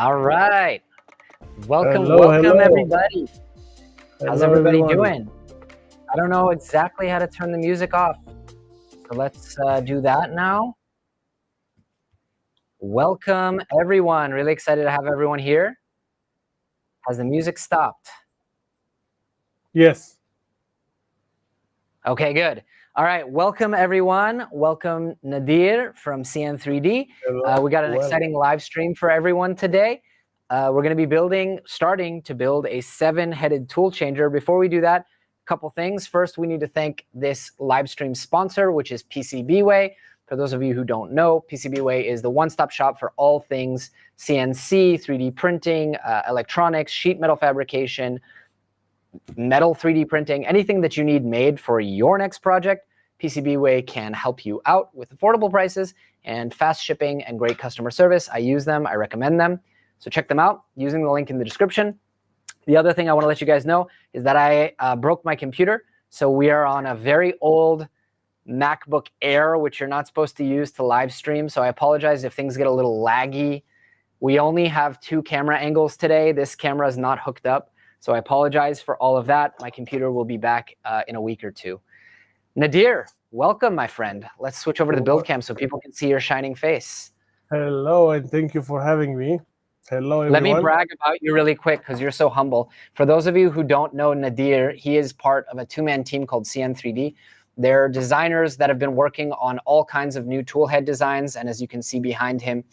All right. Welcome, Hello, everybody. How's everybody everyone. doing? I don't know exactly how to turn the music off. So let's do that now. Welcome, everyone. Really excited to have everyone here. Has the music stopped? Yes. Okay, good. All right, welcome everyone. Welcome Nadir from CN3D. Hello. We got an exciting live stream for everyone today. We're going to be starting to build a 7-headed tool changer. Before we do that, a couple things. First, we need to thank this live stream sponsor, which is PCBWay. For those of you who don't know, PCBWay is the one-stop shop for all things CNC, 3D printing, electronics, sheet metal fabrication, metal 3D printing, anything that you need made for your next project. PCBWay can help you out with affordable prices and fast shipping and great customer service. I use them. I recommend them. So check them out using the link in the description. The other thing I want to let you guys know is that I broke my computer. So we are on a very old MacBook Air, which you're not supposed to use to live stream. So I apologize if things get a little laggy. We only have 2 camera angles today. This camera is not hooked up. So I apologize for all of that. My computer will be back in a week or 2. Nadir, welcome, my friend. Let's switch over to the build cam so people can see your shining face. Hello, and thank you for having me. Hello, everyone. Let me brag about you really quick because you're so humble. For those of you who don't know Nadir, he is part of a 2-man team called CN3D. They're designers that have been working on all kinds of new toolhead designs. And as you can see behind him,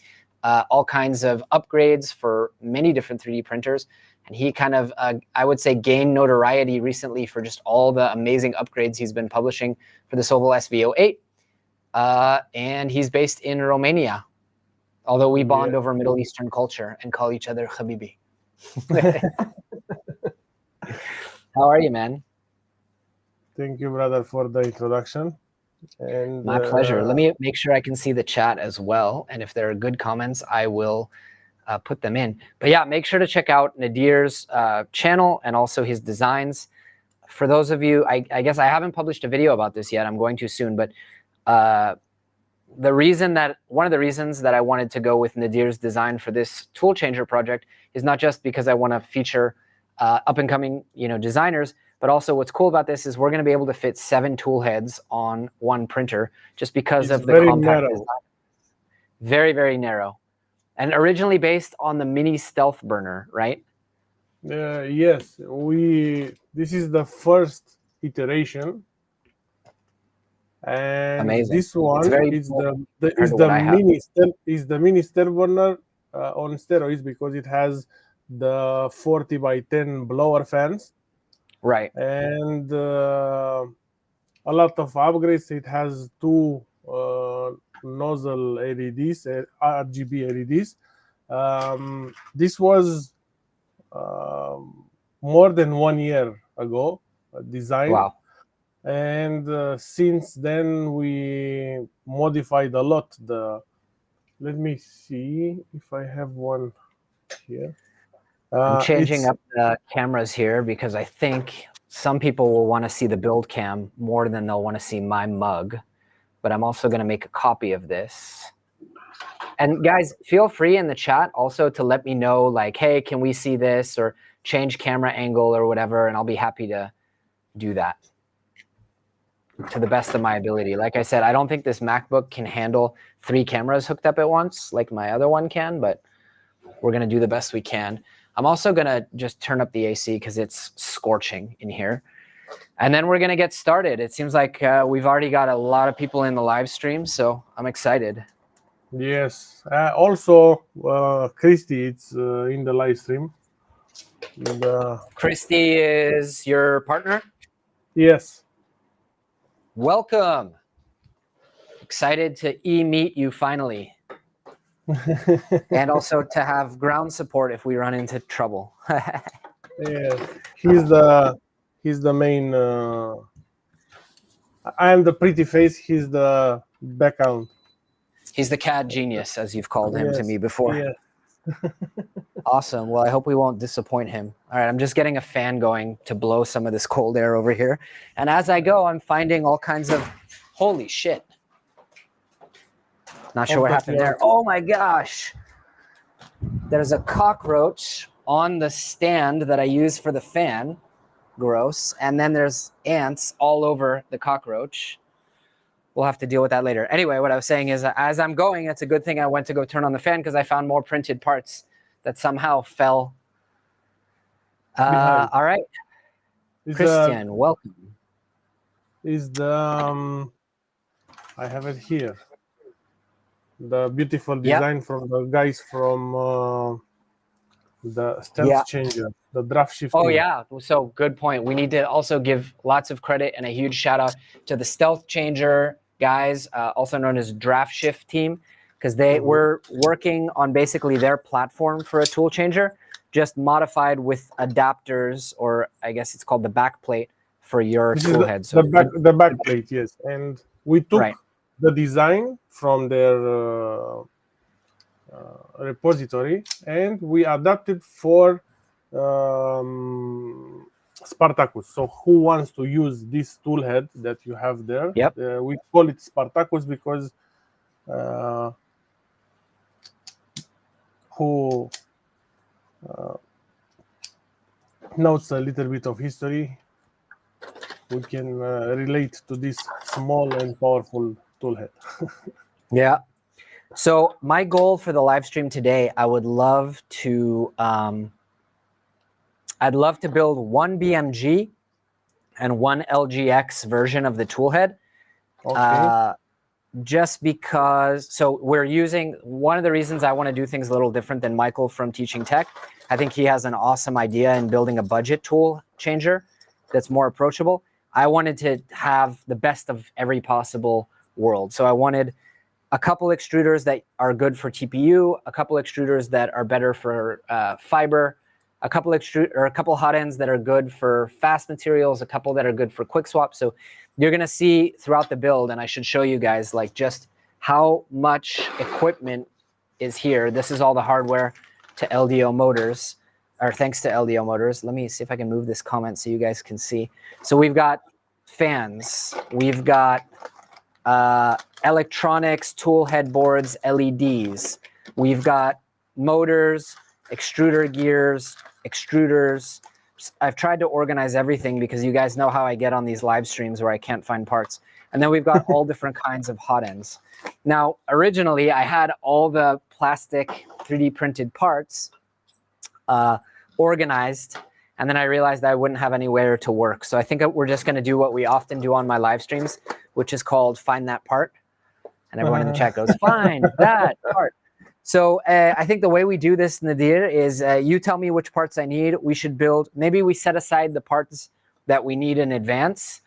all kinds of upgrades for many different 3D printers. And he kind of, I would say, gained notoriety recently for just all the amazing upgrades he's been publishing for the Sovol SV08. And he's based in Romania, although we bond over Middle Eastern culture and call each other Habibi. How are you, man? Thank you, brother, for the introduction. And my pleasure. Let me make sure I can see the chat as well. And if there are good comments, I will put them in. But yeah, make sure to check out Nadir's channel and also his designs. For those of you, I guess I haven't published a video about this yet. I'm going to soon. But one of the reasons that I wanted to go with Nadir's design for this tool changer project is not just because I want to feature up and coming designers, but also what's cool about this is we're going to be able to fit 7 tool heads on one printer just because of the compact design. Very, very narrow. And originally based on the mini stealth burner, right? Yes, this is the first iteration. And amazing. This one is the mini stealth burner on steroids because it has the 40x10 blower fans. Right. And a lot of upgrades. It has 2 nozzle LEDs, RGB LEDs. This was more than 1 year ago designed. Wow. And since then we modified a lot. Let me see if I have one here. I'm changing up the cameras here because I think some people will want to see the build cam more than they'll want to see my mug. But I'm also going to make a copy of this. And guys, feel free in the chat also to let me know, like, hey, can we see this, or change camera angle or whatever, and I'll be happy to do that to the best of my ability. Like I said, I don't think this MacBook can handle 3 cameras hooked up at once like my other one can, but we're going to do the best we can. I'm also going to just turn up the AC because it's scorching in here. And then we're going to get started. It seems like we've already got a lot of people in the live stream, so I'm excited. Yes. Also, Christy, it's in the live stream. Christy is your partner? Yes. Welcome. Excited to meet you finally. And also to have ground support if we run into trouble. Yeah, he's the main. I am the pretty face. He's the background. He's the CAD genius, as you've called him to me before. Yeah. Awesome. Well, I hope we won't disappoint him. All right, I'm just getting a fan going to blow some of this cold air over here. And as I go, I'm finding all kinds of, holy shit. Not sure what happened there. Oh my gosh. There's a cockroach on the stand that I use for the fan. Gross. And then there's ants all over the cockroach. We'll have to deal with that later. Anyway, what I was saying is, as I'm going, it's a good thing I went to go turn on the fan because I found more printed parts that somehow fell. All right. Christian, welcome. Is the I have it here. The beautiful design from the guys from the Stealthchanger, the draft shifting. Oh yeah, so good point. We need to also give lots of credit and a huge shout out to the Stealthchanger guys, also known as Draft Shift team, because they were working on basically their platform for a tool changer, just modified with adapters, or I guess it's called the backplate for your tool head. So the backplate, yes. And we took the design from their repository and we adapted for Spartacus. So who wants to use this tool head that you have there? Yep. We call it Spartacus because who knows a little bit of history, we can relate to this small and powerful tool head. Yeah. So my goal for the live stream today, I would love to I'd love to build one BMG and one LGX version of the toolhead. Okay. Just because, so we're using, one of the reasons I want to do things a little different than Michael from Teaching Tech, I think he has an awesome idea in building a budget tool changer that's more approachable. I wanted to have the best of every possible world. So I wanted a couple extruders that are good for TPU, a couple extruders that are better for fiber, a couple hot ends that are good for fast materials, a couple that are good for quick swap. So you're going to see throughout the build, and I should show you guys like just how much equipment is here. This is all the hardware to LDO motors, or thanks to LDO motors. Let me see if I can move this comment so you guys can see. So we've got fans, we've got electronics, tool headboards, LEDs. We've got motors, extruder gears, extruders. I've tried to organize everything because you guys know how I get on these live streams where I can't find parts. And then we've got all different kinds of hot ends. Now, originally, I had all the plastic 3D printed parts organized, and then I realized I wouldn't have anywhere to work. So I think we're just going to do what we often do on my live streams, which is called Find That Part. And everyone in the chat goes, find that part. So I think the way we do this, Nadir, is you tell me which parts I need. We should build, maybe we set aside the parts that we need in advance.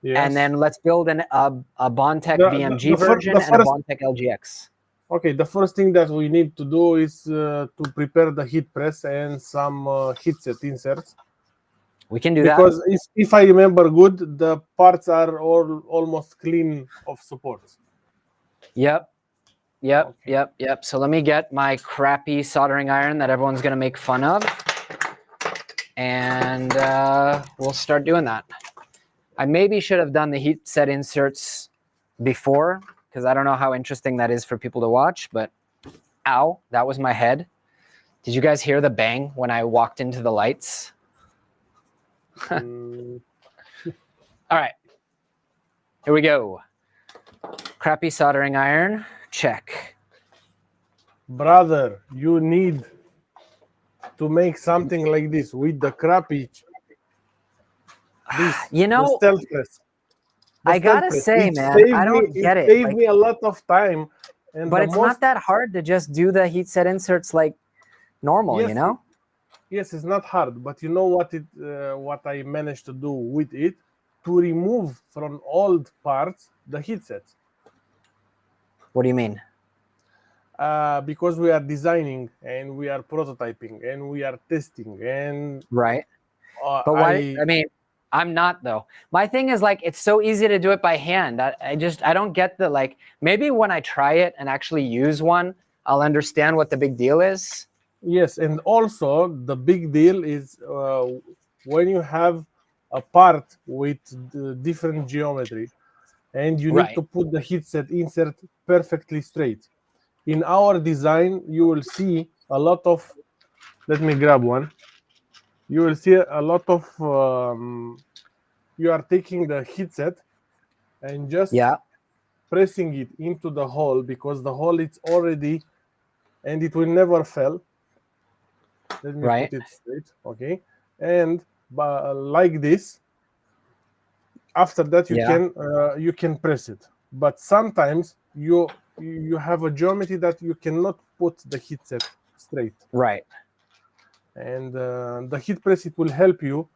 Yes. And then let's build a Bondtech BMG version and a Bondtech LGX. Okay, the first thing that we need to do is to prepare the heat press and some heat set inserts. We can do because that. Because if I remember good, the parts are all almost clean of supports. Yep. So let me get my crappy soldering iron that everyone's going to make fun of. And we'll start doing that. I maybe should have done the heat set inserts before, because I don't know how interesting that is for people to watch. But, ow, that was my head. Did you guys hear the bang when I walked into the lights? All right. Here we go. Crappy soldering iron. Check. Brother, you need to make something like this with the crappy. You know, the stealth press. I gotta say, man, I don't get it. It saved me a lot of time. But it's not that hard to just do the heat set inserts like normal, you know? Yes, it's not hard. But you know what I managed to do with it? To remove from old parts the heat sets. What do you mean? Because we are designing and we are prototyping and we are testing and right. But why? I mean, I'm not though. My thing is like it's so easy to do it by hand. I don't get the like. Maybe when I try it and actually use one, I'll understand what the big deal is. Yes, and also the big deal is when you have a part with the different geometry. And you need to put the heat set insert perfectly straight. In our design, you will see a lot of. Let me grab one. You will see a lot of. You are taking the heat set and just Yeah. pressing it into the hole, because the hole is already, and it will never fail. Let me Right. put it straight, okay? And like this. After that, Yeah. you can press it. But sometimes you have a geometry that you cannot put the heat set straight, Right. and the heat press, it will help you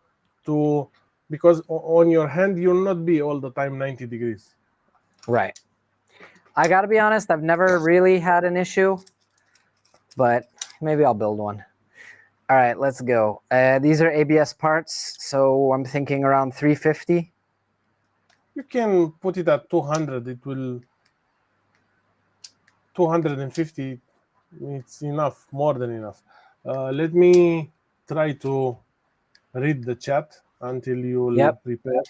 to, because on your hand you'll not be all the time 90 degrees. Right. I got to be honest, I've never really had an issue, but maybe I'll build one. All right, let's go. These are ABS parts, so I'm thinking around 350. You can put it at 200. It will 250. It's enough, more than enough. Let me try to read the chat until you'll Yep. prepare.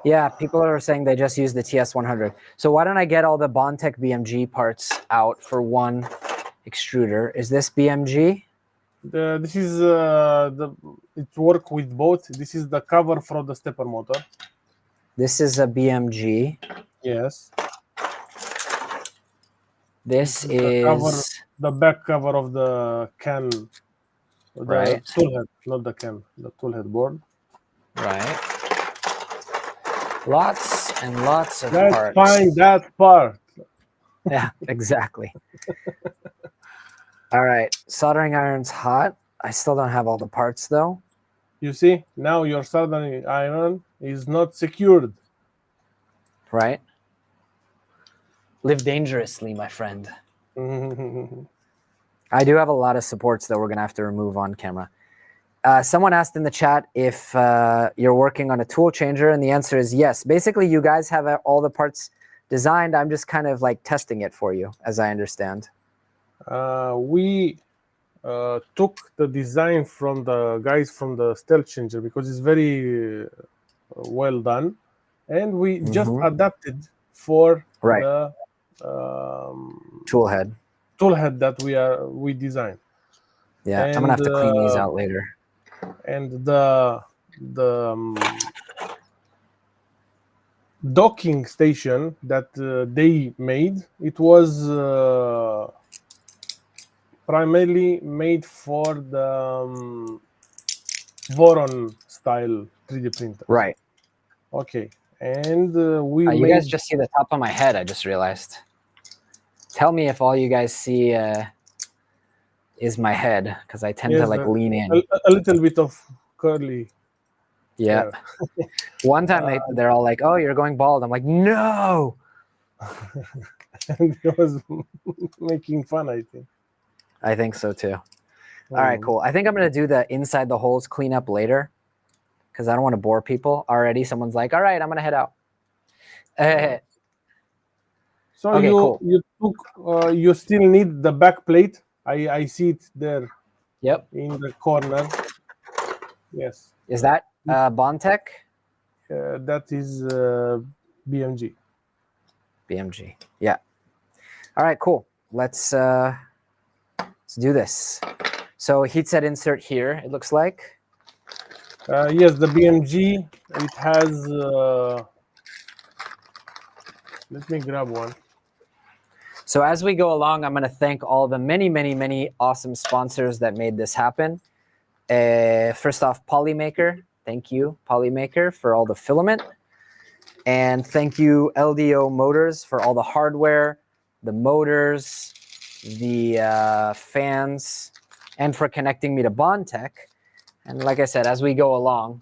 Yeah, people are saying they just use the TS100. So why don't I get all the Bondtech BMG parts out for one extruder? Is this BMG? This is it work with both. This is the cover for the stepper motor. This is a BMG. Yes. This the cover, is the back cover of the can, the right. toolhead, not the can, the toolhead board. Right. Lots and lots of Let's parts. find that part. Yeah, exactly. All right, soldering iron's hot. I still don't have all the parts though. You see, now your soldering iron is not secured. Right. Live dangerously, my friend. I do have a lot of supports that we're gonna have to remove on camera. Someone asked in the chat if you're working on a Toolchanger, and the answer is yes. Basically, you guys have all the parts designed. I'm just kind of like testing it for you, as I understand. We took the design from the guys from the Stealthchanger because it's very well done, and we just adapted for the Toolhead. toolhead that we designed. Yeah, and, I'm gonna have to clean these out later. And the docking station that they made, it was primarily made for the Voron style 3D printer. Right. Okay, and we you made. guys just see the top of my head. I just realized. Tell me if all you guys see is my head, because I tend to like lean in. A little bit of curly. Yeah. One time they're all like, "Oh, you're going bald." I'm like, "No." And he was making fun, I think. I think so too. All right, cool. I think I'm gonna do the inside the holes cleanup later, because I don't want to bore people already. Someone's like, "All right, I'm gonna head out." So okay, cool. you still need the back plate. I see it there. Yep. In the corner. Yes. Is that Bondtech? That is BMG. BMG. Yeah. All right, cool. Let's do this. So heat set insert here, it looks like. Yes, the BMG, it has, let me grab one. So as we go along, I'm going to thank all the many, many, many awesome sponsors that made this happen. First off, Polymaker. Thank you, Polymaker, for all the filament. And thank you, LDO Motors, for all the hardware, the motors, the fans, and for connecting me to Bondtech. And like I said, as we go along,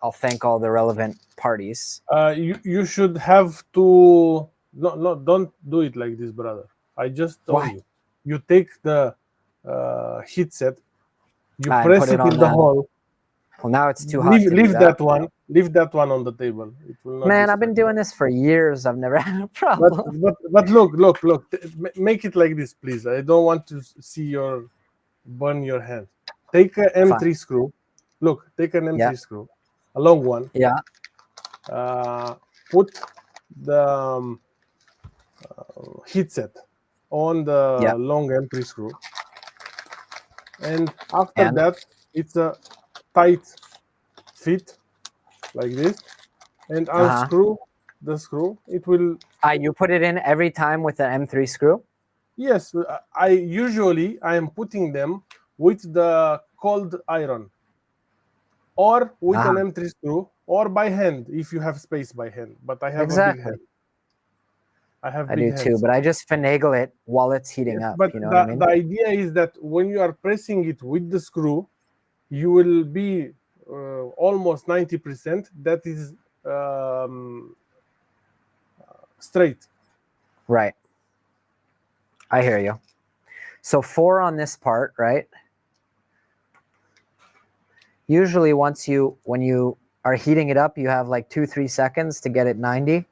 I'll thank all the relevant parties. You should have to, no, don't do it like this, brother. I just told you. You take the heat set, you press it in the hole. Well, now it's too hot to leave that one. Leave that one on the table. It will not. Man, I've been doing this for years. I've never had a problem. But look. Make it like this, please. I don't want to see burn your hand. Take an M3 screw. Look, take an M3 screw, a long one. Yeah. Put the heat set on the long M3 screw. And after that, it's a tight fit like this. And unscrew the screw. It will. You put it in every time with the M3 screw? Yes, I am putting them with the cold iron, or with an M3 screw, or by hand if you have space by hand. But I have a big hand. I do too, but I just finagle it while it's heating up. But you know what I mean? The idea is that when you are pressing it with the screw, you will be almost 90%. That is straight. Right. I hear you. So 4 on this part, right? Usually when you are heating it up, you have like 2-3 seconds to get it 90.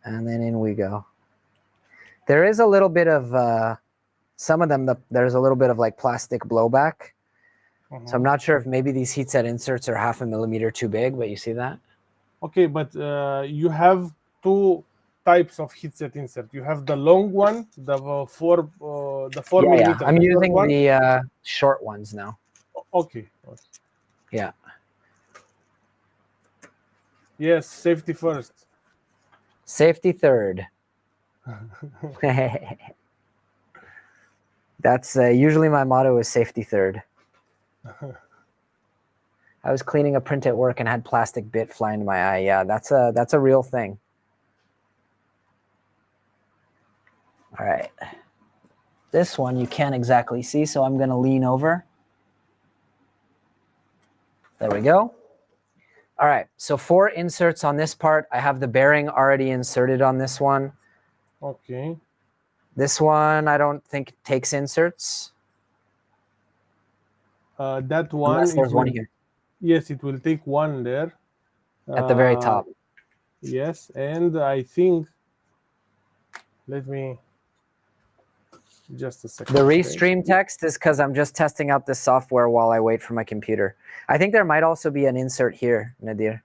And then in we go. There is a little bit of, some of them, there's a little bit of like plastic blowback. So I'm not sure if maybe these heat set inserts are 0.5 millimeter too big, but you see that? Okay, but you have 2 types of heat set insert. You have the long one, the 4 millimeter. I'm using the short ones now. Okay. Yeah. Yes, safety first. Safety third. That's usually my motto is safety third. I was cleaning a print at work and had plastic bit fly into my eye. Yeah, that's a real thing. All right. This one you can't exactly see, so I'm going to lean over. There we go. All right, so 4 inserts on this part. I have the bearing already inserted on this one. Okay. This one I don't think takes inserts. That one. Unless there's one here. Yes, it will take one there. At the very top. Yes, and I think, let me, just a second. The restream text is because I'm just testing out this software while I wait for my computer. I think there might also be an insert here, Nadir.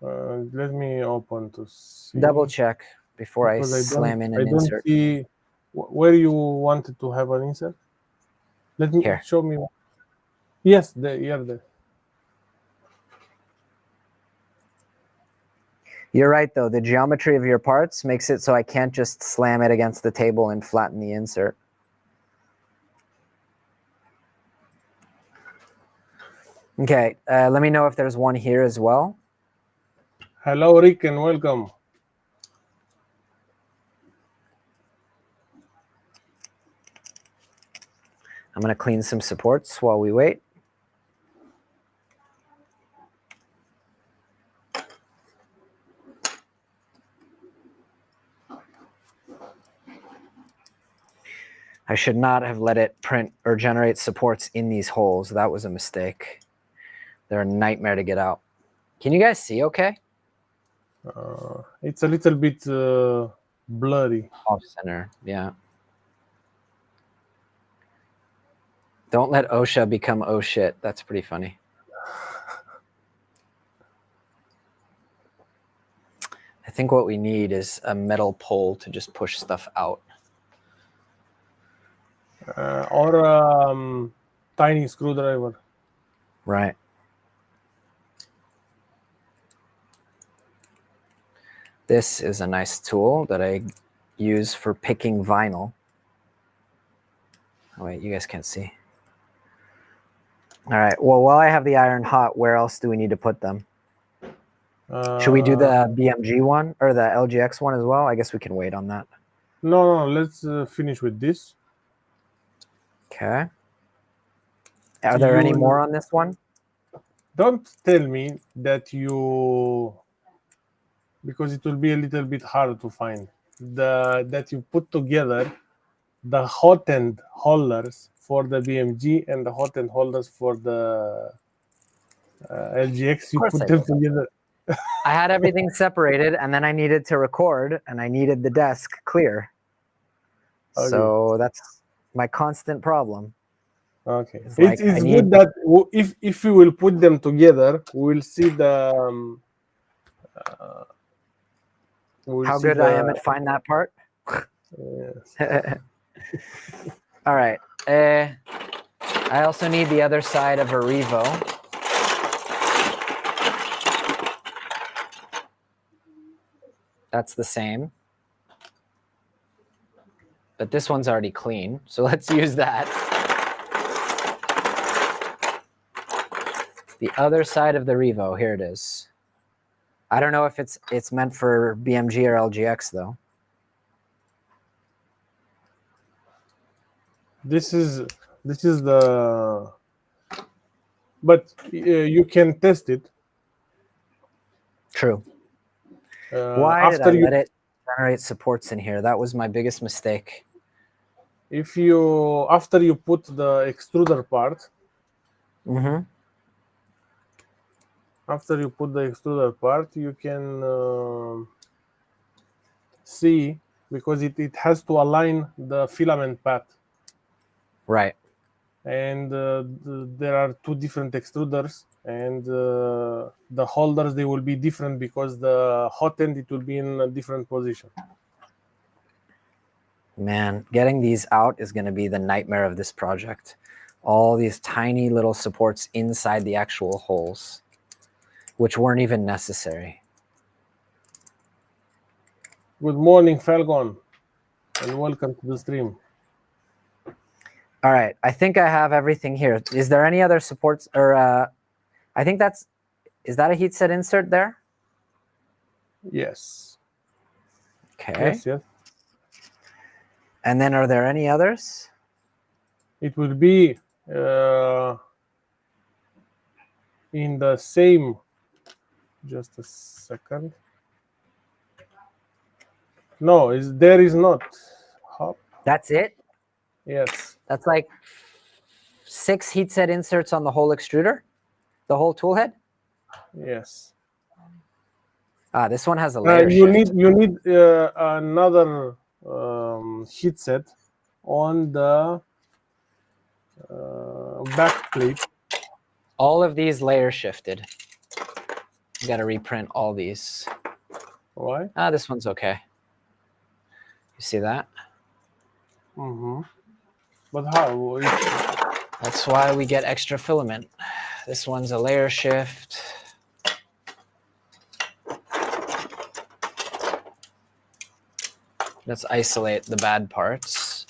Let me open to see. Double check before I slam in an insert. I don't see where you wanted to have an insert. Let me show me. Yes, there. You're right, though. The geometry of your parts makes it so I can't just slam it against the table and flatten the insert. Okay, let me know if there's one here as well. Hello, Rick, and welcome. I'm going to clean some supports while we wait. I should not have let it print or generate supports in these holes. That was a mistake. They're a nightmare to get out. Can you guys see okay? It's a little bit blurry. Off center, yeah. Don't let OSHA become oh shit. That's pretty funny. I think what we need is a metal pole to just push stuff out. Or a tiny screwdriver. Right. This is a nice tool that I use for picking vinyl. Oh, wait, you guys can't see. All right, well, while I have the iron hot, where else do we need to put them? Should we do the BMG one or the LGX one as well? I guess we can wait on that. No, let's finish with this. Okay. Are there any more on this one? Don't tell me that because it will be a little bit hard to find, that you put together the Hotend holders for the BMG and the Hotend holders for the LGX. You put them together. I had everything separated, and then I needed to record, and I needed the desk clear. Okay. So that's my constant problem. Okay, it's good that if we will put them together, we'll see the. How good I am at finding that part? Yes. All right. I also need the other side of a revo. That's the same. But this one's already clean, so let's use that. The other side of the revo, here it is. I don't know if it's meant for BMG or LGX though. This is the, but you can test it. True. Why did I after let it generate supports in here? That was my biggest mistake. after you put the extruder part, after you put the extruder part, you can see, because it has to align the filament path. Right. And there are two different extruders, and the holders, they will be different because the hot end, it will be in a different position. Man, getting these out is going to be the nightmare of this project. All these tiny little supports inside the actual holes, which weren't even necessary. Good morning, Falcon, and welcome to the stream. All right, I think I have everything here. Is there any other supports, or I think is that a heat set insert there? Yes. Okay. Yes. And then are there any others? It will be in the same, just a second. No, there is not. Hop. That's it? Yes. That's like 6 heat set inserts on the whole extruder? The whole tool head? Yes. Ah, this one has a layer you shift. need another heat set on the back plate. All of these layer shifted. You got to reprint all these. Why? Ah, this one's okay. You see that? But how? That's why we get extra filament. This one's a layer shift. Let's isolate the bad parts.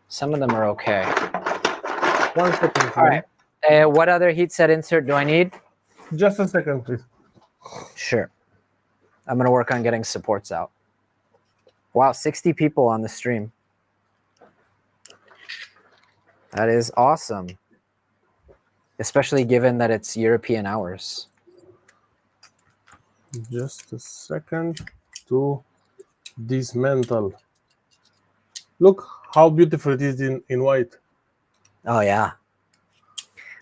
Some of them are okay. 1 second. All right. What other heat set insert do I need? Just a second, please. Sure. I'm going to work on getting supports out. Wow, 60 people on the stream. That is awesome. Especially given that it's European hours. Just a second to dismantle. Look how beautiful it is in white. Oh, yeah.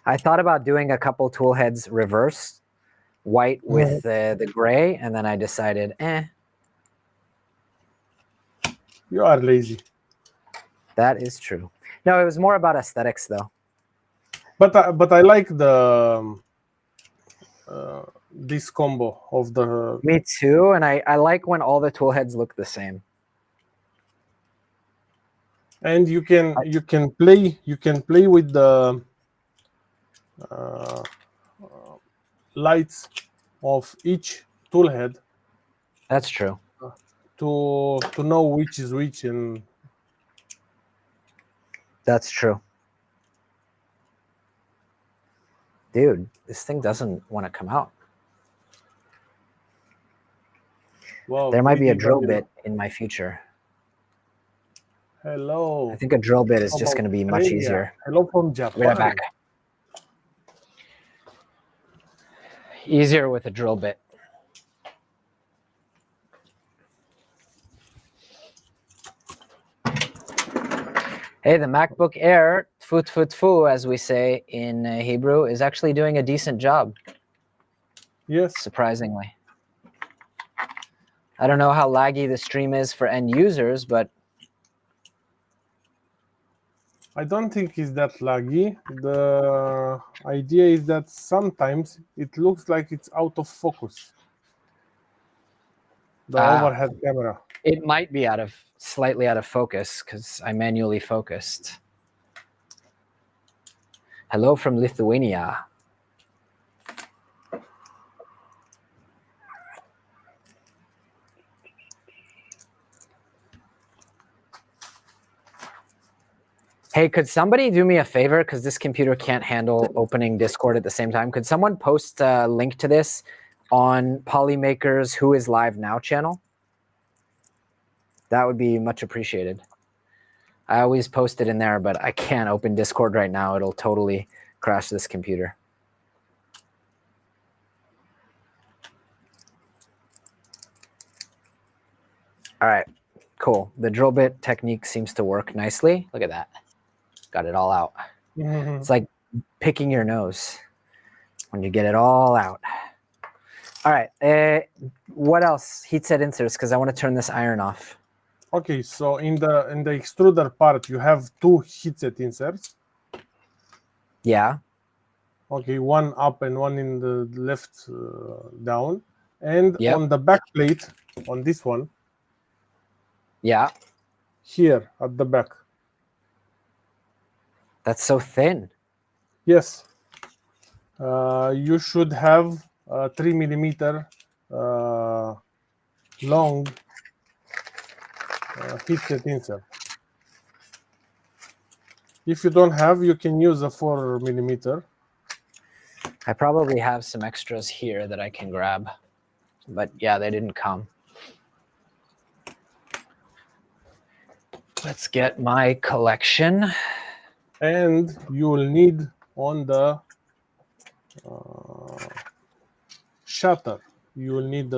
I thought about doing a couple tool heads reversed, white with the gray, and then I decided, You are lazy. That is true. No, it was more about aesthetics, though. But I like the this combo of the. Me too, and I like when all the tool heads look the same. And you can play with the lights of each tool head. That's true. To know which is which, and that's true. Dude, this thing doesn't want to come out. Wow, there might be a drill bit in my future. Hello. I think a drill bit is just going to be much easier. Hello from Japan. Right back. Easier with a drill bit. Hey, the MacBook Air, tfu tfu tfu, as we say in Hebrew, is actually doing a decent job. Yes. Surprisingly. I don't know how laggy the stream is for end users, but I don't think it's that laggy. The idea is that sometimes it looks like it's out of focus. The overhead camera. It might be slightly out of focus because I manually focused. Hello from Lithuania. Hey, could somebody do me a favor? Because this computer can't handle opening Discord at the same time. Could someone post a link to this on Polymaker's Who Is Live Now channel? That would be much appreciated. I always post it in there, but I can't open Discord right now. It'll totally crash this computer. All right, cool. The drill bit technique seems to work nicely. Look at that. Got it all out. It's like picking your nose when you get it all out. All right, what else? Heat set inserts, because I want to turn this iron off. Okay, so in the extruder part, you have two heatset inserts. Yeah. Okay, one up and one in the left down. And Yep. on the back plate, on this one. Yeah. Here at the back. That's so thin. Yes. You should have a 3 millimeter long heatset insert. If you don't have, you can use a 4 millimeter. I probably have some extras here that I can grab. But yeah, they didn't come. Let's get my collection. And you will need on the shutter, you will need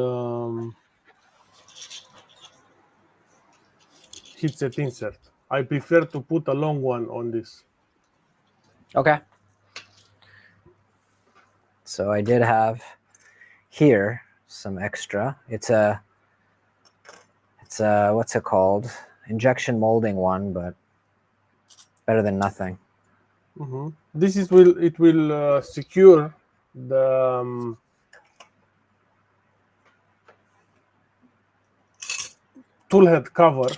heatset insert. I prefer to put a long one on this. Okay. So I did have here some extra. It's a what's it called? Injection molding one, but better than nothing. Mm-hmm. This is will secure the toolhead cover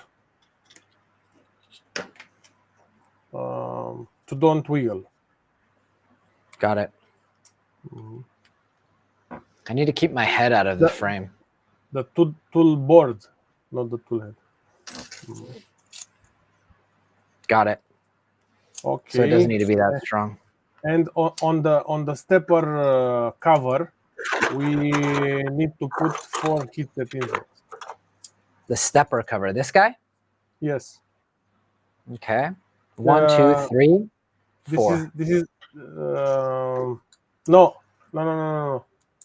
to don't wiggle. Got it. I need to keep my head out of the frame. The tool board, not the toolhead. Got it. Okay. So it doesn't need to be that strong. And on the stepper cover, we need to put 4 heatset inserts. The stepper cover, this guy? Yes. Okay. 1, 2, 3, 4. This is no.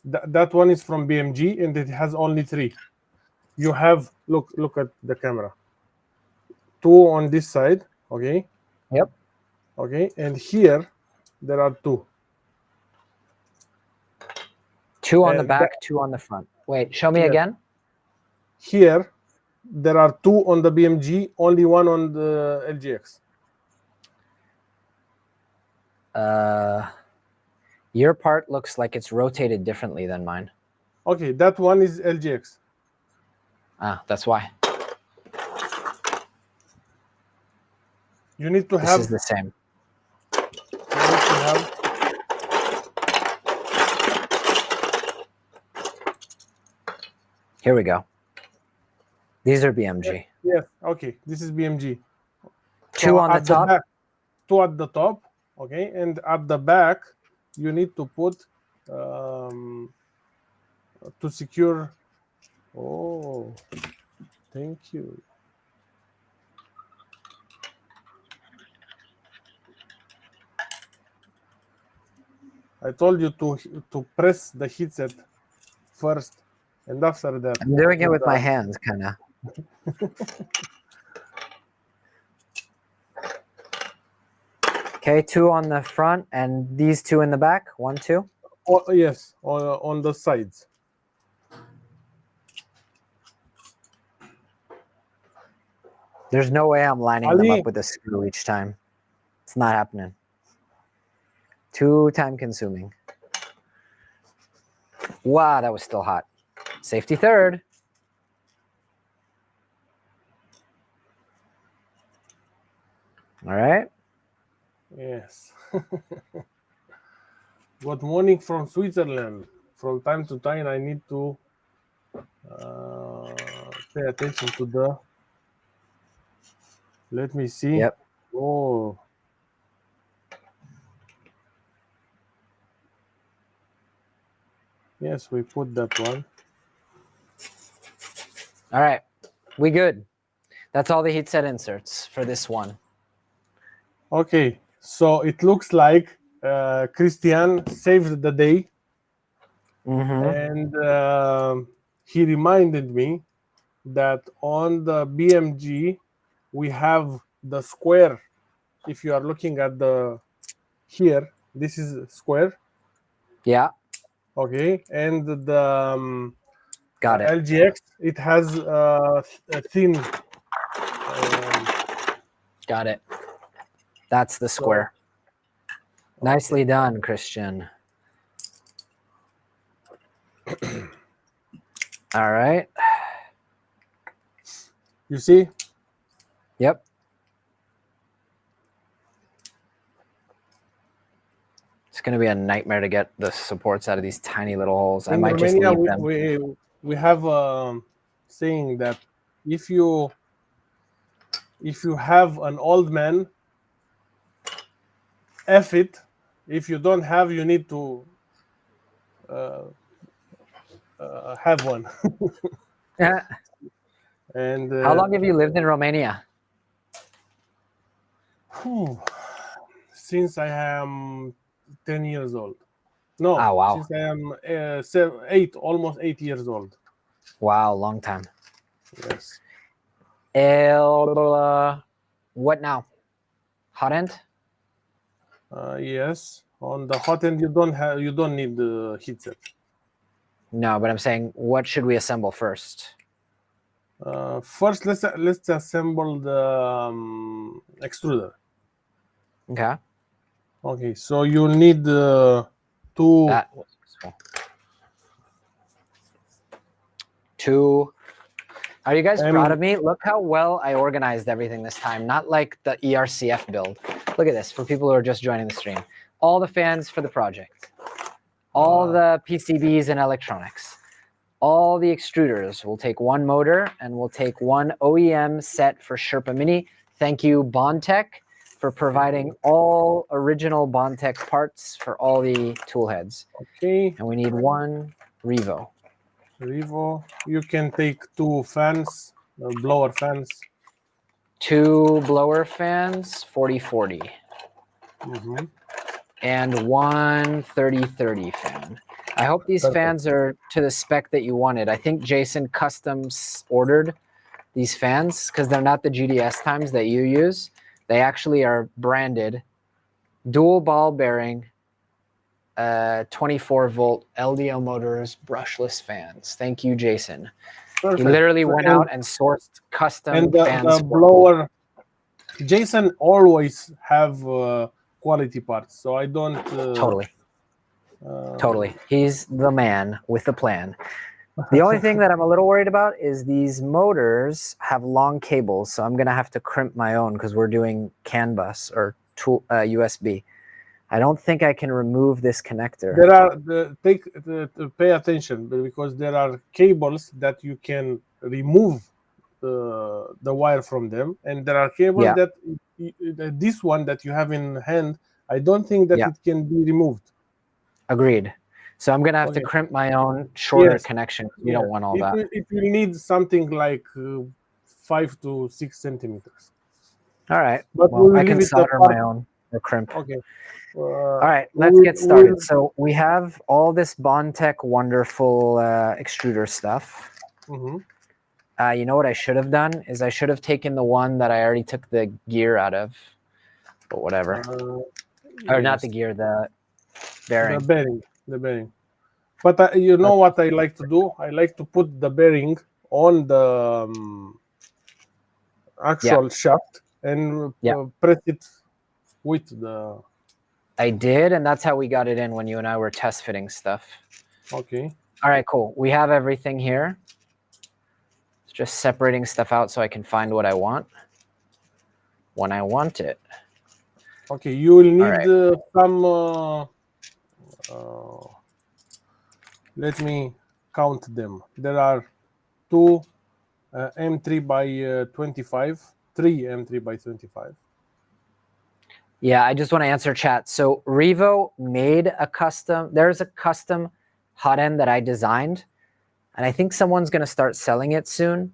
That one is from BMG and it has only 3. You have look at the camera. 2 on this side, okay? Yep. Okay, and here there are 2. 2 on the back, 2 on the front. Wait, show me again. Here there are 2 on the BMG, only 1 on the LGX. Your part looks like it's rotated differently than mine. Okay, that one is LGX. Ah, that's why. You need to have. This is the same. You need to have. Here we go. These are BMG. Yes. Okay. This is BMG. 2 So on the top. Back, 2 at the top. Okay, and at the back, you need to put to secure. Oh, thank you. I told you to press the heatset first, and after that. I'm doing it with my hands, kind of. Okay, 2 on the front, and these 2 in the back. 1, 2. Oh, yes, on the sides. There's no way I'm lining them up with a screw each time. It's not happening. Too time consuming. Wow, that was still hot. Safety third. All right. Yes. Good morning from Switzerland. From time to time, I need to pay attention to the. Let me see. Yep. Oh. Yes, we put that one. All right. We good. That's all the heat set inserts for this one. Okay. So it looks like Christian saved the day. And he reminded me that on the BMG, we have the square. If you are looking at the here, this is square. Yeah. Okay. And the Got it. LGX, it has a thin. Got it. That's the square. Nicely done, Christian. All right. You see? Yep. It's going to be a nightmare to get the supports out of these tiny little holes. I might just leave them. We have a saying that if you have an old man, F it. If you don't have, you need to have one. Yeah. And how long have you lived in Romania? Since I am 10 years old. No, oh, wow. Since I am almost 8 years old. Wow, long time. Yes. What now? Hotend? Yes. On the Hotend, you don't need the heat set. No, but I'm saying, what should we assemble first? First, let's assemble the extruder. Okay. Okay, so you need two. That was useful. Two. Are you guys proud of me? Look how well I organized everything this time. Not like the ERCF build. Look at this for people who are just joining the stream. All the fans for the project. All the PCBs and electronics. All the extruders. We'll take one motor and we'll take one OEM set for Sherpa Mini. Thank you, Bondtech, for providing all original Bondtech parts for all the tool heads. Okay. And we need one revo. Revo. You can take two fans, blower fans. Two blower fans, 4040. And one 3030 fan. I hope these fans are to the spec that you wanted. I think Jason customs ordered these fans because they're not the GDS times that you use. They actually are branded dual ball bearing 24-volt LDO motors brushless fans. Thank you, Jason. Perfect. He literally went out and sourced custom fans. The blower. Jason always have quality parts, so I don't. Totally. He's the man with the plan. The only thing that I'm a little worried about is these motors have long cables, so I'm going to have to crimp my own because we're doing CAN bus or USB. I don't think I can remove this connector. There are pay attention because there are cables that you can remove the wire from them, and there are cables that this one that you have in hand, I don't think that it can be removed. Agreed. So I'm going to have to crimp my own shorter connection. You don't want all that. It will need something like 5 to 6 centimeters. All right. But I can solder my own or crimp. Okay. All right, let's get started. So we have all this Bondtech wonderful extruder stuff. You know what I should have done is I should have taken the one that I already took the gear out of, but whatever. Or not the gear, the bearing. The bearing. But you know what I like to do? I like to put the bearing on the actual shaft and press it with the... I did, and that's how we got it in when you and I were test fitting stuff. Okay. All right, cool. We have everything here. It's just separating stuff out so I can find what I want when I want it. Okay, you will need right. some... let me count them. There are two M3 by 25, three M3 by 25. Yeah, I just want to answer chat. So Revo made a custom, there's a custom Hotend that I designed, and I think someone's going to start selling it soon.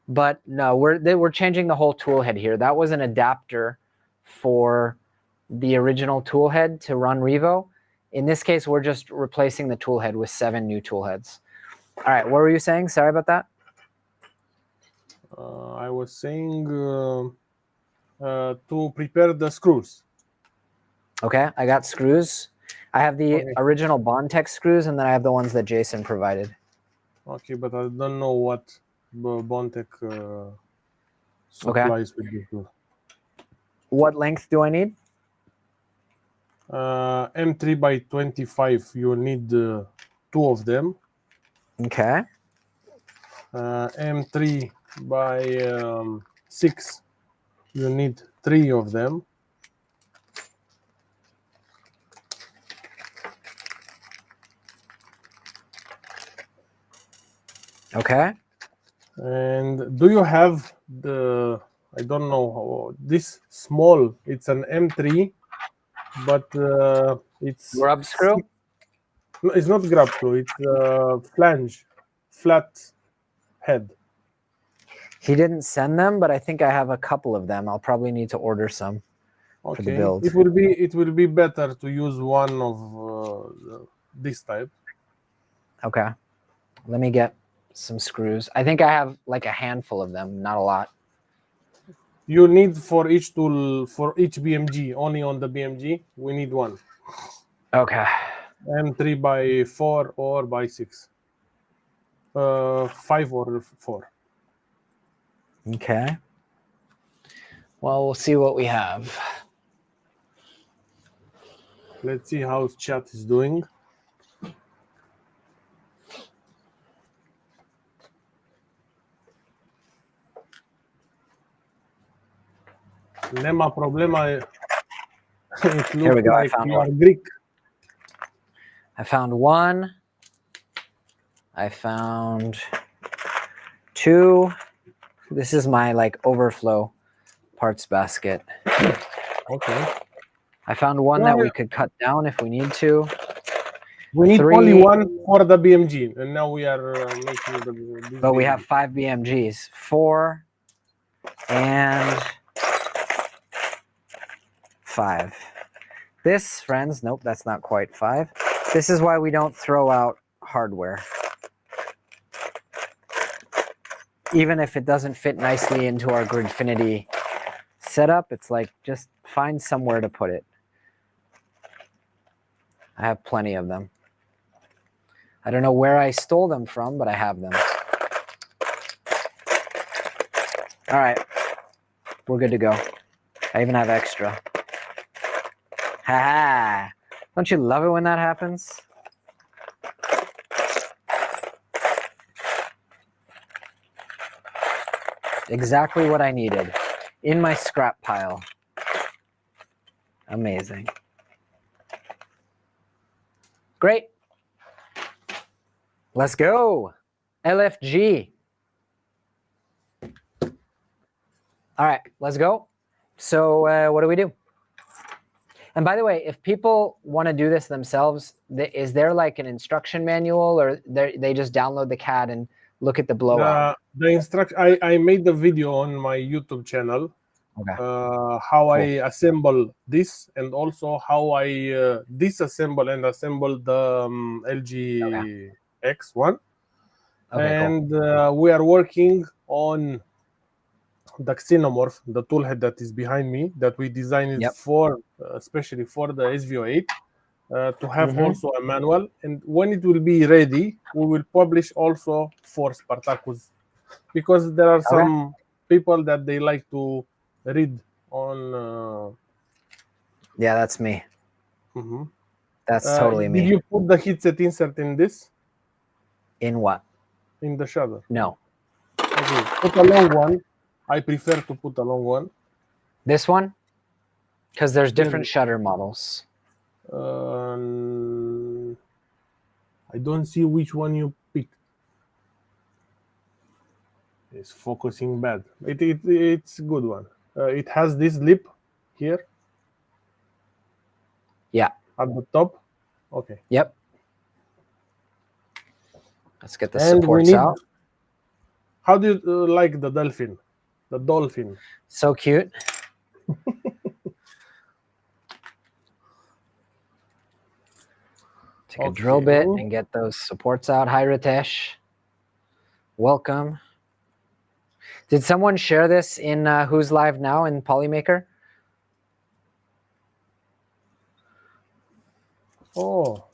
But no, we're changing the whole toolhead here. That was an adapter for the original toolhead to run Revo. In this case, we're just replacing the toolhead with 7 new toolheads. All right, what were you saying? Sorry about that. I was saying to prepare the screws. Okay, I got screws. I have the original Bondtech screws, and then I have the ones that Jason provided. Okay, but I don't know what Bondtech supplies with this screw. What length do I need? M3 by 25, you need 2 of them. Okay. M3 by 6, you need 3 of them. Okay. And do you have the, I don't know, this small, it's an M3, but it's... Grub screw? No, it's not grub screw, it's flange, flat head. He didn't send them, but I think I have a couple of them. I'll probably need to order some for the build. It will be better to use one of this type. Okay. Let me get some screws. I think I have like a handful of them, not a lot. You need for each tool, for each BMG, only on the BMG, we need 1. Okay. M3 by 4 or by 6. 5 or 4. Okay. Well, we'll see what we have. Let's see how chat is doing. Nema problema. Here we go. Like I found you are one. Greek. I found 1. I found 2. This is my like overflow parts basket. Okay. I found 1 that we could cut down if we need to. We need 3. only 1 for the BMG, and now we are making the. But we have 5 BMGs. 4 and 5. This, friends, nope, that's not quite 5. This is why we don't throw out hardware. Even if it doesn't fit nicely into our Gridfinity setup, it's like just find somewhere to put it. I have plenty of them. I don't know where I stole them from, but I have them. All right, we're good to go. I even have extra. Ha! Don't you love it when that happens? Exactly what I needed in my scrap pile. Amazing. Great. Let's go. LFG. All right, let's go. So what do we do? And by the way, if people want to do this themselves, is there like an instruction manual, or they just download the CAD and look at the blowout? The instruction, I made the video on my YouTube channel. Okay. How Cool. I assemble this, and also how I disassemble and assemble the LG X1. Okay, and we are working on the xenomorph, the toolhead that is behind me, that we designed for, especially for the SV08, to have also a manual. And when it will be ready, we will publish also for Spartacus, because there are some people that they like to read on Yeah, that's me. Mm-hmm. That's totally Did me. you put the heatset insert in this? In what? In the shutter? No. Okay, put a long one. I prefer to put a long one. This one? Because there's Yes. different shutter models. I don't see which one you picked. It's focusing bad. It's a good one. It has this lip here. Yeah. At the top. Okay. Yep. Let's get the And supports out. How do you like the dolphin? The dolphin. So cute. Take a drill bit and get those supports out. Hi, Ritesh. Welcome. Did someone share this in Who's Live Now in Polymaker? Oh,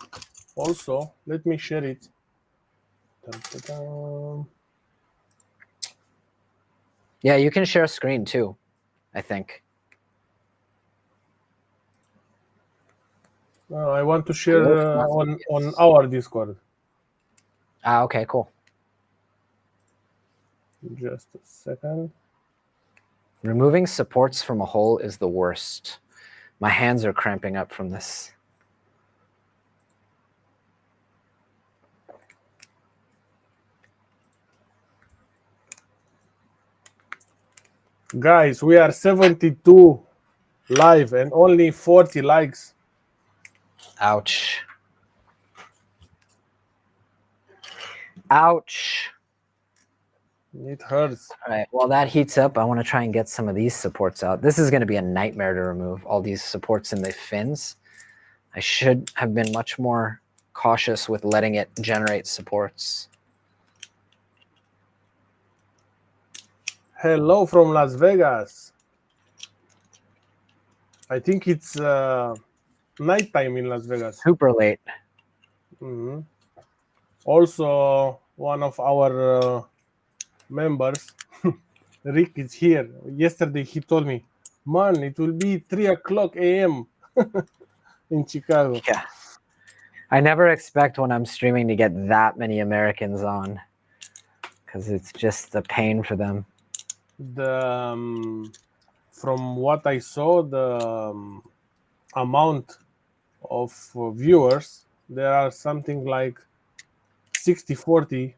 also, let me share it. Dun-dun-dun. Yeah, you can share screen too, I think. I want to share on our Discord. Ah, okay, cool. Just a second. Removing supports from a hole is the worst. My hands are cramping up from this. Guys, we are 72 live and only 40 likes. Ouch. Ouch. It hurts. All right, while that heats up, I want to try and get some of these supports out. This is going to be a nightmare to remove, all these supports in the fins. I should have been much more cautious with letting it generate supports. Hello from Las Vegas. I think it's nighttime in Las Vegas. Super late. Mm-hmm. Also, one of our members, Rick, is here. Yesterday he told me, man, it will be 3:00 a.m. in Chicago. Yeah. I never expect when I'm streaming to get that many Americans on because it's just a pain for them. From what I saw, the amount of viewers, there are something like 60-40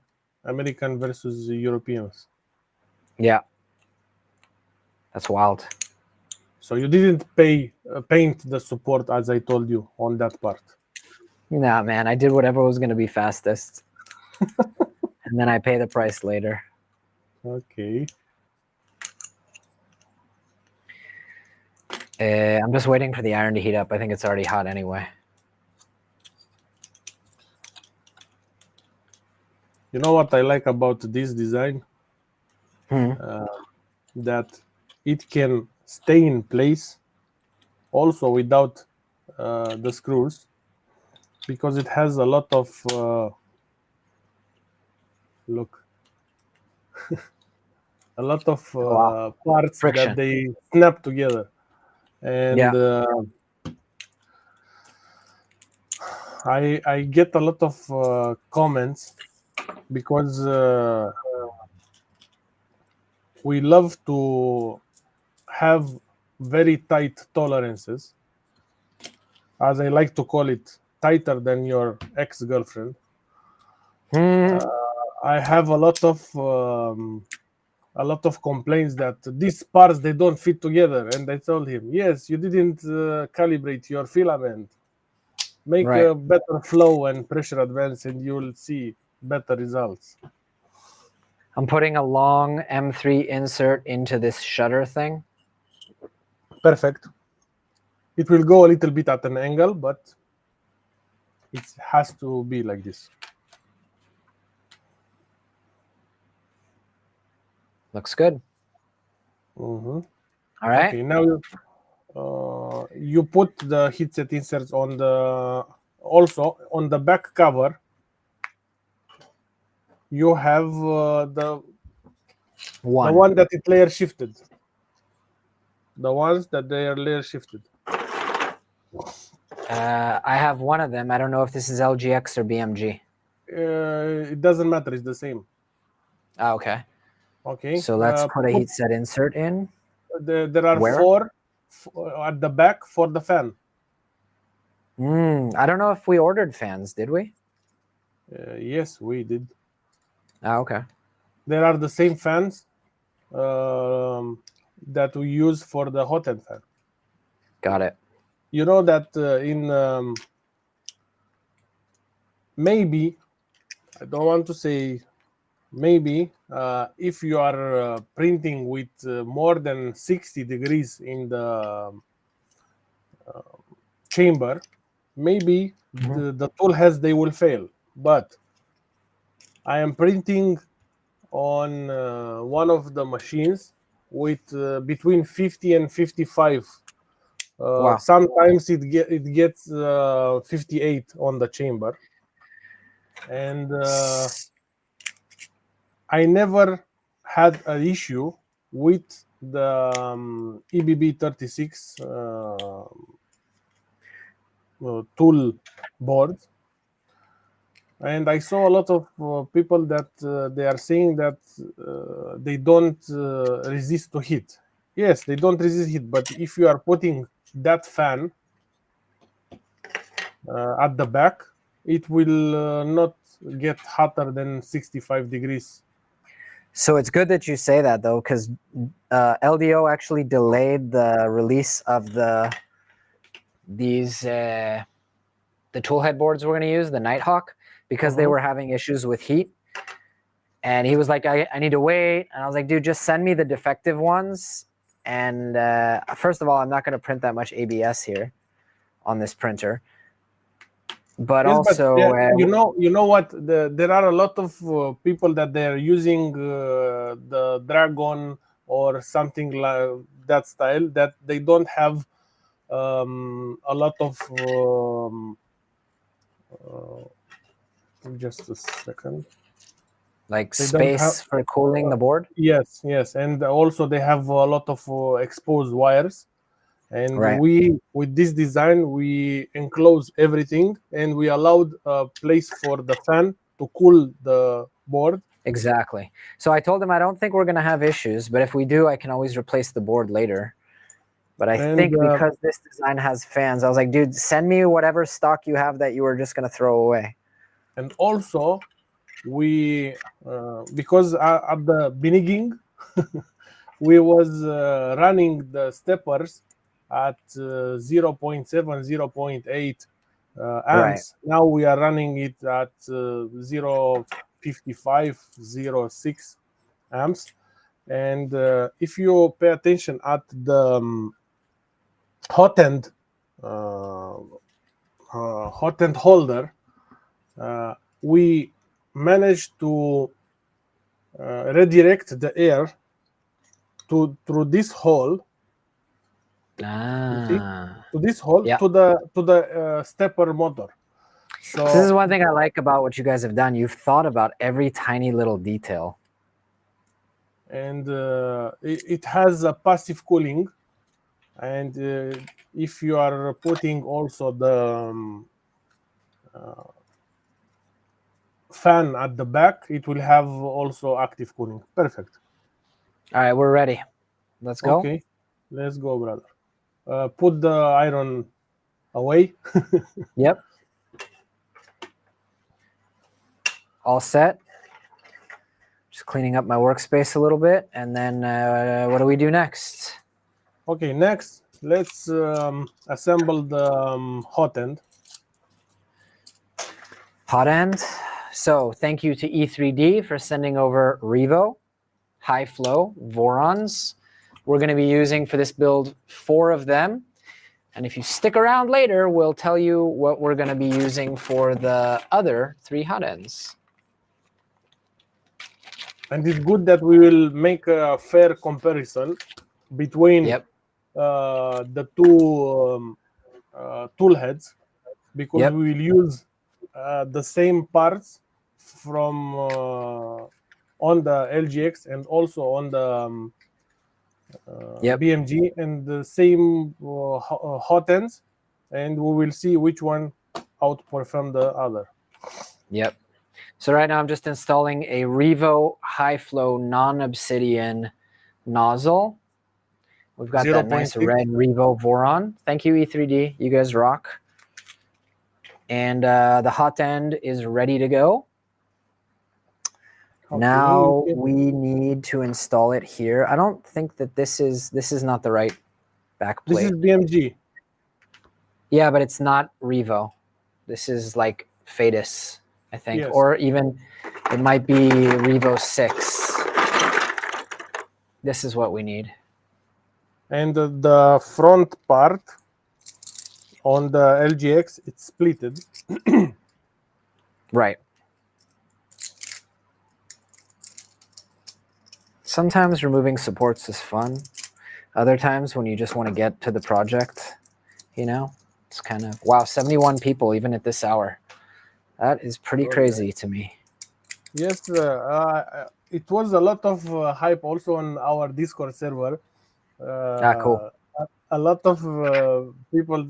American versus Europeans. Yeah. That's wild. So you didn't paint the support as I told you on that part. Nah, man, I did whatever was going to be fastest. And then I pay the price later. Okay. I'm just waiting for the iron to heat up. I think it's already hot anyway. You know what I like about this design? That it can stay in place also without the screws, because it has a lot of look a lot of parts Friction. that they snap together, and yeah. I get a lot of comments because we love to have very tight tolerances, as I like to call it, tighter than your ex-girlfriend. I have a lot of complaints that these parts, they don't fit together, and I told him, yes, you didn't calibrate your filament. Make a better flow and pressure advance, and you'll see better results. I'm putting a long M3 insert into this shutter thing. Perfect. It will go a little bit at an angle, but it has to be like this. Looks good. Mm-hmm. All right. Okay, now you put the heatset inserts on also on the back cover. You have the one that it layer shifted. The ones that they are layer shifted. I have one of them. I don't know if this is LGX or BMG. It doesn't matter. It's the same. Ah, okay. Okay. So let's put a heat set insert in. There are Where? 4 at the back for the fan. I don't know if we ordered fans, did we? Yes, we did. Ah, okay. There are the same fans that we use for the Hotend fan. Got it. You know that in maybe, I don't want to say maybe, if you are printing with more than 60 degrees in the chamber, maybe the Toolheads, they will fail. But I am printing on one of the machines with between 50 and 55. Wow. Sometimes it gets 58 on the chamber, and I never had an issue with the EBB 36 tool board. And I saw a lot of people that they are saying that they don't resist to heat. Yes, they don't resist heat, but if you are putting that fan at the back, it will not get hotter than 65 degrees. So it's good that you say that, though, because LDO actually delayed the release of the Toolhead boards we're going to use, the Nighthawk, because they were having issues with heat. And he was like, I need to wait. And I was like, dude, just send me the defective ones. And first of all, I'm not going to print that much ABS here on this printer. But yes, also, but you know what? There are a lot of people that they are using the Dragon or something like that style, that they don't have a lot of just a second. like They don't have space for cooling the board. Yes, and also they have a lot of exposed wires. And Right. we, with this design, we enclose everything, and we allowed a place for the fan to cool the board. Exactly. So I told him I don't think we're going to have issues, but if we do, I can always replace the board later. But I think because this design has fans, I was like, dude, send me whatever stock you have that you were just going to throw away. And also, we, because at the beginning, we was running the steppers at 0.7, 0.8 amps. Right. Now we are running it at 0.55, 0.6 amps. And if you pay attention at the Hotend holder, we managed to redirect the air through this hole. To this hole, yeah. to the stepper motor. So this is one thing I like about what you guys have done. You've thought about every tiny little detail. And it has a passive cooling, and if you are putting also the fan at the back, it will have also active cooling. Perfect. All right, we're ready. Let's go. Okay, let's go, brother. Put the iron away. Yep. All set. Just cleaning up my workspace a little bit, and then what do we do next? Okay, next, let's assemble the Hotend. Hotend. So thank you to E3D for sending over Revo, high flow, Vorons. We're going to be using for this build 4 of them. And if you stick around later, we'll tell you what we're going to be using for the other 3 Hotends. And it's good that we will make a fair comparison between the two tool heads, because we will use the same parts from on the LGX and also on the BMG, and the same hot ends. and we will see which one outperform the other. Yep. So right now I'm just installing a Revo high flow non-obsidian nozzle. We've got that nice 0.6. red Revo Voron. Thank you, E3D. You guys rock. And the Hotend is ready to go. Okay. Now we need to install it here. I don't think that this is not the right back plate. This is BMG. Yeah, but it's not Revo. This is like Fadus, I think. Yes. Or even it might be Revo 6. This is what we need. And the front part on the LGX, it's splitted. Right. Sometimes removing supports is fun. Other times when you just want to get to the project, you know, it's kind of, wow, 71 people even at this hour. That is pretty crazy to me. Yes, it was a lot of hype also on our Discord server. Cool. A lot of people,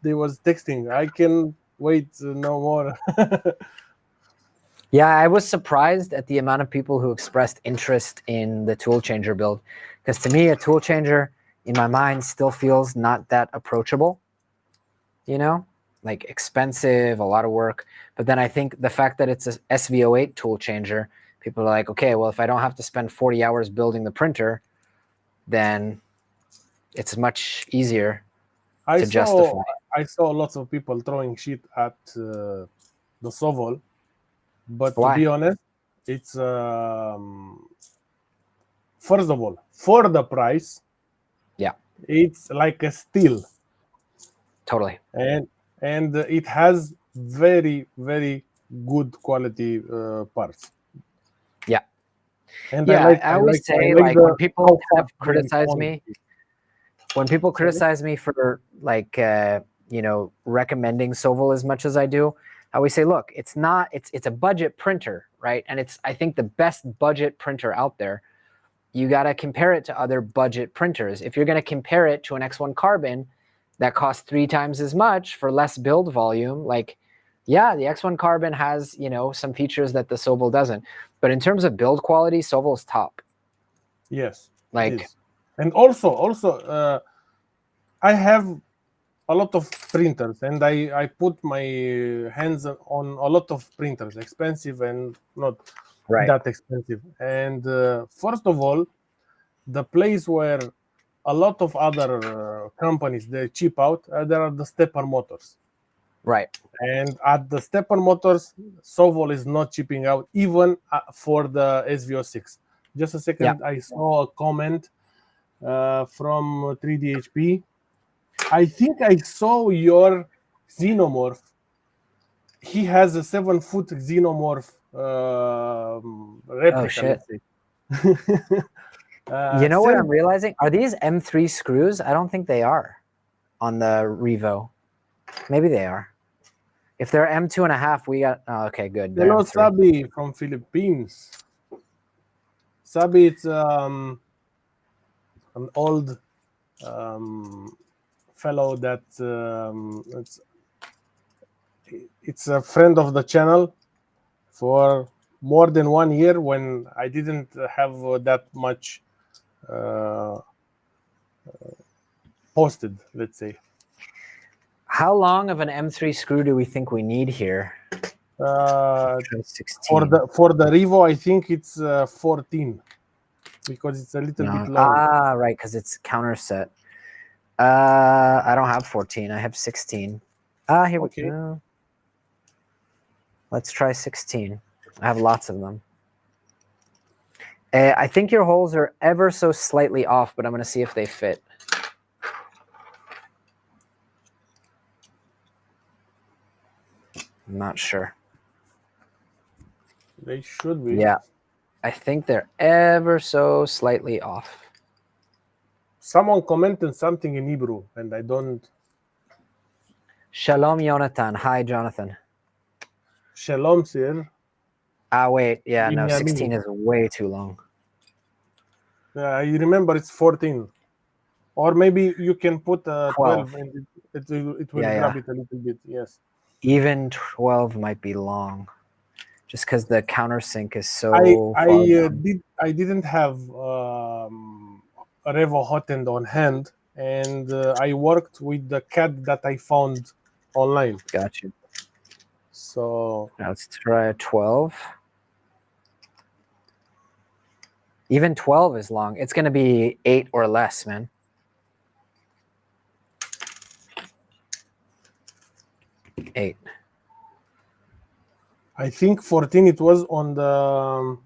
they was texting, I can wait no more. Yeah, I was surprised at the amount of people who expressed interest in the Toolchanger build. Because to me, a Toolchanger, in my mind, still feels not that approachable. You know? Like expensive, a lot of work. But then I think the fact that it's a SV08 Toolchanger, people are like, okay, well, if I don't have to spend 40 hours building the printer, then it's much easier to justify. I saw lots of people throwing shit at the Sovol. But Why? to be honest, it's first of all, for the price, yeah, it's like a steal. Totally. And it has very, very good quality parts. Yeah. And yeah, I always say, like when people have criticized me, when people criticize me for like you know, recommending Sovol as much as I do, I always say, look, it's not, it's a budget printer, right? And it's, I think, the best budget printer out there. You got to compare it to other budget printers. If you're going to compare it to an X1 Carbon that costs 3 times as much for less build volume, like, yeah, the X1 Carbon has, you know, some features that the Sovol doesn't. But in terms of build quality, Sovol's top. Yes. Like, and also, I have a lot of printers, and I put my hands on a lot of printers, expensive and not that expensive. And first of all, the place where a lot of other companies, they cheap out, there are the stepper motors. Right. And at the stepper motors, Sovol is not chipping out, even for the SV06. Just a second, I saw a comment from 3DHP. I think I saw your xenomorph. He has a 7-foot xenomorph replica. Oh, shit. Let's say. You know what I'm realizing? Are these M3 screws? I don't think they are on the Revo. Maybe they are. If they're M2.5, we got... Oh, okay, good. Hello, Sabi from Philippines. Sabi, it's an old fellow that it's a friend of the channel for more than 1 year when I didn't have that much posted, let's say. How long of an M3 screw do we think we need here? For the Revo, I think it's 14 because it's a little bit long. Ah, right, because it's counter set. I don't have 14. I have 16. Here we go. Let's try 16. I have lots of them. I think your holes are ever so slightly off, but I'm going to see if they fit. I'm not sure. They should be. Yeah. I think they're ever so slightly off. Someone commented something in Hebrew, and I don't... Shalom, Jonathan. Hi, Jonathan. Shalom, sir. Wait. Yeah, no, 16 is way too long. You remember it's 14. Or maybe you can put 12 it will Yeah, grab it a little bit. Yes. Even 12 might be long, just because the countersink is so far down. I didn't have a revo Hotend on hand, and I worked with the CAD that I found online. Gotcha. So Now let's try a 12. Even 12 is long. It's going to be 8 or less, man. Eight. I think 14 it was on the...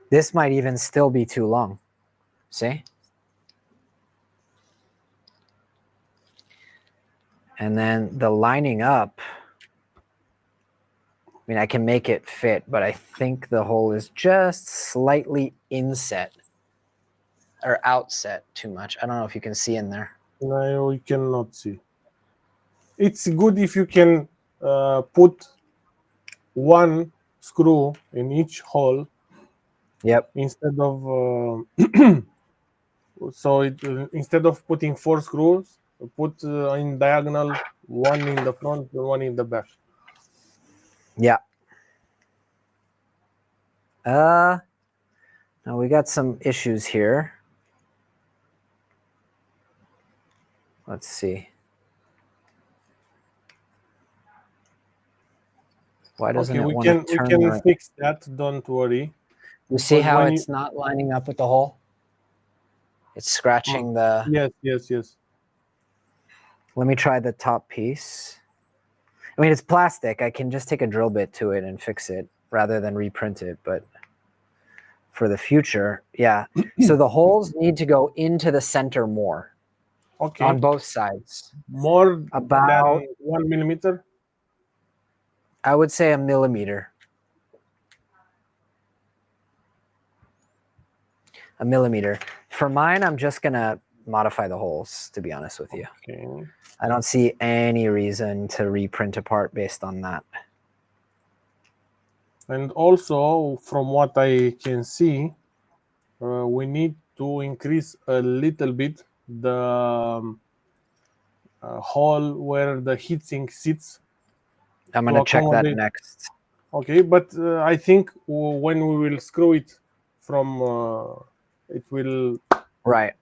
This might even still be too long. See? And then the lining up, I mean, I can make it fit, but I think the hole is just slightly inset or outset too much. I don't know if you can see in there. No, we cannot see. It's good if you can put one screw in each hole. Yep. Instead of instead of putting 4 screws, put in diagonal, one in the front and one in the back. Yeah. Now we got some issues here. Let's see. Why doesn't it want to turn? We can fix that. Don't worry. You see how it's not lining up with the hole? It's scratching the... Yes. Let me try the top piece. I mean, it's plastic. I can just take a drill bit to it and fix it rather than reprint it. But for the future, yeah. So the holes need to go into the center more. Okay. On both sides. More about than 1 millimeter? I would say 1 millimeter. 1 millimeter. For mine, I'm just going to modify the holes, to be honest with you. Okay. I don't see any reason to reprint a part based on that. And also, from what I can see, we need to increase a little bit the hole where the heatsink sits. I'm going to check that next. Okay, but I think when we will screw it from, it will... Right.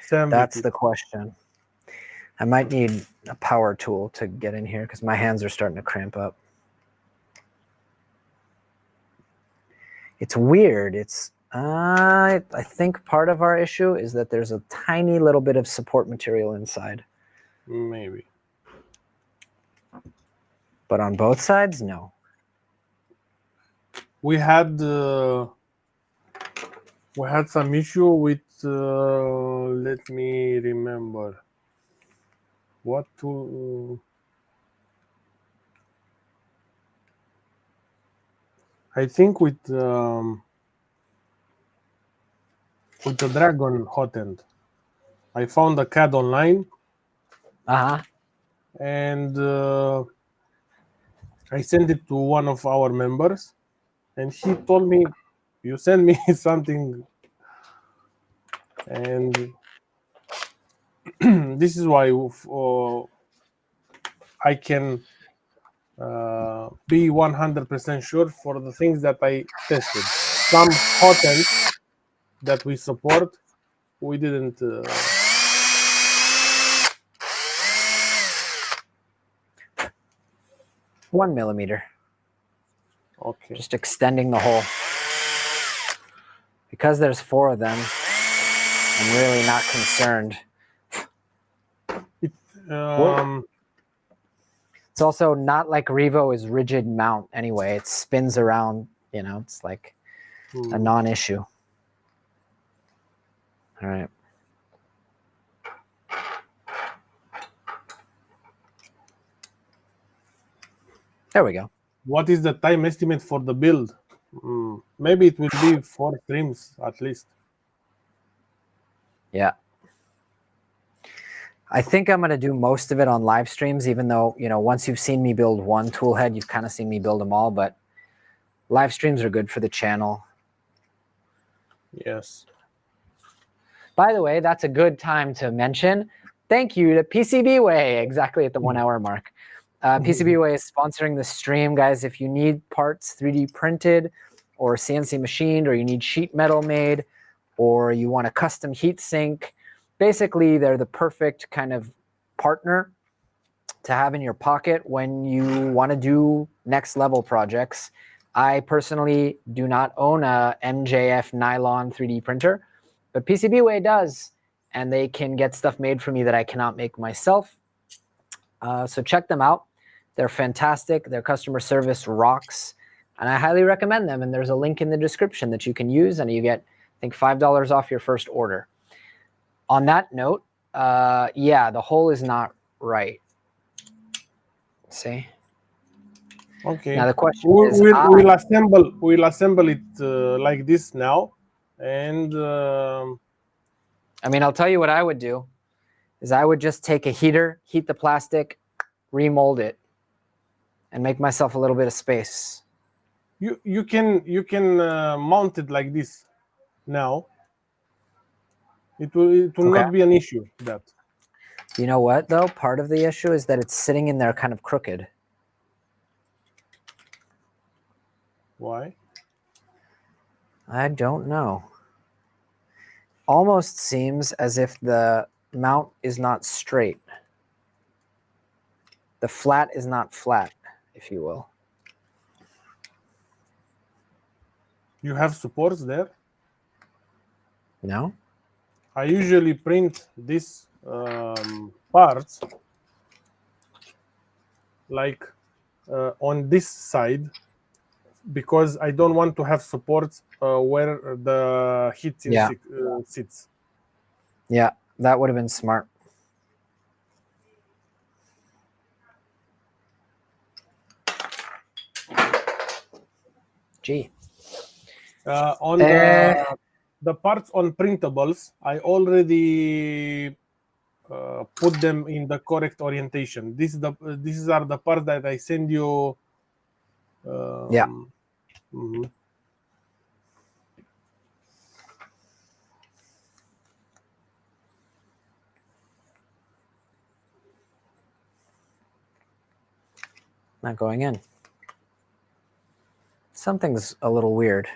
That's it. the question. I might need a power tool to get in here because my hands are starting to cramp up. It's weird. It's I think part of our issue is that there's a tiny little bit of support material inside. Maybe. But on both sides, no. We had some issue with let me remember what to... I think with the Dragon Hotend. I found a CAD online. And I sent it to one of our members, and he told me, "You send me something," and this is why I can be 100% sure for the things that I tested. Some Hotend that we support, we didn't. 1 millimeter. Okay. Just extending the hole. Because there's 4 of them, I'm really not concerned. It's also not like Revo is rigid mount anyway. It spins around, you know, it's like a non-issue. All right. There we go. What is the time estimate for the build? Maybe it will be 4 streams at least. Yeah. I think I'm going to do most of it on live streams, even though, you know, once you've seen me build one toolhead, you've kind of seen me build them all, but live streams are good for the channel. Yes. By the way, that's a good time to mention thank you to PCBWay, exactly at the 1 hour mark. PCBWay is sponsoring the stream, guys. If you need parts 3D printed or CNC machined, or you need sheet metal made, or you want a custom heat sink, basically they're the perfect kind of partner to have in your pocket when you want to do next level projects. I personally do not own a MJF nylon 3D printer, but PCBWay does, and they can get stuff made for me that I cannot make myself. So check them out. They're fantastic. Their customer service rocks, and I highly recommend them. And there's a link in the description that you can use, and you get, I think, $5 off your first order. On that note, yeah, the hole is not right. See? Okay. Now the question is, we'll assemble it like this now, and I mean, I'll tell you what I would do is I would just take a heater, heat the plastic, remold it, and make myself a little bit of space. you can mount it like this now. It will not be an issue. That. You know what though? Part of the issue is that it's sitting in there kind of crooked. Why? I don't know. Almost seems as if the mount is not straight. The flat is not flat, if you will. You have supports there? No? I usually print these parts like on this side, because I don't want to have supports where the heat sits. Yeah, that would have been smart. Gee. On the parts on printables, I already put them in the correct orientation. These are the parts that I send you. Yeah. Mm-hmm. Not going in. Something's a little weird.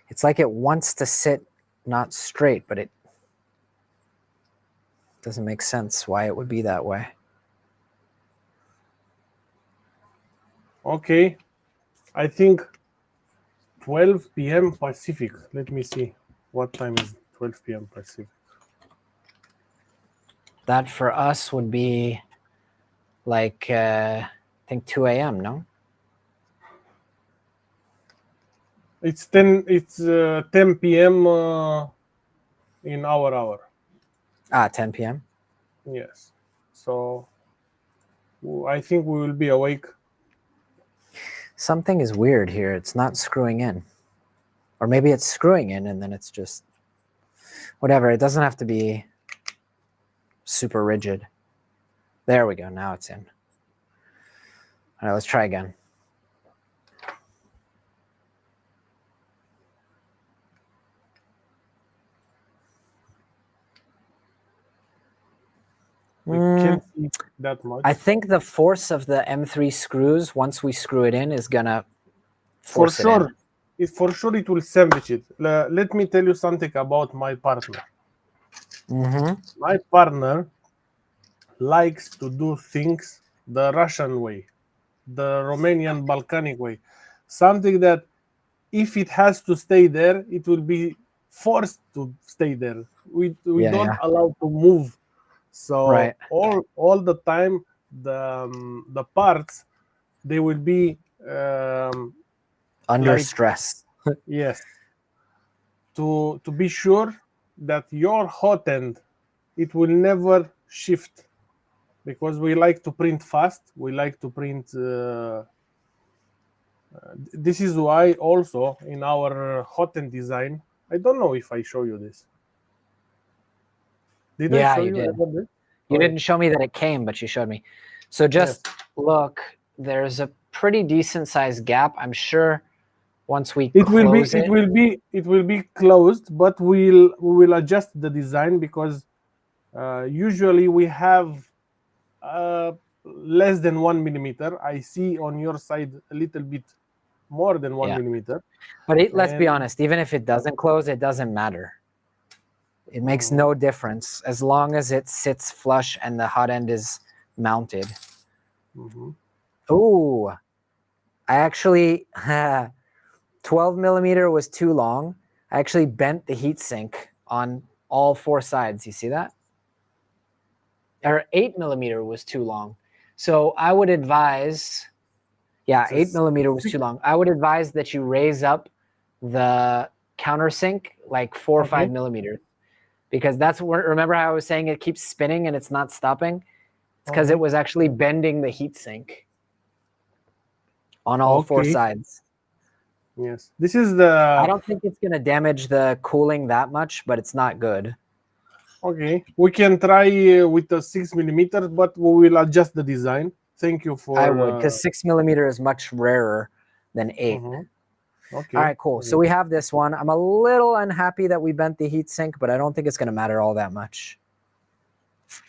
It's like it wants to sit not straight, but it doesn't make sense why it would be that way. Okay. I think 12 p.m. Pacific. Let me see. What time is 12 p.m. Pacific? That for us would be like, I think 2 a.m., no? It's 10 p.m. In our hour. 10 p.m.? Yes. So I think we will be awake. Something is weird here. It's not screwing in. Or maybe it's screwing in and then it's just... Whatever, it doesn't have to be super rigid. There we go, now it's in. All right, let's try again. We can't see that much. I think the force of the M3 screws, once we screw it in, is gonna force it in. For sure it will sandwich it. Let me tell you something about my partner. My partner likes to do things the Russian way, the Romanian Balkanic way. Something that if it has to stay there, it will be forced to stay there. We don't allow to move. So all the time the parts, they will be under stress. Yes. To be sure that your Hotend, it will never shift, because we like to print fast. We like to print. This is why also in our Hotend design, I don't know if I show you this. Did I show you? Did. You didn't show me that it came, but you showed me. So just look, there's a pretty decent sized gap. I'm sure once we close it will be closed, but we will adjust the design, because Usually we have less than 1 millimeter. I see on your side a little bit more than 1 millimeter. But let's be honest, even if it doesn't close, it doesn't matter. It makes no difference as long as it sits flush and the hot end is mounted. Ooh, I actually, 12 millimeter was too long. I actually bent the heat sink on all 4 sides. You see that? Or 8 millimeter was too long. So I would advise, yeah, 8 millimeter was too long. I would advise that you raise up the countersink like 4 or 5 millimeters. Because that's where, remember how I was saying it keeps spinning and it's not stopping? It's because it was actually bending the heat sink on all 4 sides. Yes, this is the... I don't think it's going to damage the cooling that much, but it's not good. Okay, we can try with the 6 millimeter, but we will adjust the design. Thank you for... I would, because 6 millimeter is much rarer than 8. Okay. All right, cool. So we have this one. I'm a little unhappy that we bent the heat sink, but I don't think it's going to matter all that much.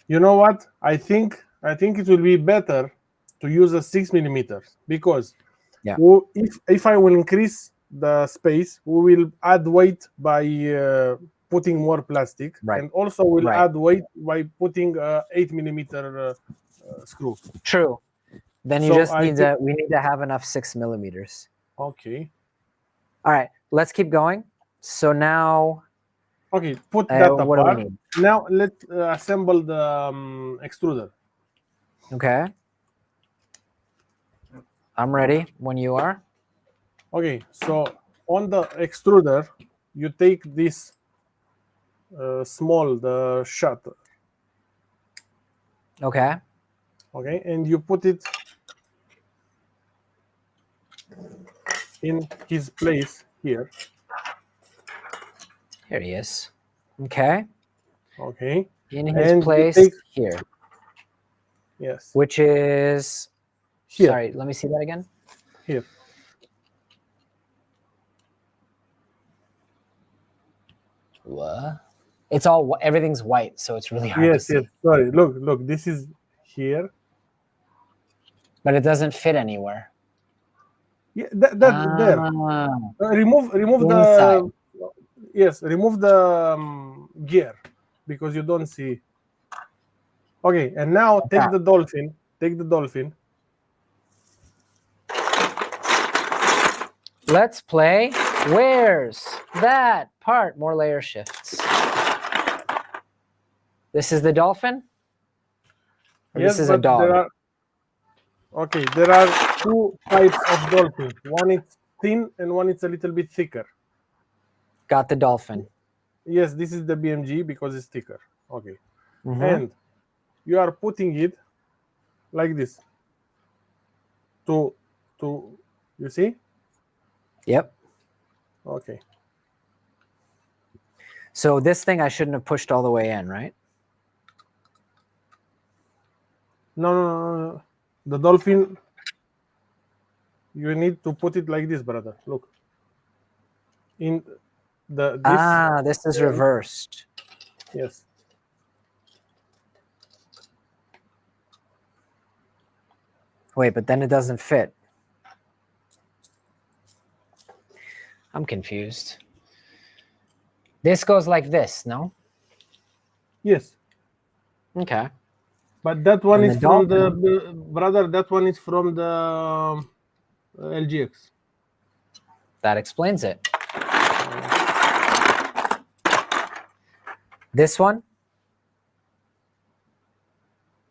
You know what? I think it will be better to use a 6 millimeter because if I will increase the space, we will add weight by putting more plastic, and also we'll add weight by putting 8 millimeter screw. True. Then you just need to. We need to have enough 6 millimeters. Okay. All right, let's keep going. So now, okay, put that apart. What do we need? Now let's assemble the extruder. Okay. I'm ready when you are. Okay, so on the extruder, you take this the shutter. Okay. Okay, and you put it in his place here. Here he is. Okay. Okay. In his place here. Yes. Which is here. Sorry, let me see that again. Here. What? It's all everything's white, so it's really hard to see. Yes. Sorry. Look. This is here. But it doesn't fit anywhere. Yeah, there. Remove inside. Remove the gear because you don't see. Okay, and now take the dolphin. Take the dolphin. Let's play. Where's that part? More layer shifts. This is the dolphin? Or yes, this is a dog? There are 2 types of dolphin. One is thin and one is a little bit thicker. Got the dolphin. Yes, this is the BMG because it's thicker. Okay. And you are putting it like this. To you see? Yep. Okay. So this thing I shouldn't have pushed all the way in, right? No. The dolphin, you need to put it like this, brother. Look. In this is reversed. Yes. Wait, but then it doesn't fit. I'm confused. This goes like this, no? Yes. Okay. But that one is from the brother. That one is from the LGX. That explains it. This one?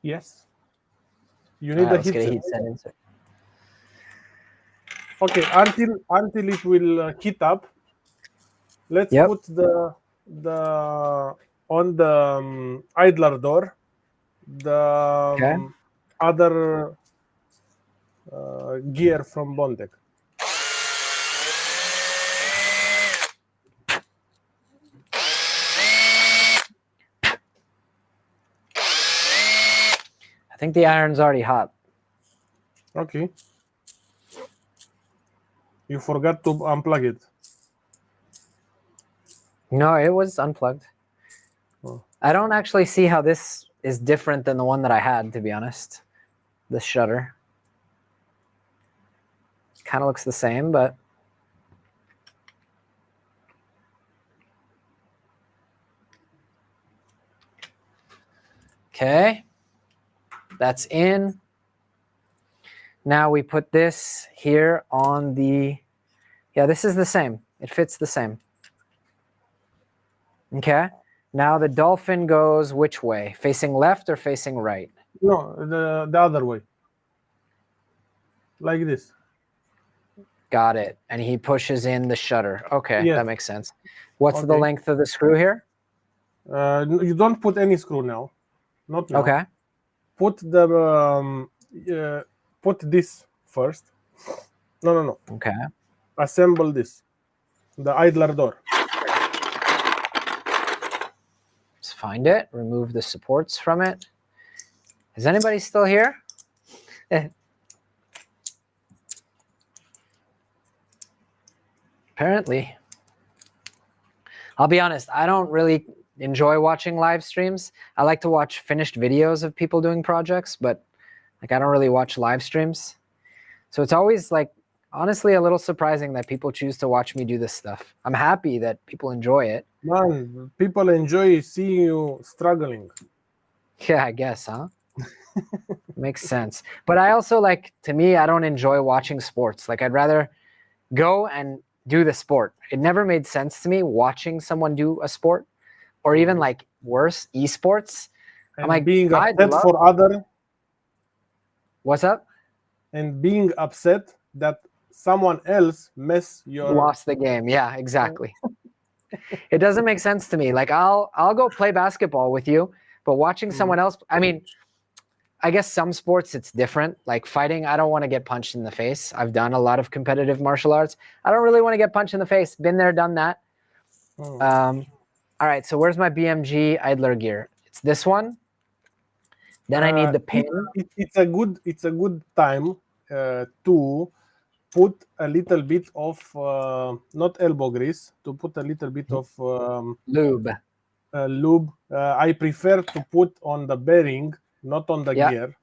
Yes. You need a heat set insert. Okay, until it will heat up. Let's put the on the idler door the other gear from Bondek. I think the iron's already hot. Okay. You forgot to unplug it. No, it was unplugged. I don't actually see how this is different than the one that I had, to be honest. The shutter. Kind of looks the same, but... Okay. That's in. Now we put this here on the... Yeah, this is the same. It fits the same. Okay. Now the dolphin goes which way? Facing left or facing right? No, the other way. Like this. Got it. And he pushes in the shutter. Okay, Yes. that makes sense. What's the length of the screw here? You don't put any screw now. Not now. Okay. Put the put this first. No. Okay. Assemble this. The idler door. Let's find it. Remove the supports from it. Is anybody still here? Apparently. I'll be honest, I don't really enjoy watching live streams. I like to watch finished videos of people doing projects, but like I don't really watch live streams. So it's always like, honestly, a little surprising that people choose to watch me do this stuff. I'm happy that people enjoy it. Man, people enjoy seeing you struggling. Yeah, I guess, huh? Makes sense. But I also like, to me, I don't enjoy watching sports. Like I'd rather go and do the sport. It never made sense to me watching someone do a sport, or even like worse, esports. And I'm like, being upset for other. What's up? And being upset that someone else lost the game. Yeah, exactly. It doesn't make sense to me. Like I'll go play basketball with you, but watching someone else, I mean, I guess some sports it's different. Like fighting, I don't want to get punched in the face. I've done a lot of competitive martial arts. I don't really want to get punched in the face. Been there, done that. All right, so where's my BMG idler gear? It's this one. Then I need the pin. It's a good time to put a little bit of not elbow grease, to put a little bit of lube. I prefer to put on the bearing, not on the gear.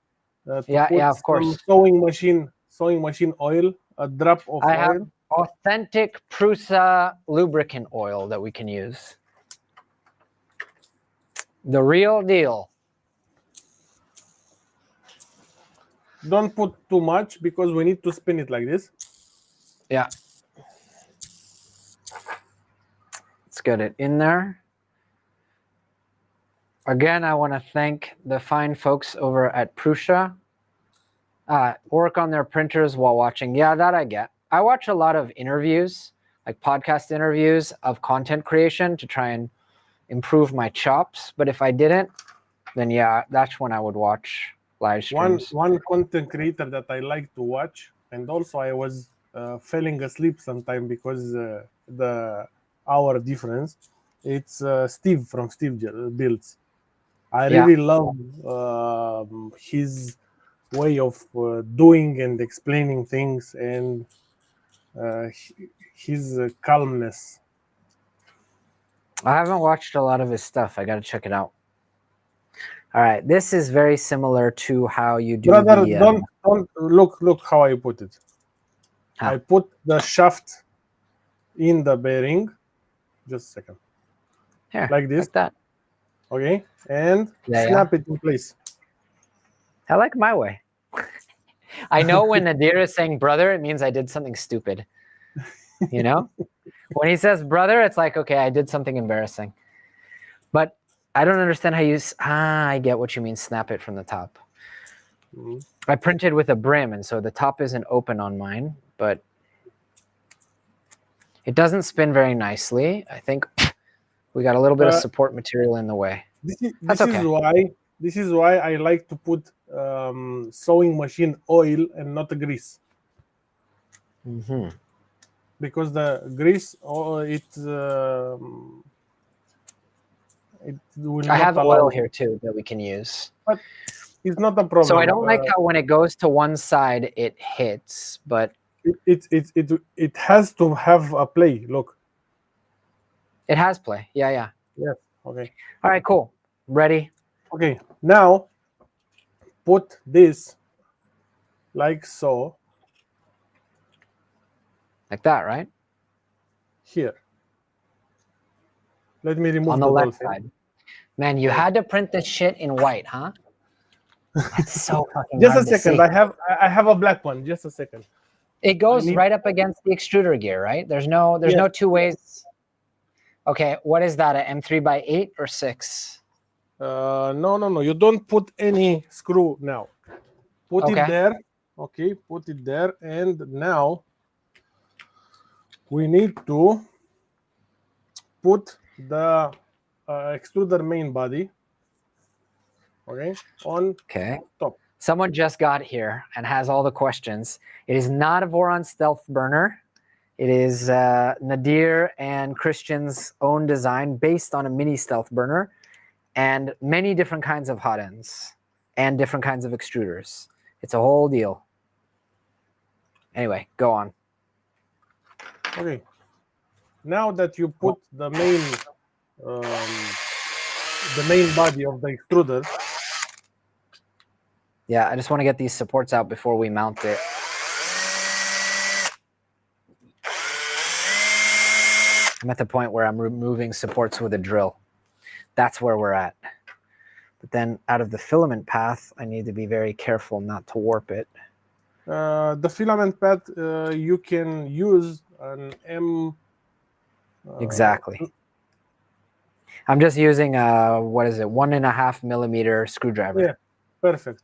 Of course. Sewing machine oil, a drop of oil. Have authentic Prusa lubricant oil that we can use. The real deal. Don't put too much because we need to spin it like this. Yeah. Let's get it in there. Again, I want to thank the fine folks over at Prusa. Work on their printers while watching. Yeah, that I get. I watch a lot of interviews, like podcast interviews of content creation to try and improve my chops. But if I didn't, then yeah, that's when I would watch live streams. One content creator that I like to watch, and also I was falling asleep sometime because the hour difference. It's Steve from Steve Builds. I really love his way of doing and explaining things, and his calmness. I haven't watched a lot of his stuff. I got to check it out. All right, this is very similar to how you do. Brother, don't look how I put it. I put the shaft in the bearing. Just a second. Here, like this. Like that. Okay, and snap it in place. I like my way. I know when Nadir is saying brother, it means I did something stupid. You know? When he says brother, it's like, okay, I did something embarrassing. But I don't understand how you... I get what you mean, snap it from the top. I printed with a brim, and so the top isn't open on mine, but it doesn't spin very nicely. I think we got a little bit of support material in the way. This is why I like to put sewing machine oil and not grease. Because the grease, it will not I have allow oil here too that we can use. But it's not a problem. So I don't like how when it goes to one side it hits, but it has to have a play. Look, it has play. Yeah. Yes. Okay. All right, cool. Ready? Okay. Now put this like so. Like that, right? Here. Let me remove On the the left dolphin. side. Man, you had to print this shit in white, huh? That's so fucking Just hard a to second. see. I have a black one. Just a second. It goes right up against the extruder gear, right? There's no two ways. Okay, what is that? An M3x8 or 6? No. You don't put any screw now. Put it Okay. there. Okay, put it there. And now we need to put the extruder main body, okay, on top. Someone just got here and has all the questions. It is not a Voron stealth burner. It is Nadir and Christian's own design based on a mini stealth burner and many different kinds of hot ends and different kinds of extruders. It's a whole deal. Anyway, go on. Okay. Now that you put the main body of the extruder. Yeah, I just want to get these supports out before we mount it. I'm at the point where I'm removing supports with a drill. That's where we're at. But then out of the filament path, I need to be very careful not to warp it. The filament path, you can use an M. Exactly. I'm just using a, what is it, 1.5 millimeter screwdriver. Yeah, perfect.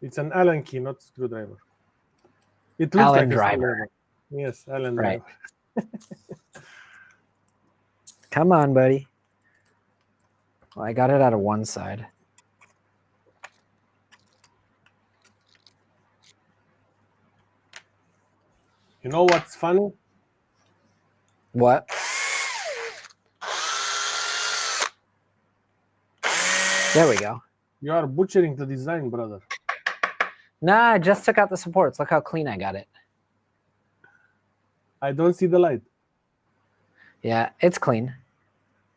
It's an Allen key, not screwdriver. It looks Allen like driver. a screwdriver. Yes, Allen right. driver. Come on, buddy. Well, I got it out of one side. You know what's funny? What? There we go. You are butchering the design, brother. Nah, I just took out the supports. Look how clean I got it. I don't see the light. Yeah, it's clean.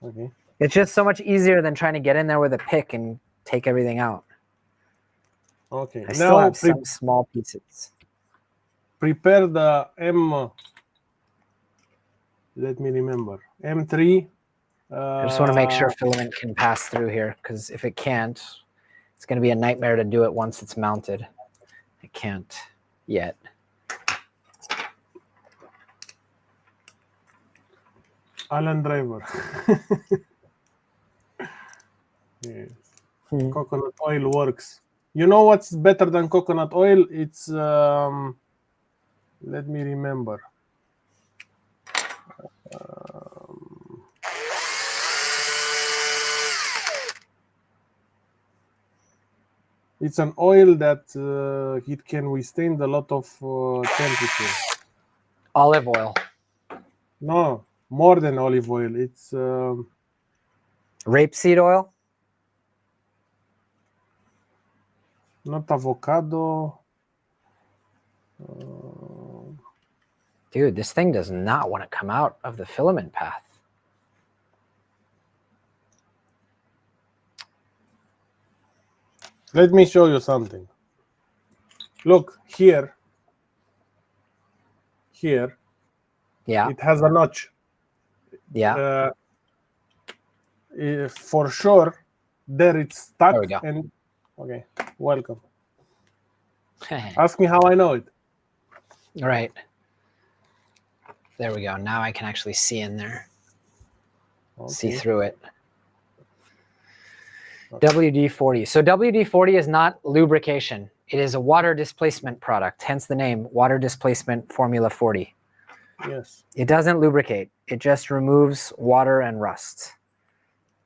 Okay. It's just so much easier than trying to get in there with a pick and take everything out. Okay. I still have some small pieces. Prepare the M. Let me remember. M3. I just want to make sure filament can pass through here, because if it can't, it's going to be a nightmare to do it once it's mounted. It can't yet. Allen driver. Yes. Coconut oil works. You know what's better than coconut oil? It's let me remember. It's an oil that it can withstand a lot of temperature. Olive oil. No, more than olive oil. It's rapeseed oil. Not avocado. Dude, this thing does not want to come out of the filament path. Let me show you something. Look here. Here. Yeah. It has a notch. Yeah. For sure, there it's stuck. There we go. And okay, welcome. Ask me how I know it. All right. There we go. Now I can actually see in there. Okay. See through it. Okay. WD-40. So WD-40 is not lubrication. It is a water displacement product, hence the name, water displacement formula 40. Yes. It doesn't lubricate. It just removes water and rust.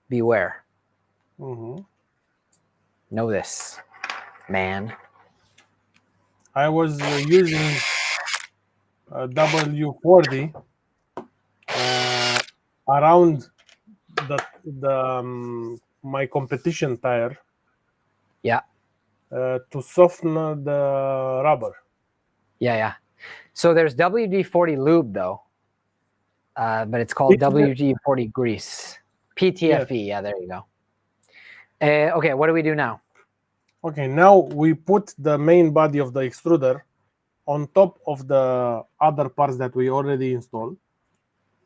Beware. Mm-hmm. Know this, man. I was using W40 around my competition tire. Yeah. To soften the rubber. Yeah. So there's WD-40 lube though, but it's called WD-40 grease. PTFE. Yeah, there you go. Okay, what do we do now? Okay, now we put the main body of the extruder on top of the other parts that we already installed.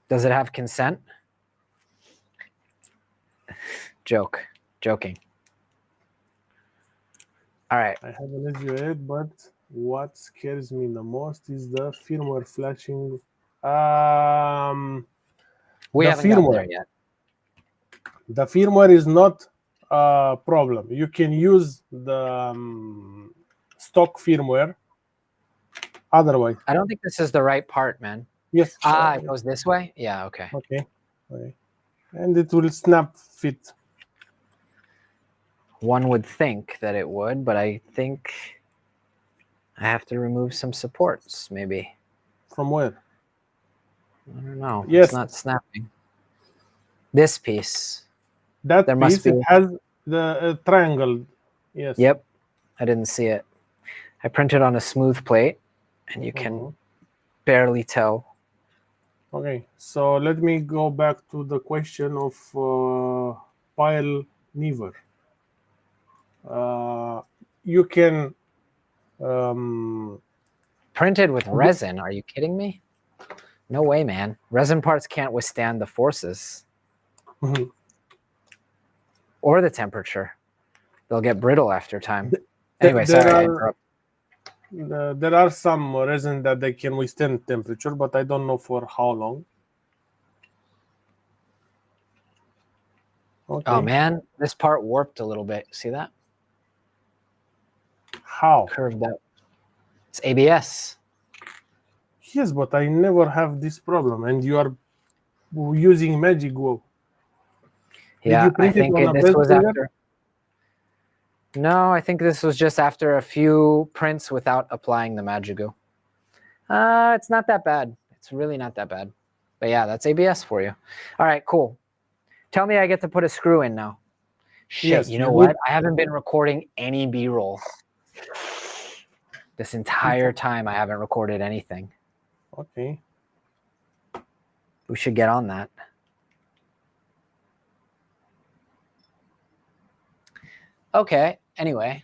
Does it have consent? Joking. All right. I have an SV08, but what scares me the most is the firmware flashing. We the haven't gotten firmware. there yet. The firmware is not a problem. You can use the stock firmware. Otherwise, I don't think this is the right part, man. yes. It goes this way? Yeah, okay. Okay. And it will snap fit. One would think that it would, but I think I have to remove some supports, maybe. From where? I don't know. Yes. It's not snapping. This piece. That there piece, must be... it has the triangle. Yes. Yep. I didn't see it. I printed on a smooth plate, and you can barely tell. Okay, so let me go back to the question of pile never. You can printed with resin. Are you kidding me? No way, man. Resin parts can't withstand the forces or the temperature. They'll get brittle after time. Anyway, sorry to interrupt. There are some resin that they can withstand temperature, but I don't know for how long. Okay. Oh man, this part warped a little bit. See that? How? Curved out. It's ABS. Yes, but I never have this problem, and you are using Magic Glue. Yeah, I think this was after. No, I think this was just after a few prints without applying the Magic Glue. It's not that bad. It's really not that bad. But yeah, that's ABS for you. All right, cool. Tell me I get to put a screw in now. Shit, yes, you know what? I haven't been recording any B-roll. This entire time I haven't recorded anything. Okay. We should get on that. Okay, anyway.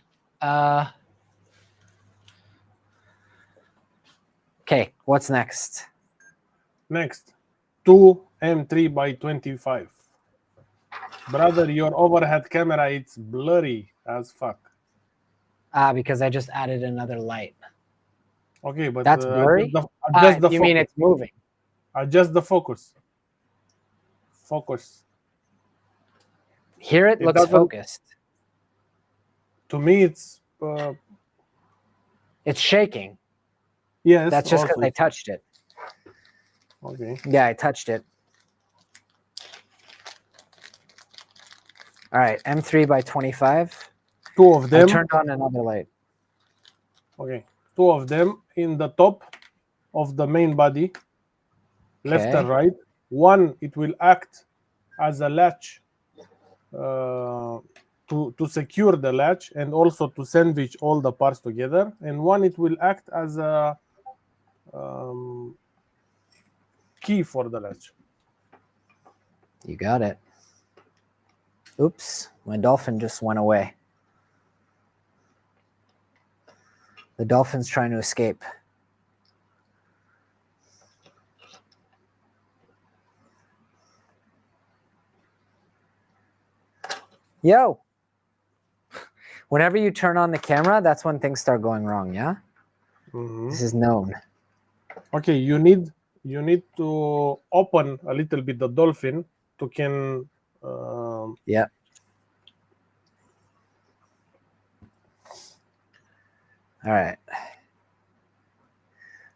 Okay, what's next? Next, 2 M3 by 25. Brother, your overhead camera, it's blurry as fuck. Because I just added another light. Okay, but that's blurry? Adjust the you focus. Mean it's moving? Adjust the focus. Focus. Here it looks focused. To me, it's shaking. Yes. That's just because I touched it. Okay. Yeah, I touched it. All right, M3 by 25. 2 of them. I turned on another light. Okay. 2 of them in the top of the main body, left and right. One, it will act as a latch to secure the latch and also to sandwich all the parts together. And one, it will act as a key for the latch. You got it. Oops, my dolphin just went away. The dolphin's trying to escape. Yo! Whenever you turn on the camera, that's when things start going wrong, yeah? This is known. Okay, you need to open a little bit the dolphin to can... yeah. All right.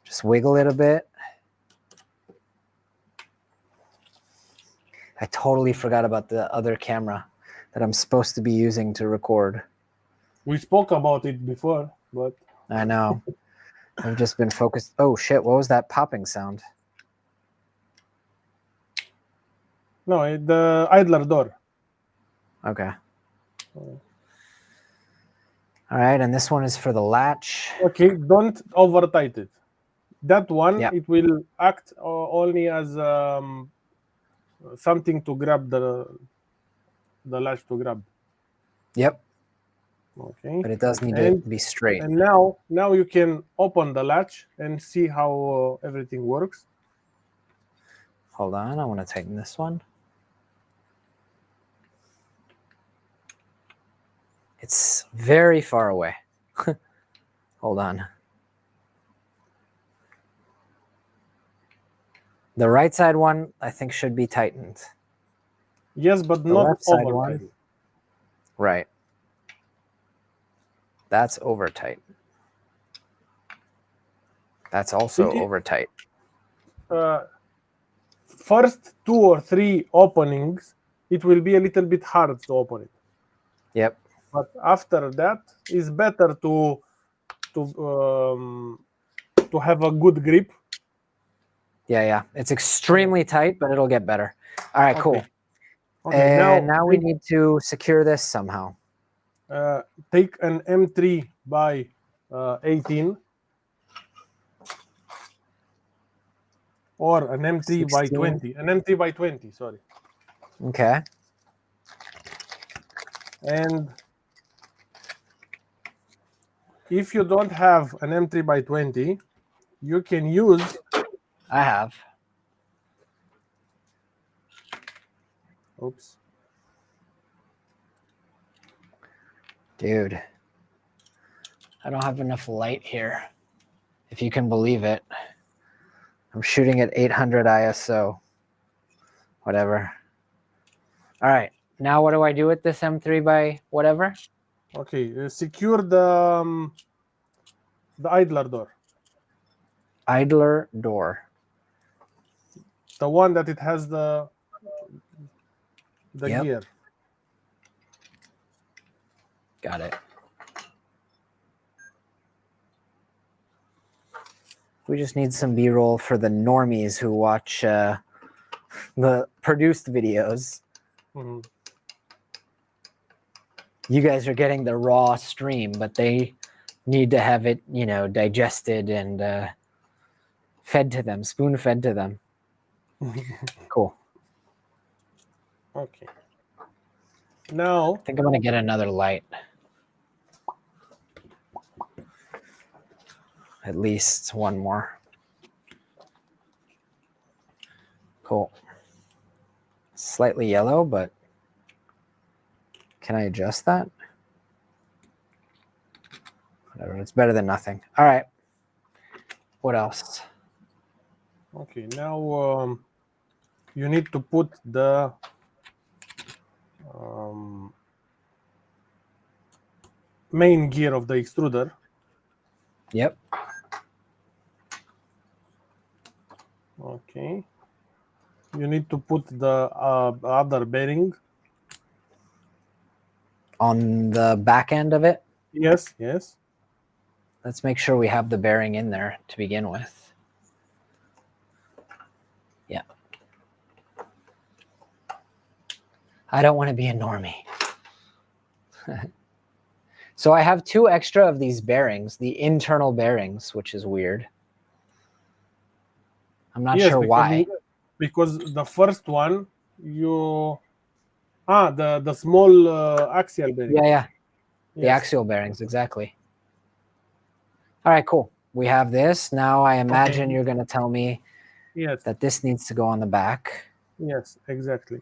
Just wiggle it a bit. I totally forgot about the other camera that I'm supposed to be using to record. We spoke about it before, but... I know. I've just been focused. Oh, shit. What was that popping sound? No, the idler door. Okay. All right, and this one is for the latch. Okay, don't over tight it. That one, yep. It will act only as something to grab the latch to grab. Yep. Okay. But it does need to be straight. And now you can open the latch and see how everything works. Hold on, I want to tighten this one. It's very far away. Hold on. The right side one, I think, should be tightened. Yes, but The not left side over one. tight. Right. That's over tight. That's also over tight. First 2 or 3 openings, it will be a little bit hard to open it. Yep. But after that, it's better to have a good grip. Yeah. It's extremely tight, but it'll get better. All right, cool. Okay, and now we need to secure this somehow. Take an M3 by 18 or an M3 by 20. An M3 by 20, sorry. Okay. And if you don't have an M3 by 20, you can use... I have. Oops. Dude. I don't have enough light here, if you can believe it. I'm shooting at 800 ISO. Whatever. All right. Now what do I do with this M3 by whatever? Okay, secure the idler door. Idler door. The one that it has the gear. Got it. We just need some B-roll for the normies who watch the produced videos. Mm-hmm. You guys are getting the raw stream, but they need to have it, you know, digested and fed to them, spoon-fed to them. Cool. Okay. Now, I think I'm gonna get another light. At least one more. Cool. Slightly yellow, but can I adjust that? Whatever, it's better than nothing. All right. What else? okay, now you need to put the main gear of the extruder. Yep. Okay. You need to put the other bearing On the back end of it? Yes. Let's make sure we have the bearing in there to begin with. Yeah. I don't want to be a normie. So I have 2 extra of these bearings, the internal bearings, which is weird. I'm not sure why. Because the first one, the small axial bearing. Yeah. Yes. The axial bearings, exactly. All right, cool. We have this. Now I imagine you're going to tell me that this needs to go on the back. Yes, exactly.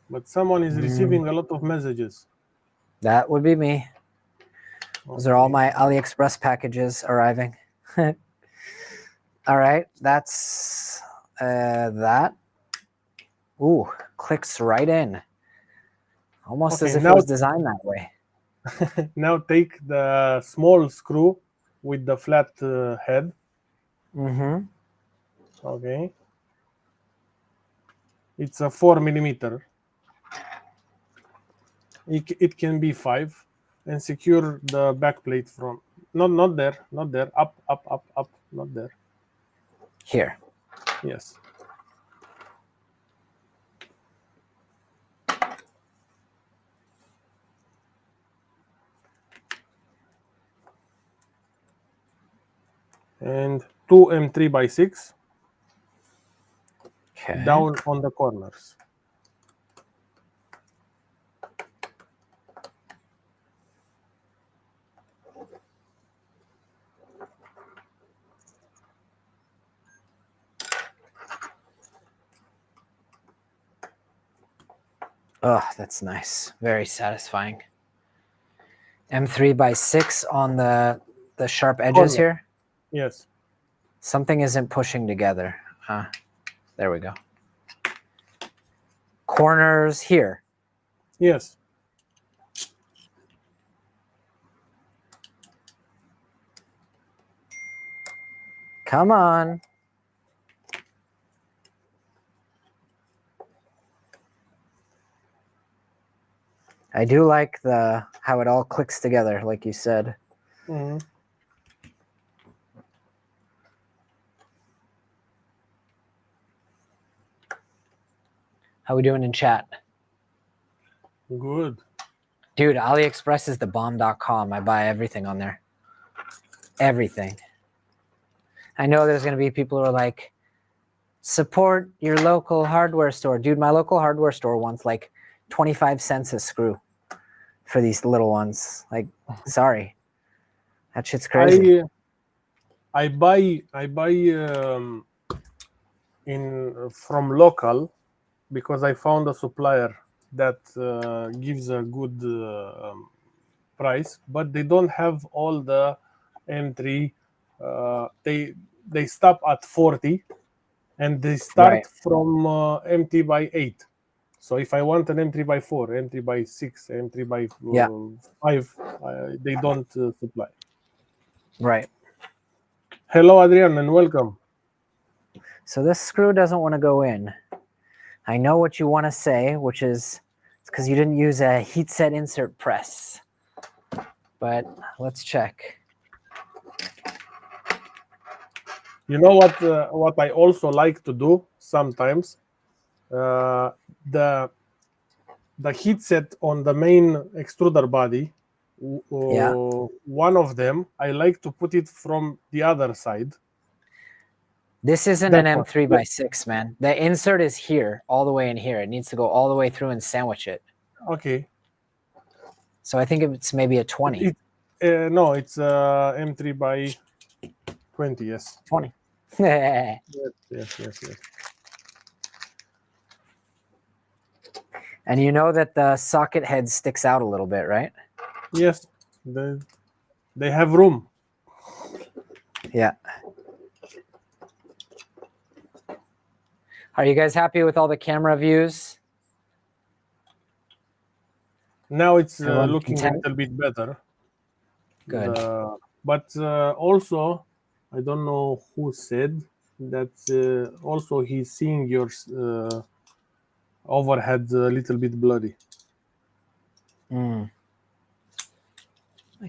But someone is receiving a lot of messages. That would be me. Those are all my AliExpress packages arriving. All right, that's that. Ooh, clicks right in. Almost as if it was designed that way. Now take the small screw with the flat head. Mm-hmm. Okay. It's a 4 millimeter. It can be 5. and secure the back plate from not there, up, not there. Here. Yes. And 2 M3x6 down on the corners. Oh, that's nice. Very satisfying. M3x6 on the sharp edges here. Yes. Something isn't pushing together. There we go. Corners here. Yes. Come on. I do like how it all clicks together, like you said. Mm-hmm. How we doing in chat? Good. Dude, AliExpress is the bomb.com. I buy everything on there. Everything. I know there's going to be people who are like, support your local hardware store. Dude, my local hardware store wants like 25 cents a screw for these little ones. Like, sorry. That shit's crazy. I buy from local because I found a supplier that gives a good price, but they don't have all the M3. They stop at 40, and they start from M3x8. So if I want an M3x4, M3x6, M3x5, they don't supply. Right. Hello, Adrian, and welcome. So this screw doesn't want to go in. I know what you want to say, which is it's because you didn't use a heat set insert press. But let's check. You know what I also like to do sometimes? The heat set on the main extruder body, one of them, I like to put it from the other side. This isn't an M3x6, man. The insert is here, all the way in here. It needs to go all the way through and sandwich it. Okay. So I think it's maybe a 20. No, it's M3x20, yes. 20. Yes. And you know that the socket head sticks out a little bit, right? Yes. They have room. Yeah. Are you guys happy with all the camera views? Now it's looking a little bit better. Good. But also, I don't know who said that also he's seeing your overhead a little bit bloody. I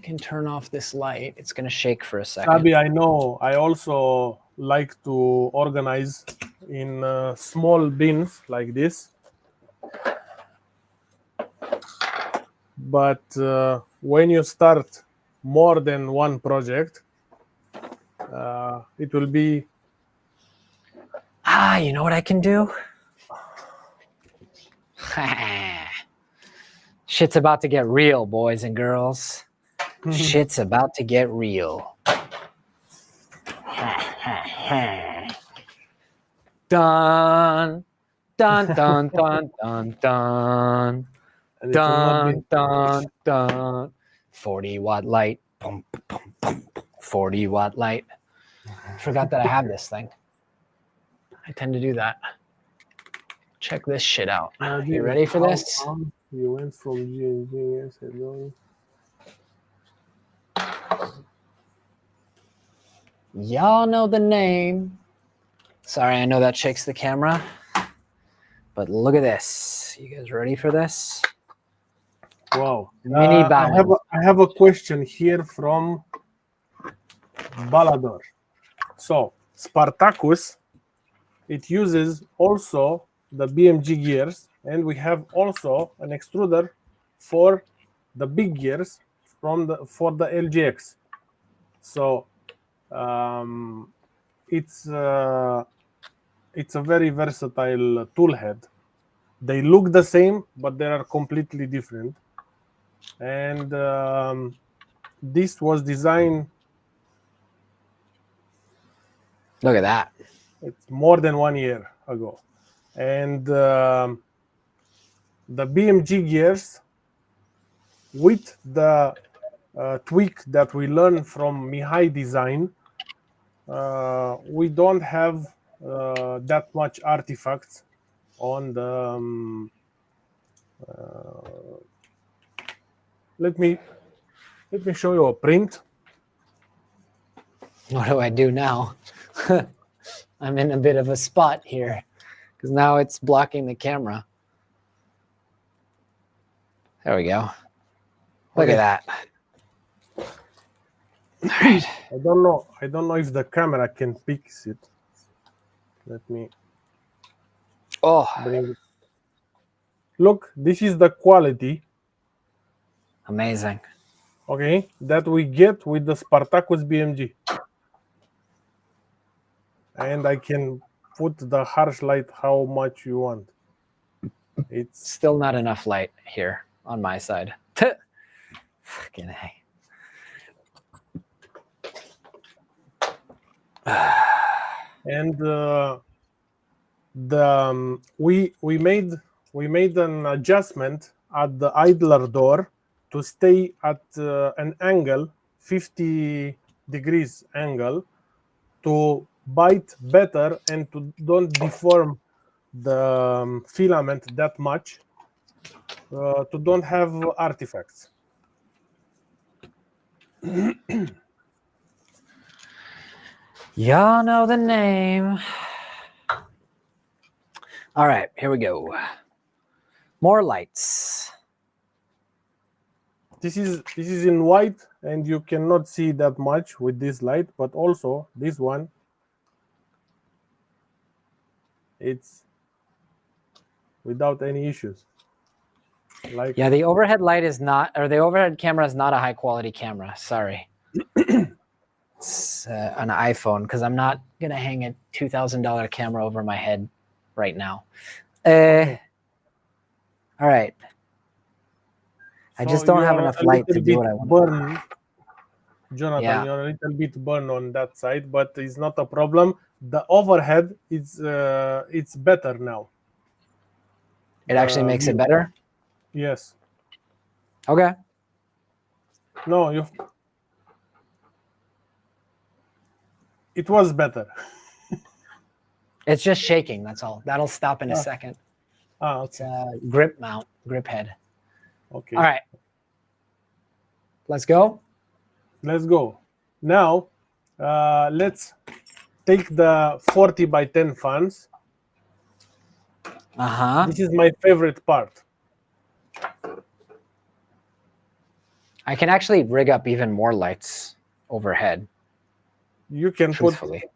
can turn off this light. It's going to shake for a second. Sabi, I know. I also like to organize in small bins like this. But when you start more than one project, it will be... You know what I can do? Shit's about to get real, boys and girls. Shit's about to get real. Dun, dun, dun, dun, dun, dun. Dun, dun, dun. 40-watt light. Boom, boom, boom. 40-watt light. Forgot that I have this thing. I tend to do that. Check this shit out. You ready for this? You went from BMG, yes, hello. Y'all know the name. Sorry, I know that shakes the camera. But look at this. You guys ready for this? Wow. Mini balance. I have a question here from Balador. So Spartacus, it uses also the BMG gears, and we have also an extruder for the big gears for the LGX. So it's a very versatile tool head. They look the same, but they are completely different. And this was designed. Look at that. It's more than 1 year ago, and the BMG gears with the tweak that we learned from Mihai design, we don't have that much artifacts on the. Let me show you a print. What do I do now? I'm in a bit of a spot here because now it's blocking the camera. There we go. Look at that. All right. I don't know if the camera can fix it. Let me bring it. Look, this is the quality. Amazing. Okay, that we get with the Spartacus BMG. And I can put the harsh light how much you want. It's still not enough light here on my side. Fucking hey. And we made an adjustment at the idler door to stay at an angle, 50 degrees angle, to bite better and to don't deform the filament that much, to don't have artifacts. Y'all know the name. All right, here we go. More lights. This is in white, and you cannot see that much with this light, but also this one, it's without any issues. Like, yeah, the overhead light is not, or the overhead camera is not a high quality camera. Sorry. It's an iPhone, because I'm not gonna hang a $2,000 camera over my head right now. okay. All right. I just don't have enough light to do what I want. Jonathan, Yeah. you're a little bit burned on that side, but it's not a problem. The overhead is it's better now. It actually makes it better? Yes. Okay. No, it was better. It's just shaking, that's all. That'll stop in a second. Okay. It's a grip mount, grip head. Okay. All right. Let's go. Let's go. Now, let's take the 40 by 10 fans. This is my favorite part. I can actually rig up even more lights overhead. You can truthfully put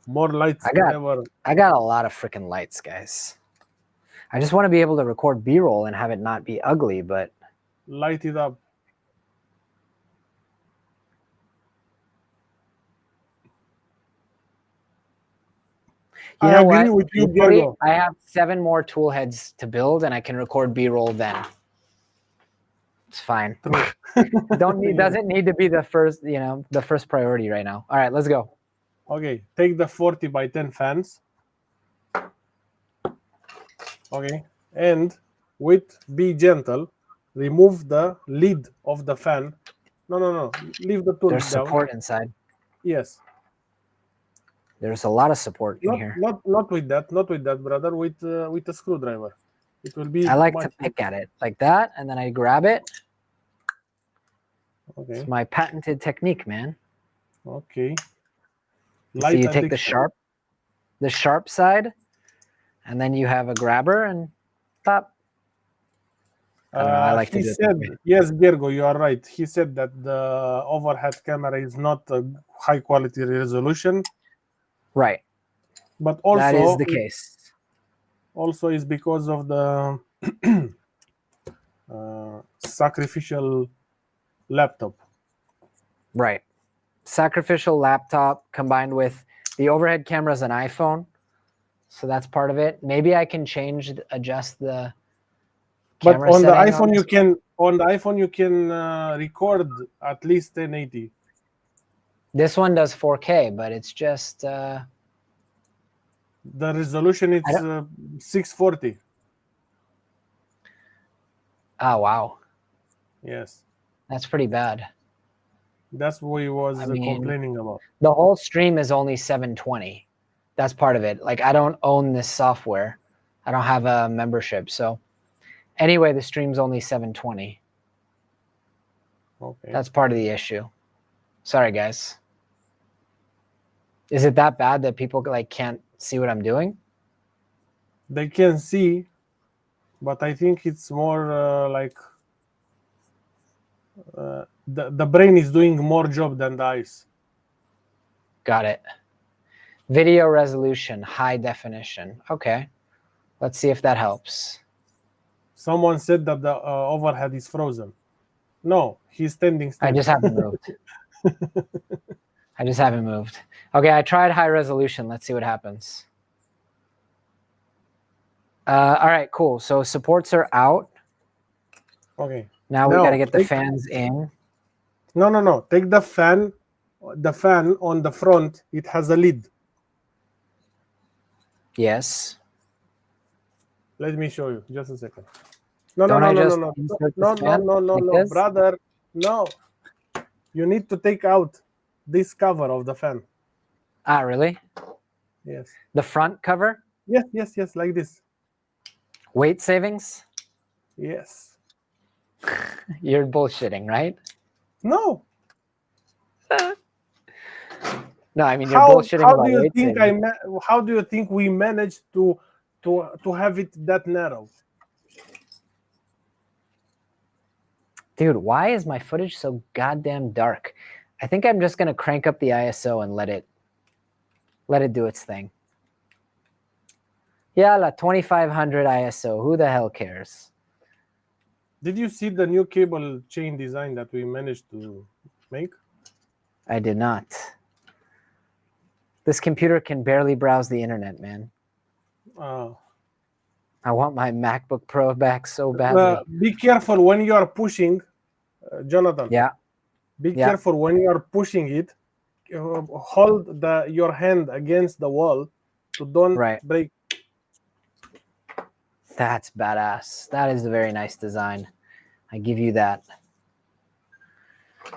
more lights. I got a lot of freaking lights, guys. I just want to be able to record B-roll and have it not be ugly, but light it up. You know agree what? with you, Gergo. I have 7 more tool heads to build, and I can record B-roll then. It's fine. Doesn't need to be the first, the first priority right now. All right, let's go. Okay, take the 40 by 10 fans. Okay, and be gentle. Remove the lid of the fan. No. Leave the tool down. There's support inside. Yes. There's a lot of support in here. Not with that, brother. With a screwdriver, it will be. I like to pick at it like that, and then I grab it. Okay. It's my patented technique, man. Okay. So you take the sharp side, and then you have a grabber and pop. I don't know. I like to He do it said, that way. yes, Gergo, you are right. He said that the overhead camera is not a high quality resolution, Right. but That is also the case. also is because of the sacrificial laptop. Right. Sacrificial laptop combined with the overhead camera is an iPhone. So that's part of it. Maybe I can adjust the But camera on the setting iPhone, on you can record at least 1080. this one does 4K, but it's just The resolution is 640. oh wow, Yes, that's pretty bad. that's what he was complaining about. The whole stream is only 720. That's part of it. Like I don't own this software. I don't have a membership. So anyway, the stream's only 720. Okay. That's part of the issue. Sorry, guys. Is it that bad that people like can't see what I'm doing? They can see, but I think it's more like the brain is doing more job than the eyes. Got it. Video resolution, high definition. Okay. Let's see if that helps. Someone said that the overhead is frozen. No, he's standing still. I just haven't moved. I just haven't moved. Okay, I tried high resolution. Let's see what happens. All right, cool. So supports are out. Okay. Now we got to get the fans in. No. Take the fan. The fan on the front, it has a lid. Yes. Let me show you. Just a second. No, brother. No. You need to take out this cover of the fan. Ah, really? Yes. The front cover? Yes, like this. Weight savings? Yes. You're bullshitting, right? No. No, I mean you're bullshitting about weight savings. How do you think we managed to have it that narrow? Dude, why is my footage so goddamn dark? I think I'm just gonna crank up the ISO and let it do its thing. Yeah, la 2500 ISO. Who the hell cares? Did you see the new cable chain design that we managed to make? I did not. This computer can barely browse the internet, man. I want my MacBook Pro back so badly. Be careful when you are pushing, Jonathan. Yeah. Be careful when you are pushing it. Hold your hand against the wall to don't break. That's badass. That is a very nice design. I give you that.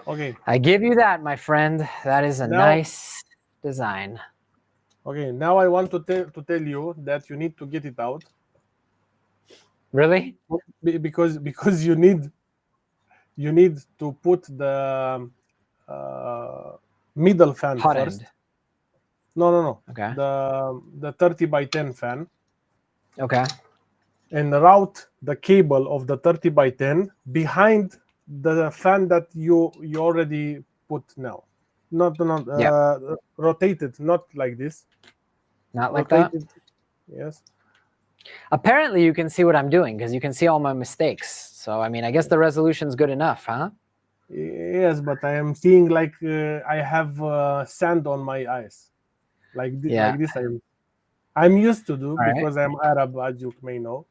Okay. I give you that, my friend. That is a nice design. Okay, now I want to tell you that you need to get it out. Really? Because you need to put the middle fan first. No. Okay. The 30x10 fan. Okay. And route the cable of the 30x10 behind the fan that you already put now. Not rotated, not like this. Not like that? Yes. Apparently you can see what I'm doing because you can see all my mistakes. So, I mean, I guess the resolution's good enough, huh? Yes, but I am seeing like I have sand on my eyes. Like this I'm used to do because I'm Arab, as you may know.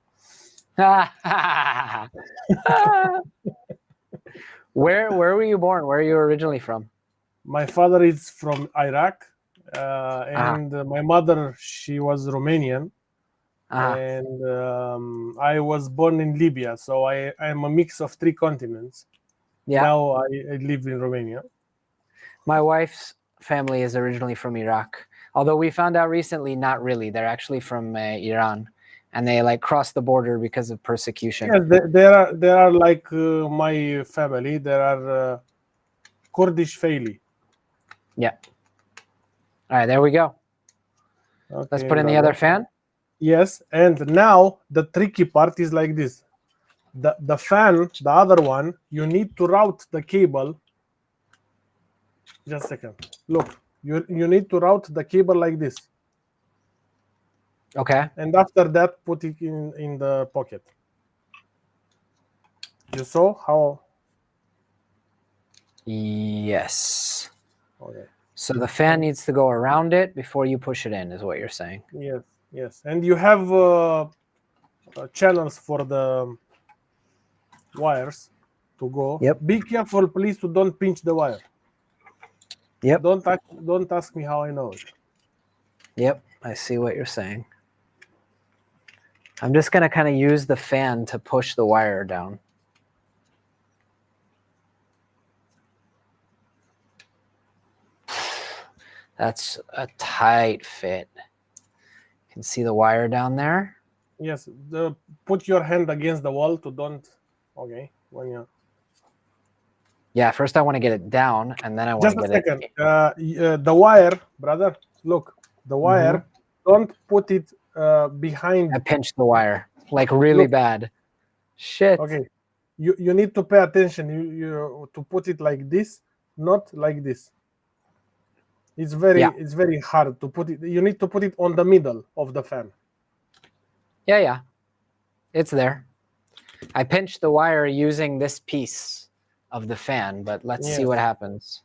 Where were you born? Where are you originally from? My father is from Iraq, and my mother, she was Romanian, and I was born in Libya. So I am a mix of 3 continents. Yeah. Now I live in Romania. My wife's family is originally from Iraq. Although we found out recently, not really. They're actually from Iran. And they like crossed the border because of persecution. Yes, there are like my family. There are Kurdish family. Yeah. All right, there we go. Okay, let's put in the other fan. Yes, and now the tricky part is like this. the fan, the other one, you need to route the cable. Just a second. Look, you need to route the cable like this. Okay. And after that, put it in the pocket. You saw how? Yes. Okay. So the fan needs to go around it before you push it in, is what you're saying. Yes, yes. And you have channels for the wires to go. Yep. Be careful, please, to don't pinch the wire. Yep. Don't ask me how I know it. Yep. I see what you're saying. I'm just going to kind of use the fan to push the wire down. That's a tight fit. You can see the wire down there. Yes, put your hand against the wall to don't. Okay, when you. Yeah, first I want to get it down, and then I want Just to a get second. The wire, brother. Look, the wire. Don't put it behind. I pinched the wire like really bad. Shit. Okay, you need to pay attention. You to put it like this, not like this. It's very hard to put it. You need to put it on the middle of the fan. Yeah. It's there. I pinched the wire using this piece of the fan, but let's see what happens.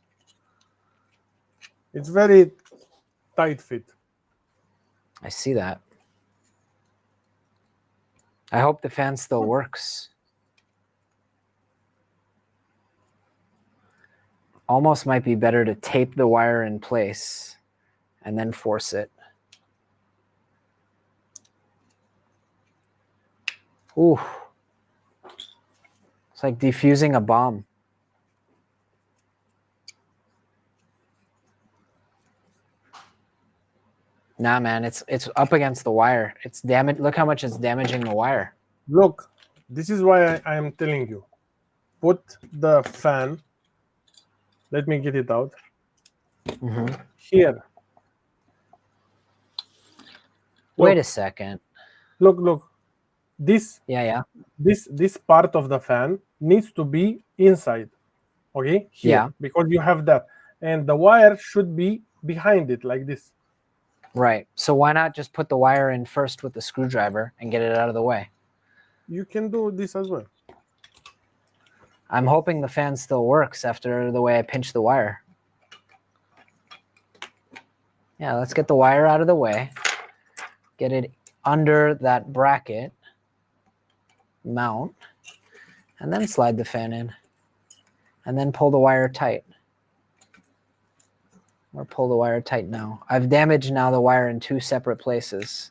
It's very tight fit. I see that. I hope the fan still works. Almost might be better to tape the wire in place and then force it. Ooh. It's like defusing a bomb. Nah, man, it's up against the wire. It's damaged. Look how much it's damaging the wire. Look, this is why I am telling you. Put the fan. Let me get it out. Here. Wait a second. Look. This. Yeah. This part of the fan needs to be inside. Okay. Here. Yeah. Because you have that, and the wire should be behind it like this. Right. So why not just put the wire in first with the screwdriver and get it out of the way? You can do this as well. I'm hoping the fan still works after the way I pinched the wire. Yeah, let's get the wire out of the way. Get it under that bracket. Mount. And then slide the fan in. And then pull the wire tight. Or pull the wire tight now. I've damaged now the wire in 2 separate places.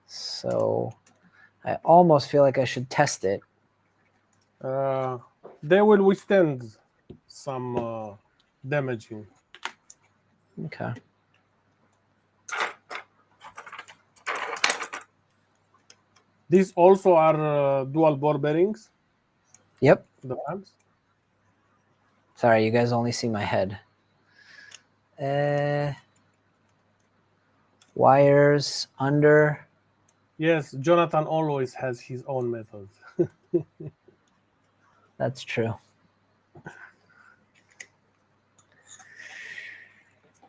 So I almost feel like I should test it. They will withstand some damaging. Okay. These also are dual bore bearings. Yep. The fans. Sorry, you guys only see my head. Wires under. Yes, Jonathan always has his own methods. That's true.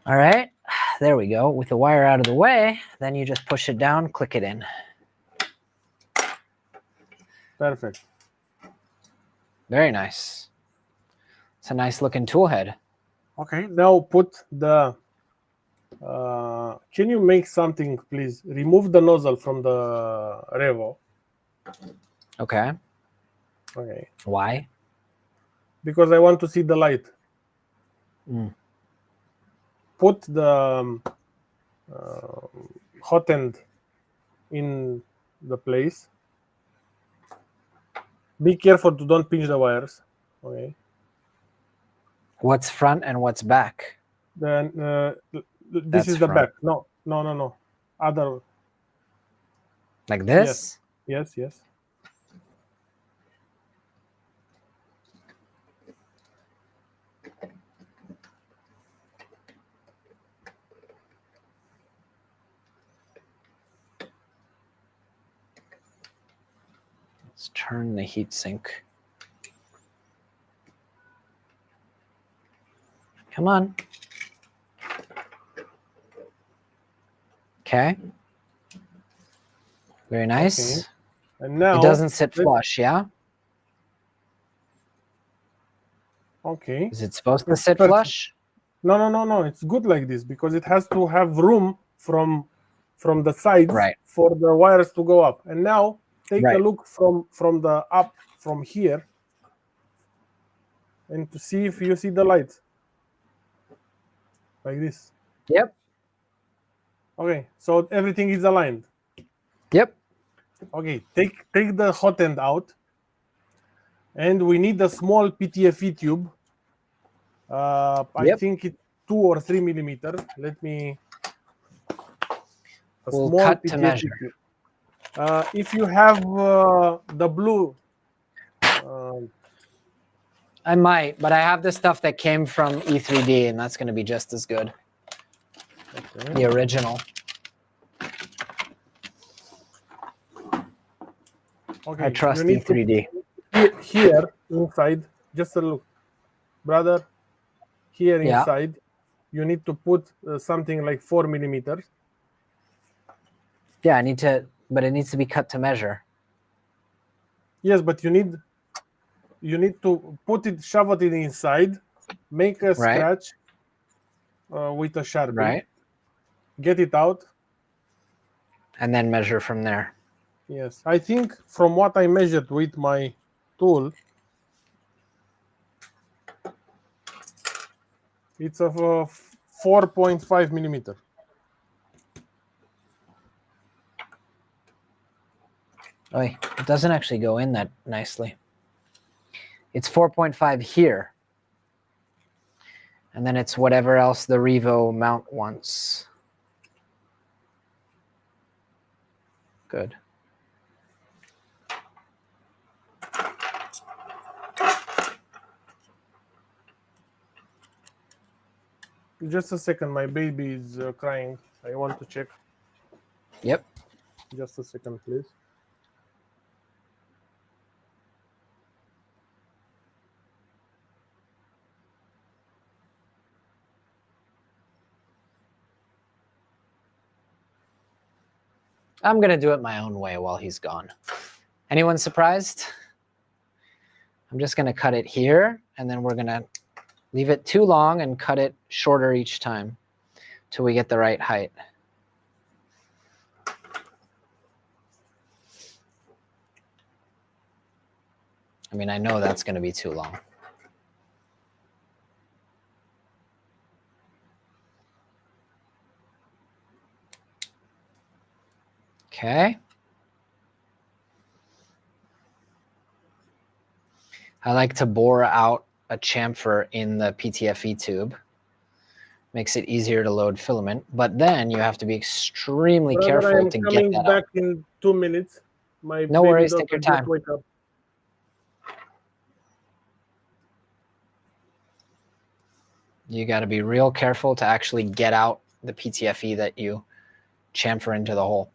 All right, there we go. With the wire out of the way, then you just push it down, click it in. Perfect. Very nice. It's a nice looking tool head. Okay, now put the... can you make something, please? Remove the nozzle from the revo. Okay. Okay. Why? Because I want to see the light. Put the Hotend in the place. Be careful to don't pinch the wires. Okay. What's front and what's back? Then this That's is the front. back. No. Other. Like this? Yes. Let's turn the heat sink. Come on. Okay. Very nice. Okay. And now it doesn't sit flush, yeah? Okay. Is it supposed to sit Perfect. flush? No. It's good like this because it has to have room from the sides Right. for the wires to go up. And now take a Right. look from the up from here and to see if you see the light like this. Yep. Okay, so everything is aligned. Yep. Okay, take the hot end out, and we need a small PTFE tube. I think it's 2 or 3 millimeter. Let me. We'll Small cut to PTFE measure. tube. If you have the blue. I might, but I have the stuff that came from E3D, and that's going to be just as good. Okay. The original. Okay. I trust E3D. Here inside, just a look, brother. Here inside, you need to put something like 4 millimeters. Yeah, I need to, but it needs to be cut to measure. Yes, but you need to put it, shove it inside, make a scratch with a Sharpie. Right. Get it out. And then measure from there. Yes, I think from what I measured with my tool, it's of 4.5 millimeter. Oh, it doesn't actually go in that nicely. It's 4.5 here. And then it's whatever else the Revo mount wants. Good. Just a second, my baby is crying. I want to check. Yep. Just a second, please. I'm going to do it my own way while he's gone. Anyone surprised? I'm just going to cut it here, and then we're going to leave it too long and cut it shorter each time till we get the right height. I mean, I know that's going to be too long. Okay. I like to bore out a chamfer in the PTFE tube. Makes it easier to load filament, but then you have to be extremely careful to get that out. I'm coming back in 2 minutes. My no worries, take your time. Wake up. You got to be real careful to actually get out the PTFE that you chamfer into the hole,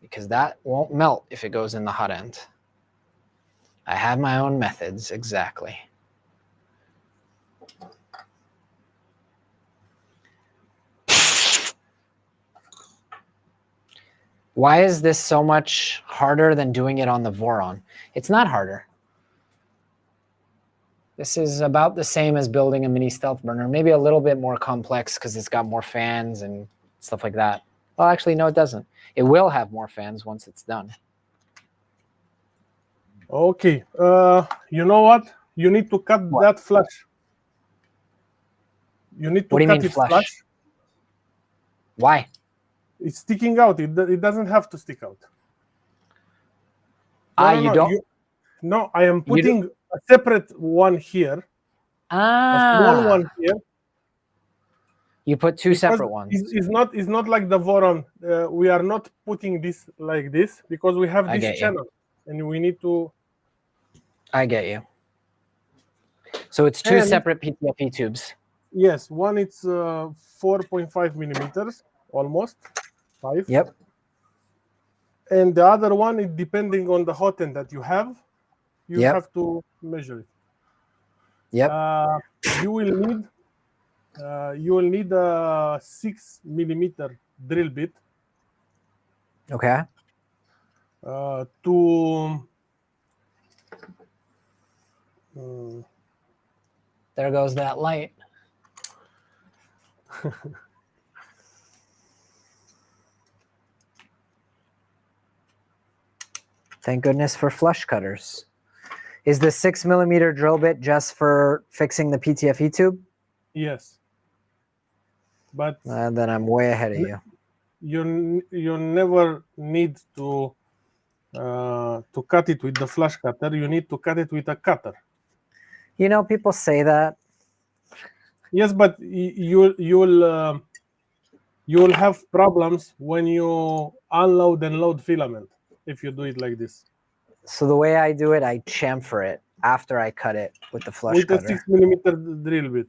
because that won't melt if it goes in the hot end. I have my own methods, exactly. Why is this so much harder than doing it on the Voron? It's not harder. This is about the same as building a mini stealth burner, maybe a little bit more complex because it's got more fans and stuff like that. Well, actually, no, it doesn't. It will have more fans once it's done. Okay. You know what? You need to cut that flush. You need to cut it flush. Why? It's sticking out. It doesn't have to stick out. You don't? No, I am putting a separate one here. A small one here. You put two separate ones. It's not like the Voron. We are not putting this like this because we have this channel, and we need to. I get you. So it's two separate PTFE tubes. Yes, one it's 4.5 millimeters, almost 5. Yep. And the other one is depending on the hotend that you have. You Yep. have to measure it. Yep. You will need a 6mm drill bit Okay. to There goes that light. Thank goodness for flush cutters. Is the 6mm drill bit just for fixing the PTFE tube? yes, but Then I'm way ahead of you. you never need to cut it with the flush cutter. You need to cut it with a cutter. You know, people say that. Yes, but you'll have problems when you unload and load filament if you do it like this. So the way I do it, I chamfer it after I cut it with the flush With cutter. a 6mm drill bit.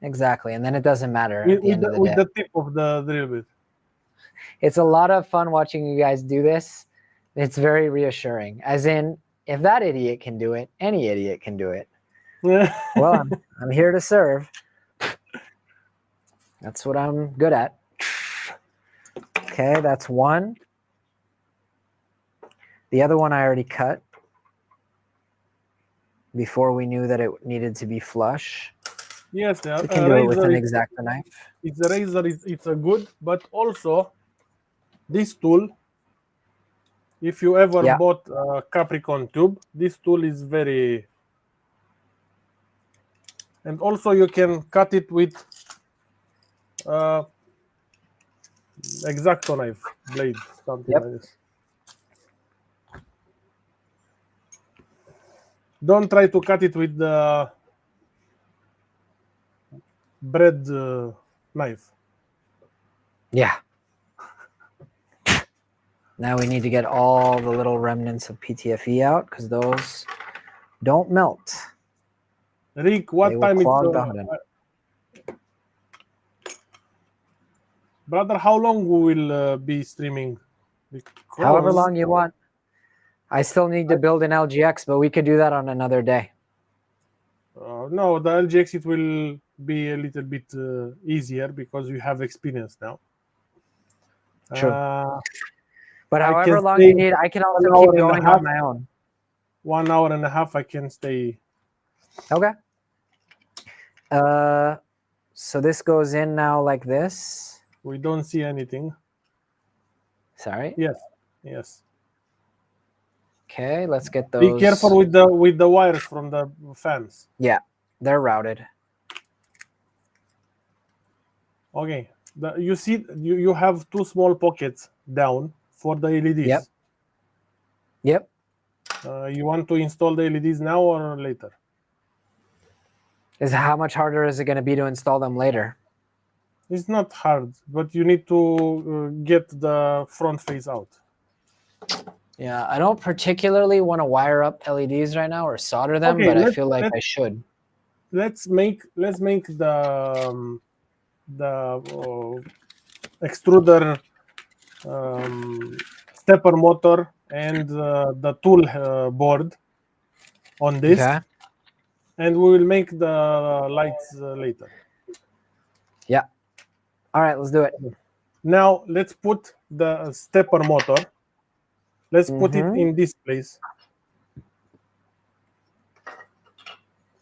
Exactly, and then it doesn't matter at the end of the with day. the tip of the drill bit. It's a lot of fun watching you guys do this. It's very reassuring. As in, if that idiot can do it, any idiot can do it. Well, I'm here to serve. That's what I'm good at. Okay, that's one. The other one I already cut before we knew that it needed to be flush. Yes, We can do it with an X-Acto knife. It's a razor. It's a good, but also this tool. If you ever bought a Capricorn tube, this tool is very. And also you can cut it with X-Acto knife blade, something like this. Don't try to cut it with the bread knife. Yeah. Now we need to get all the little remnants of PTFE out because those don't melt. Rick, what time is brother? How long we will be streaming? Because however long you want. I still need to build an LGX, but we could do that on another day. No, the LGX, it will be a little bit easier because you have experience now. True. But however long you need, I can also keep going on my own. 1 hour and a half, I can stay. Okay. So this goes in now like this. We don't see anything. Sorry? Yes. Yes. Okay, let's get those. Be careful with the wires from the fans. Yeah, they're routed. Okay. You see, you have two small pockets down for the LEDs. Yep. You want to install the LEDs now or later? How much harder is it going to be to install them later? It's not hard, but you need to get the front face out. Yeah, I don't particularly want to wire up LEDs right now or solder them, but I feel like I should. Let's make the extruder stepper motor and the tool board on this, and we will make the lights later. Yeah. All right, let's do it. Now let's put the stepper motor. Let's put it in this place.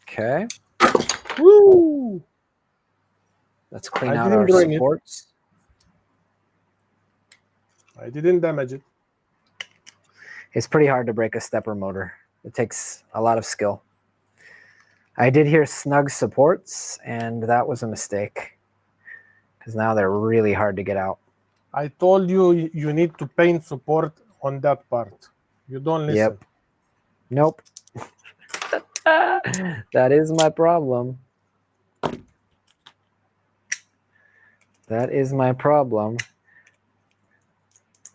Okay. Woo! Let's clean out our supports. I didn't damage it. It's pretty hard to break a stepper motor. It takes a lot of skill. I did hear snug supports, and that was a mistake because now they're really hard to get out. I told you you need to paint support on that part. You don't listen. Yep. Nope. That is my problem. That is my problem.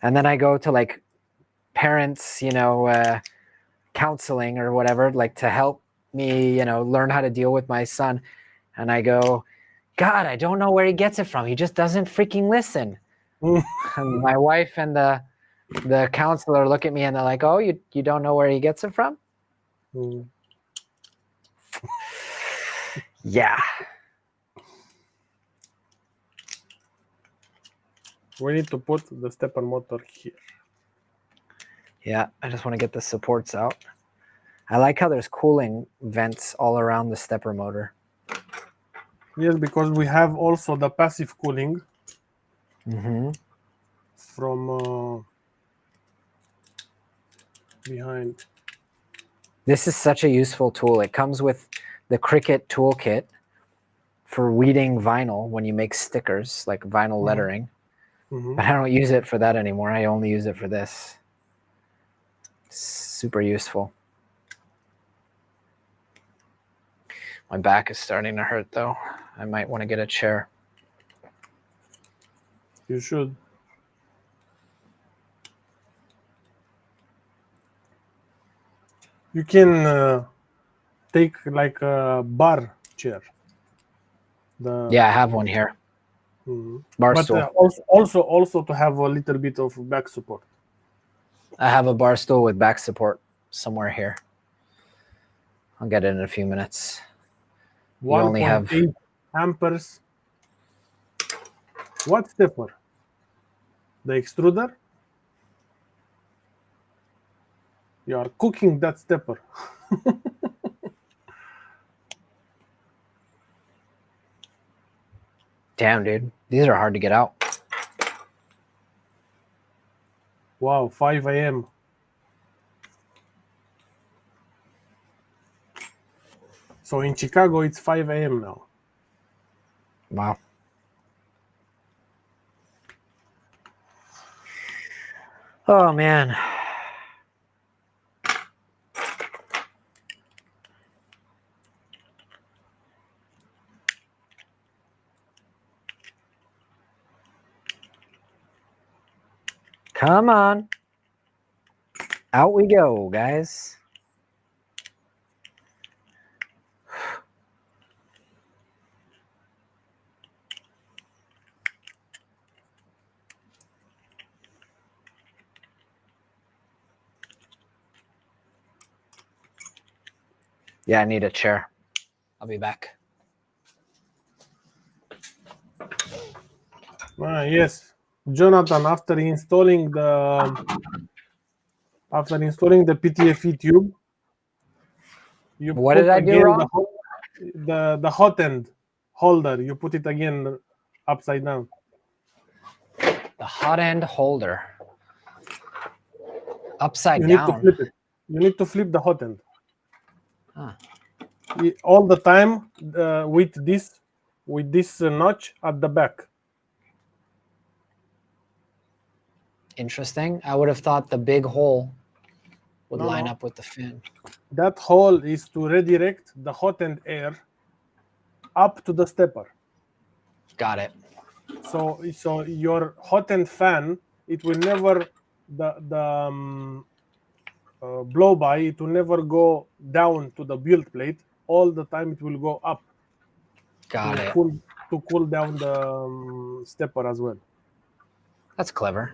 And then I go to like parents, counseling or whatever, like to help me, learn how to deal with my son. And I go, God, I don't know where he gets it from. He just doesn't freaking listen. And my wife and the The counselor look at me and they're like, "Oh, you don't know where he gets it from?" Yeah. We need to put the stepper motor here. Yeah, I just want to get the supports out. I like how there's cooling vents all around the stepper motor. Yes, because we have also the passive cooling from behind. This is such a useful tool. It comes with the Cricut toolkit for weeding vinyl when you make stickers, like vinyl lettering. But I don't use it for that anymore. I only use it for this. Super useful. My back is starting to hurt though. I might want to get a chair. You should. You can take like a bar chair. Yeah, I have one here. Bar But stool. Also to have a little bit of back support. I have a bar stool with back support somewhere here. I'll get it in a few minutes. You only have 1.8 amperes. What stepper? The extruder? You are cooking that stepper. Damn, dude. These are hard to get out. Wow, 5 a.m. So in Chicago, it's 5 a.m. now. Wow. Oh, man. Come on. Out we go, guys. Yeah, I need a chair. I'll be back. Yes, Jonathan. After installing the PTFE tube, you What put did I do again wrong? the Hotend holder. You put it again upside down. The Hotend holder. Upside You down. need to flip it. You need to flip the Hotend. Huh. All the time with this notch at the back. Interesting. I would have thought the big hole would line up with the fin. That hole is to redirect the Hotend air up to the stepper. Got it. So your Hotend fan, it will never blow by. It will never go down to the build plate. All the time it will go up. Got it. To cool down the stepper as well. That's clever.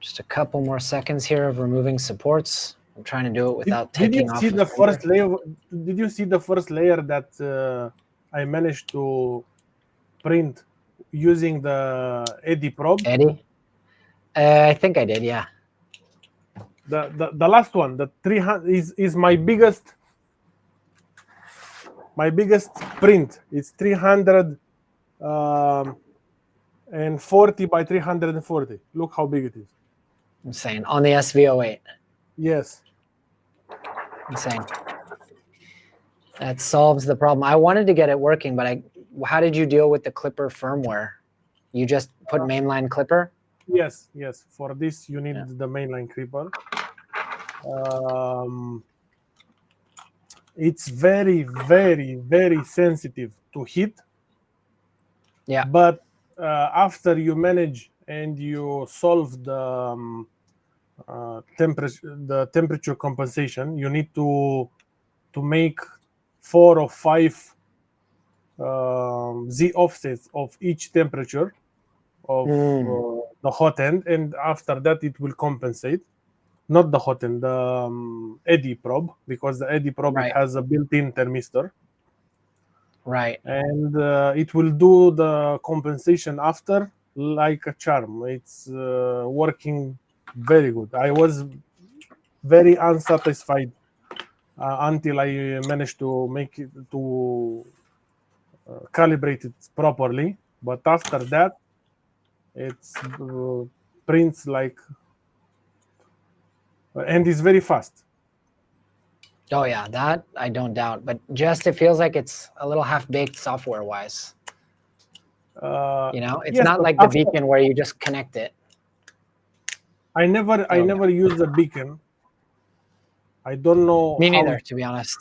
Just a couple more seconds here of removing supports. I'm trying to do it without taking off the first layer? Did you see the first layer that I managed to print using the Eddy probe? Eddie? I think I did, yeah. The last one, the 300 is my biggest print. It's 340 by 340. Look how big it is. Insane. On the SV08. Yes. Insane. That solves the problem. I wanted to get it working, but how did you deal with the clipper firmware? You just put mainline clipper? Yes. For this, you need the mainline clipper. It's very, very, very sensitive to heat. Yeah. But after you manage and you solve the temperature compensation, you need to make 4 or 5 Z offsets of each temperature of the hot end, and after that it will compensate. Not the hot end, the eddy probe, because the eddy probe it Right. has a built-in thermistor, Right. and it will do the compensation after like a charm. It's working very good. I was very unsatisfied until I managed to make it to calibrate it properly. But after that, it's prints like, and it's very fast. Oh yeah, that I don't doubt. But just it feels like it's a little half-baked software-wise. You know, it's Yes, not but like the beacon where you just connect it. I never used a beacon. I don't know Me how neither, it. to be honest.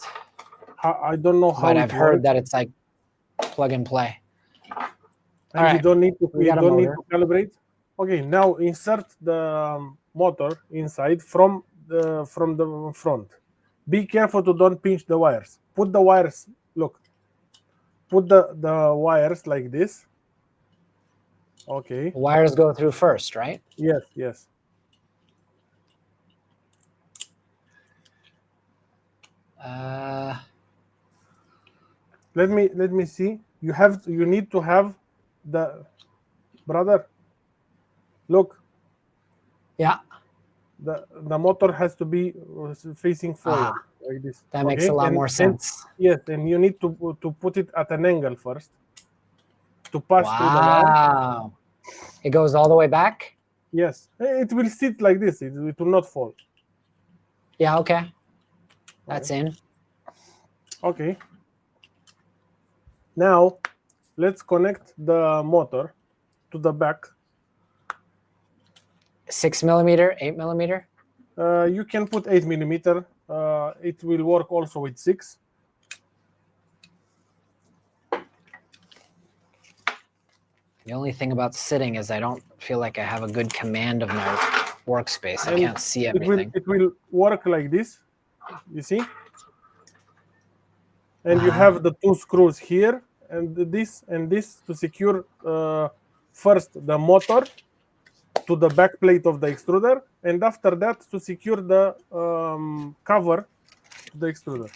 I don't know how But it I've heard works. that it's like plug and play. And All you right, don't need to we got a motor. calibrate. Okay, now insert the motor inside from the front. Be careful to don't pinch the wires. Put the wires. Look. Put the wires like this. Okay. Wires go through first, right? Yes. Yes. Let me see. You need to have the brother. Look. Yeah. The motor has to be facing forward like this. That makes a lot more sense. Yes, and you need to put it at an angle first to pass through the wire. Wow. It goes all the way back? Yes, it will sit like this. It will not fall. Yeah, okay. That's in. Okay. Now, let's connect the motor to the back. 6mm, 8mm? You can put 8mm. It will work also with 6. The only thing about sitting is I don't feel like I have a good command of my workspace. I can't see everything. It will work like this. You see? And you have the 2 screws here, and this to secure first the motor to the back plate of the extruder, and after that to secure the cover to the extruder.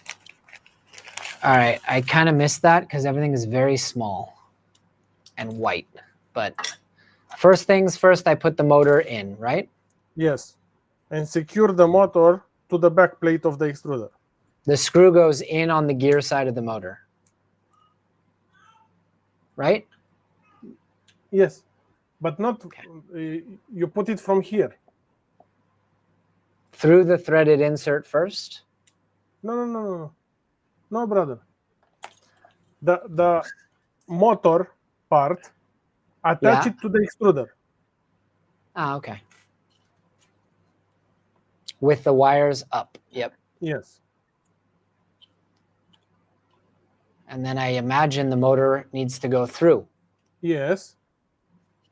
All right, I kind of missed that because everything is very small and white. But first things first, I put the motor in, right? Yes, and secure the motor to the back plate of the extruder. The screw goes in on the gear side of the motor, right? Yes, but not, you put it from here. Through the threaded insert first? No, brother. The motor part, attach it to the extruder. Ah, okay. With the wires up, yep. Yes. And then I imagine the motor needs to go through. Yes.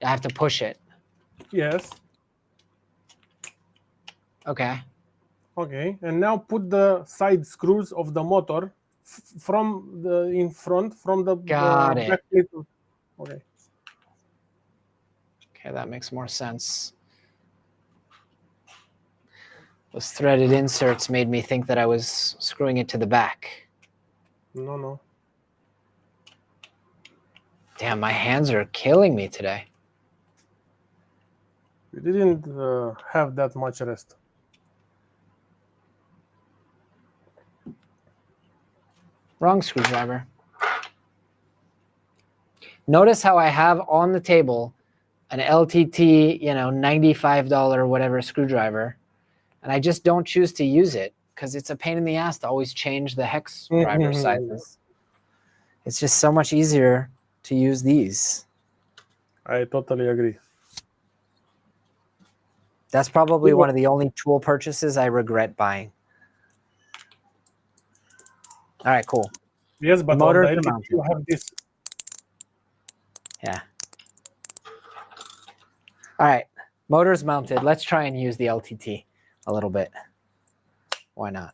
I have to push it. Yes. Okay. Okay, and now put the side screws of the motor from the in front from the back plate. Okay. Okay, that makes more sense. Those threaded inserts made me think that I was screwing it to the back. No. Damn, my hands are killing me today. You didn't have that much rest. Wrong screwdriver. Notice how I have on the table an LTT, $95 whatever screwdriver, and I just don't choose to use it because it's a pain in the ass to always change the hex driver sizes. It's just so much easier to use these. I totally agree. That's probably one of the only tool purchases I regret buying. All right, cool. Yes, but on the LTT you have this. Yeah. All right, motor's mounted. Let's try and use the LTT a little bit. Why not?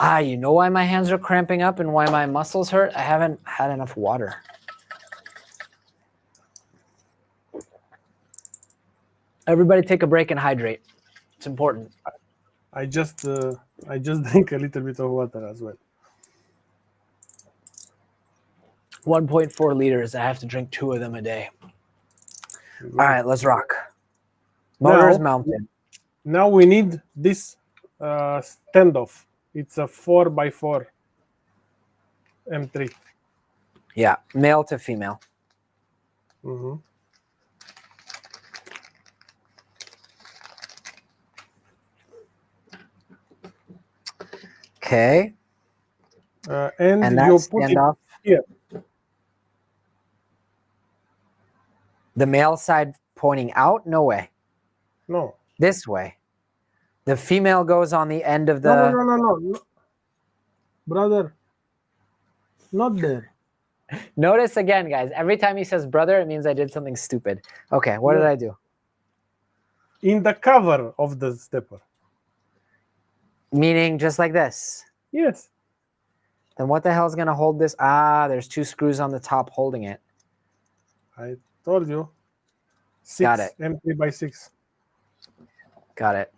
You know why my hands are cramping up and why my muscles hurt? I haven't had enough water. Everybody take a break and hydrate. It's important. I just drink a little bit of water as well. 1.4 liters. I have to drink 2 of them a day. All right, let's rock. Motor is mounted. Now we need this standoff. It's a 4x4 M3. Yeah, male to female. Mm-hmm. Okay. And that you put standoff it here. The male side pointing out? No way. No. This way. The female goes on the end of the... No. Brother. Not there. Notice again, guys. Every time he says brother, it means I did something stupid. Okay, what did I do? In the cover of the stepper. Meaning just like this? Yes. Then what the hell is going to hold this? There's 2 screws on the top holding it. I told you. 6 Got it. M3x6. Got it.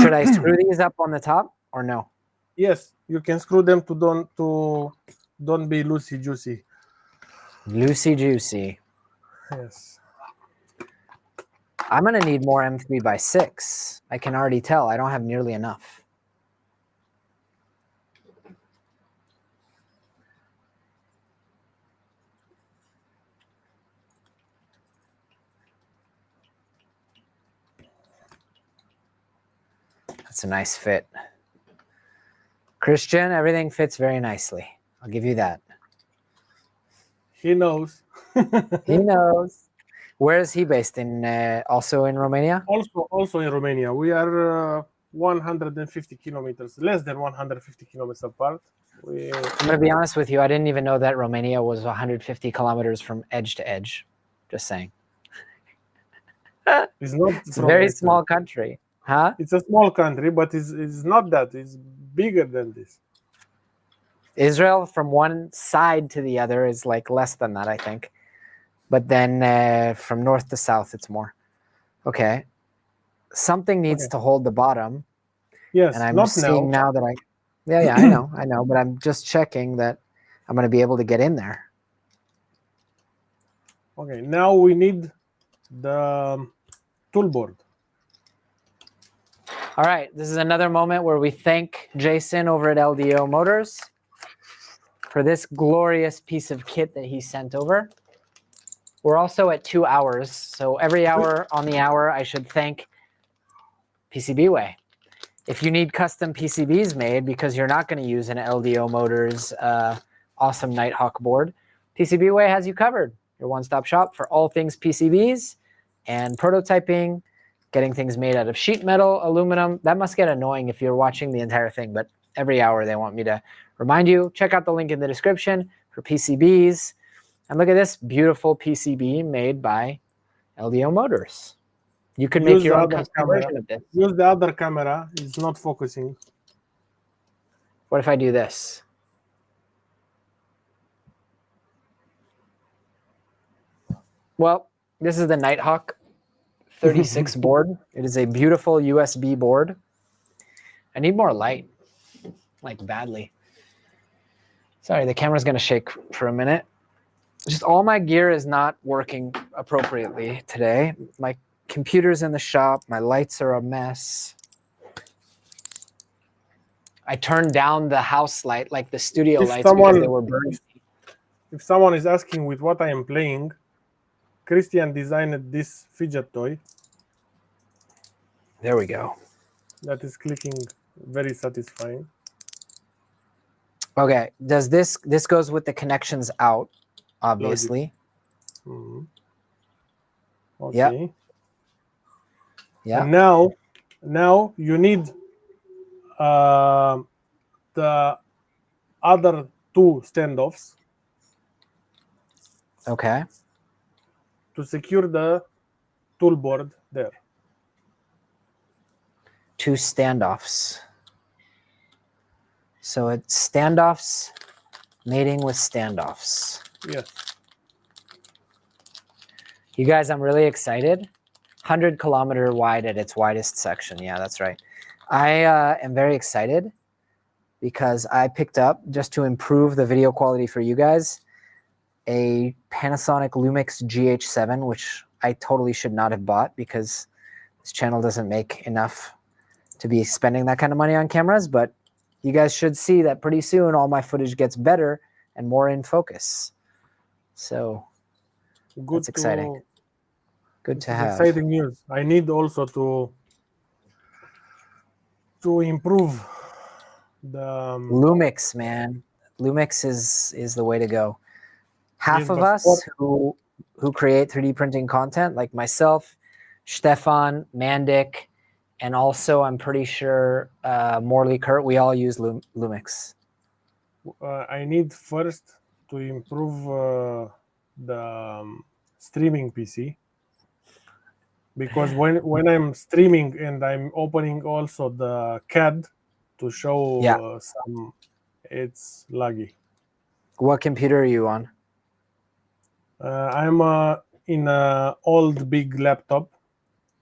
Should I screw these up on the top or no? Yes, you can screw them to don't be loosey juicy. Loosey juicy. Yes. I'm going to need more M3x6. I can already tell. I don't have nearly enough. That's a nice fit. Christian, everything fits very nicely. I'll give you that. He knows. He knows. Where is he based in? Also in Romania? Also in Romania. We are 150 kilometers, less than 150 kilometers apart. I'm going to be honest with you. I didn't even know that Romania was 150 kilometers from edge to edge. Just saying. It's a very small country. Huh? It's a small country, but it's not that. It's bigger than this. Israel from one side to the other is like less than that, I think. But then from north to south, it's more. Okay. Something needs to hold the bottom. Yes, and I'm not seeing now that yeah, I know. But I'm just checking that I'm going to be able to get in there. Okay, now we need the tool board. All right, this is another moment where we thank Jason over at LDO Motors for this glorious piece of kit that he sent over. We're also at 2 hours, so every hour on the hour, I should thank PCBWay. If you need custom PCBs made because you're not going to use an LDO Motors awesome Nighthawk board, PCBWay has you covered. Your one-stop shop for all things PCBs and prototyping, getting things made out of sheet metal, aluminum. That must get annoying if you're watching the entire thing, but every hour they want me to remind you. Check out the link in the description for PCBs. And look at this beautiful PCB made by LDO Motors. You can make your own custom version of this. Use the other camera. It's not focusing. What if I do this? Well, this is the Nighthawk 36 board. It is a beautiful USB board. I need more light, like badly. Sorry, the camera's going to shake for a minute. Just all my gear is not working appropriately today. My computer's in the shop. My lights are a mess. I turned down the house light, like the studio lights, because they were burning. If someone is asking with what I am playing, Christian designed this fidget toy. There we go. That is clicking very satisfying. Okay, does this goes with the connections out, obviously. Mm-hmm. Okay. Yeah. And now you need the other 2 standoffs. Okay. To secure the tool board there. 2 standoffs. So it's standoffs, mating with standoffs. Yes. You guys, I'm really excited. 100 kilometer wide at its widest section. Yeah, that's right. I am very excited because I picked up, just to improve the video quality for you guys, a Panasonic Lumix GH7, which I totally should not have bought because this channel doesn't make enough to be spending that kind of money on cameras. But you guys should see that pretty soon all my footage gets better and more in focus. So Good. that's exciting. Good to have. Exciting news. I need also to improve the Lumix, man. Lumix is the way to go. Half yes, of but us who create 3D printing content, like myself, Stefan, Mandik, and also I'm pretty sure Morley Kurt, we all use Lumix. I need first to improve the streaming PC, because when I'm streaming and I'm opening also the CAD to show some, it's laggy. What computer are you on? I'm in an old big laptop.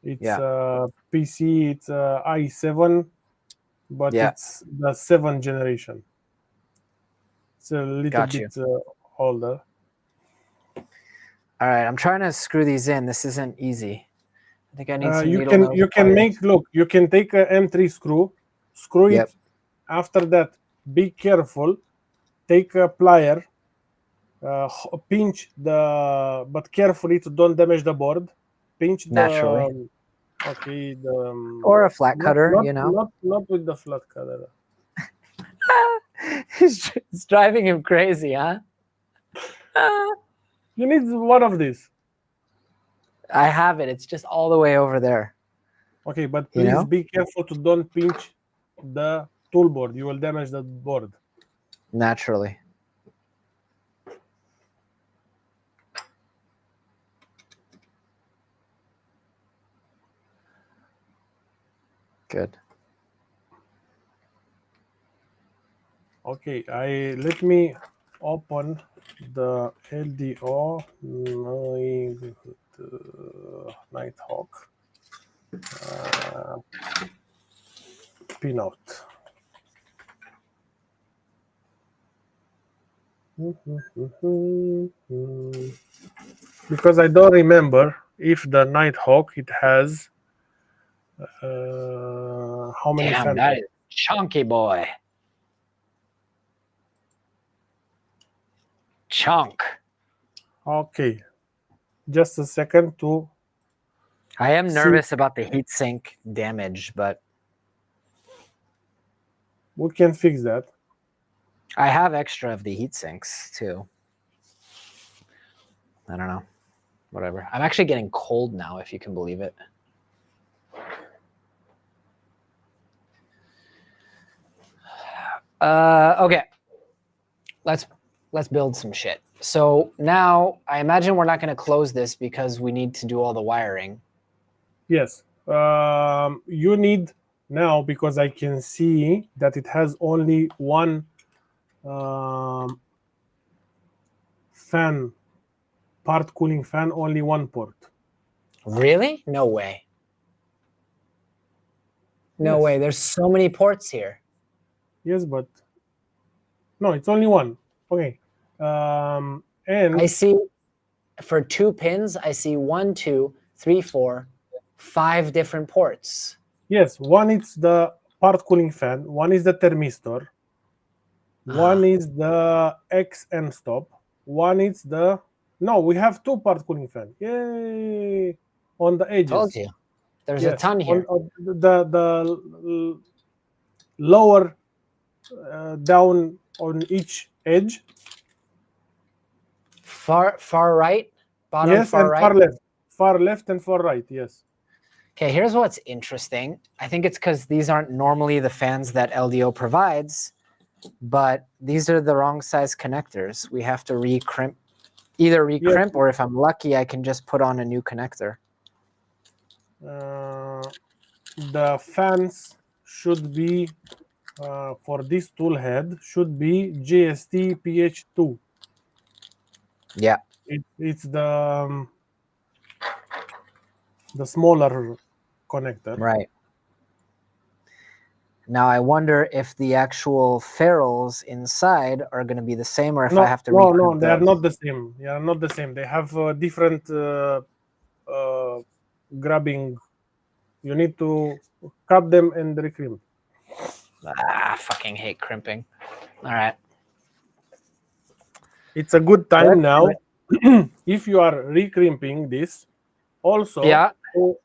It's a PC. It's a i7, but it's the 7th generation. It's a little bit older. All right, I'm trying to screw these in. This isn't easy. I think I need some you can make, look, you can take a M3 screw it. After that, be careful. Take a plier, pinch but carefully to don't damage the board. Pinch naturally. Or a flat cutter, you know. Not with the flat cutter. It's driving him crazy, huh? You need one of these. I have it. It's just all the way over there. Okay, but please be careful to don't pinch the tool board. You will damage the board. Naturally. Good. Okay, let me open the LDO Nighthawk pinout. Because I don't remember if the Nighthawk it has how many Damn, that is chunky, boy. Chunk. Okay, just a second to. I am nervous about the heatsink damage, but we can fix that. I have extra of the heatsinks too. I don't know. Whatever. I'm actually getting cold now, if you can believe it. Okay. Let's build some shit. So now I imagine we're not going to close this because we need to do all the wiring. Yes. You need now, because I can see that it has only one fan, part cooling fan, only one port. Really? No way. No way. There's so many ports here. Yes, but no, it's only one. Okay. And I see for 2 pins, I see 1, 2, 3, 4, 5 different ports. Yes, one is the part cooling fan, one is the thermistor, one is the X end stop, one is the we have 2 part cooling fan. Yay! On the edges. Told you. There's a ton here. On the lower down on each edge. Far right, bottom, yes, far and right. Far left and far right. Yes. Okay, here's what's interesting. I think it's because these aren't normally the fans that LDO provides, but these are the wrong size connectors. We have to recrimp, either recrimp or if I'm lucky, I can just put on a new connector. The fans should be for this tool head should be GST PH2. Yeah. It's the smaller connector. Right. Now I wonder if the actual ferrules inside are going to be the same, or if I have to No, they are those. not the same. They are not the same. They have different grabbing. You need to cut them and recrimp. Ah, fucking hate crimping. All right. It's a good time Let's do now, it. if you are recrimping this, also Yeah. to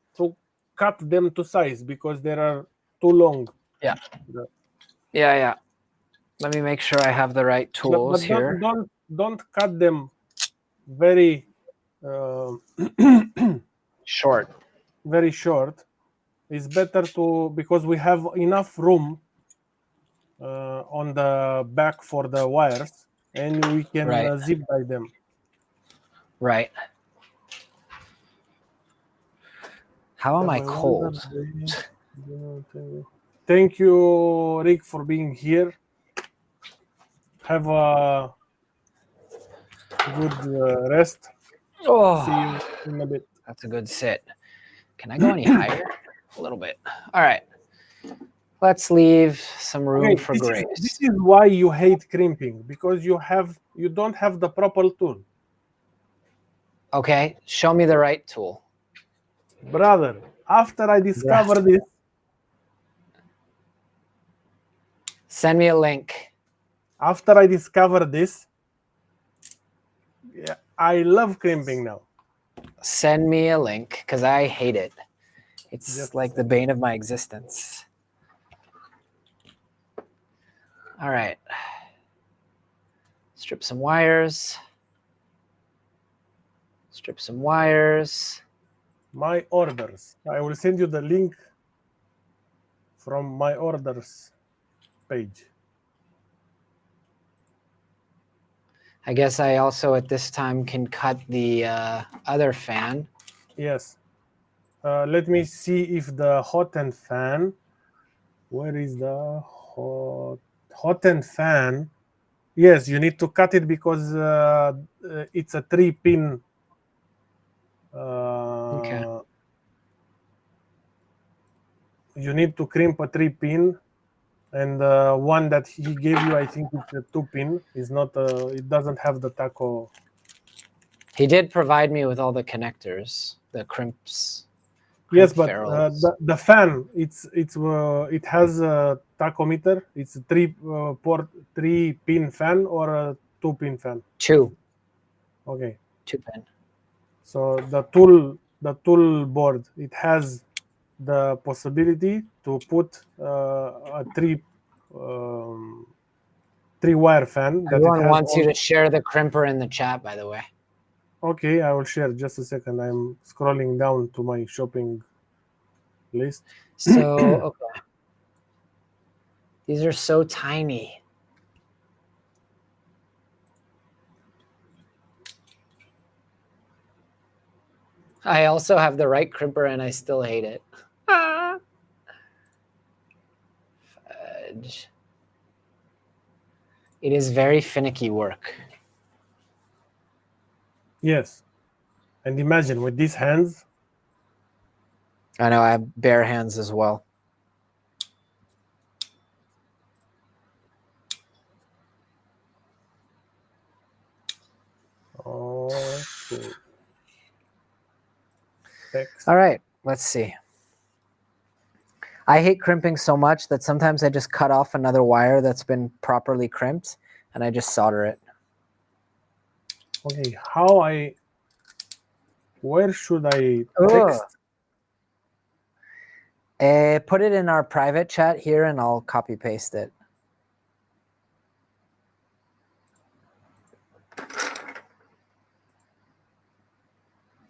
cut them to size because they are too long. Yeah. Yeah. Let me make sure I have the right tools But here. don't cut them very Short. very short. It's better to, because we have enough room on the back for the wires, and we can zip tie them. Right. How am I cold? Thank you, Rick, for being here. Have a good rest. Oh, See you in a bit. that's a good sit. Can I go any higher? A little bit. All right. Let's leave some room for grace. This is why you hate crimping, because you don't have the proper tool. Okay, show me the right tool. Brother, after I discovered this, send me a link. After I discovered this, yeah, I love crimping now. Send me a link, because I hate it. It's just like the bane of my existence. All right. Strip some wires. Strip some wires. My orders. I will send you the link from my orders page. I guess I also at this time can cut the other fan. Yes. Let me see if the Hotend fan. Where is the Hotend fan? Yes, you need to cut it because it's a 3-pin. Okay. You need to crimp a 3-pin, and one that he gave you, I think it's a 2-pin. Is not. It doesn't have the taco. He did provide me with all the connectors, the crimps. Yes, but the fan, it has a tachometer. It's a 3-pin fan or a 2-pin fan. 2. Okay. 2-pin. So the tool board, it has the possibility to put a 3-wire fan. Everyone wants you to share the crimper in the chat, by the way. Okay, I will share. Just a second. I'm scrolling down to my shopping list. So, okay. These are so tiny. I also have the right crimper and I still hate it. Fudge. It is very finicky work. Yes. And imagine with these hands. I know, I have bare hands as well. Okay. All right, let's see. I hate crimping so much that sometimes I just cut off another wire that's been properly crimped and I just solder it. Okay, where should I text? Put it in our private chat here and I'll copy paste it.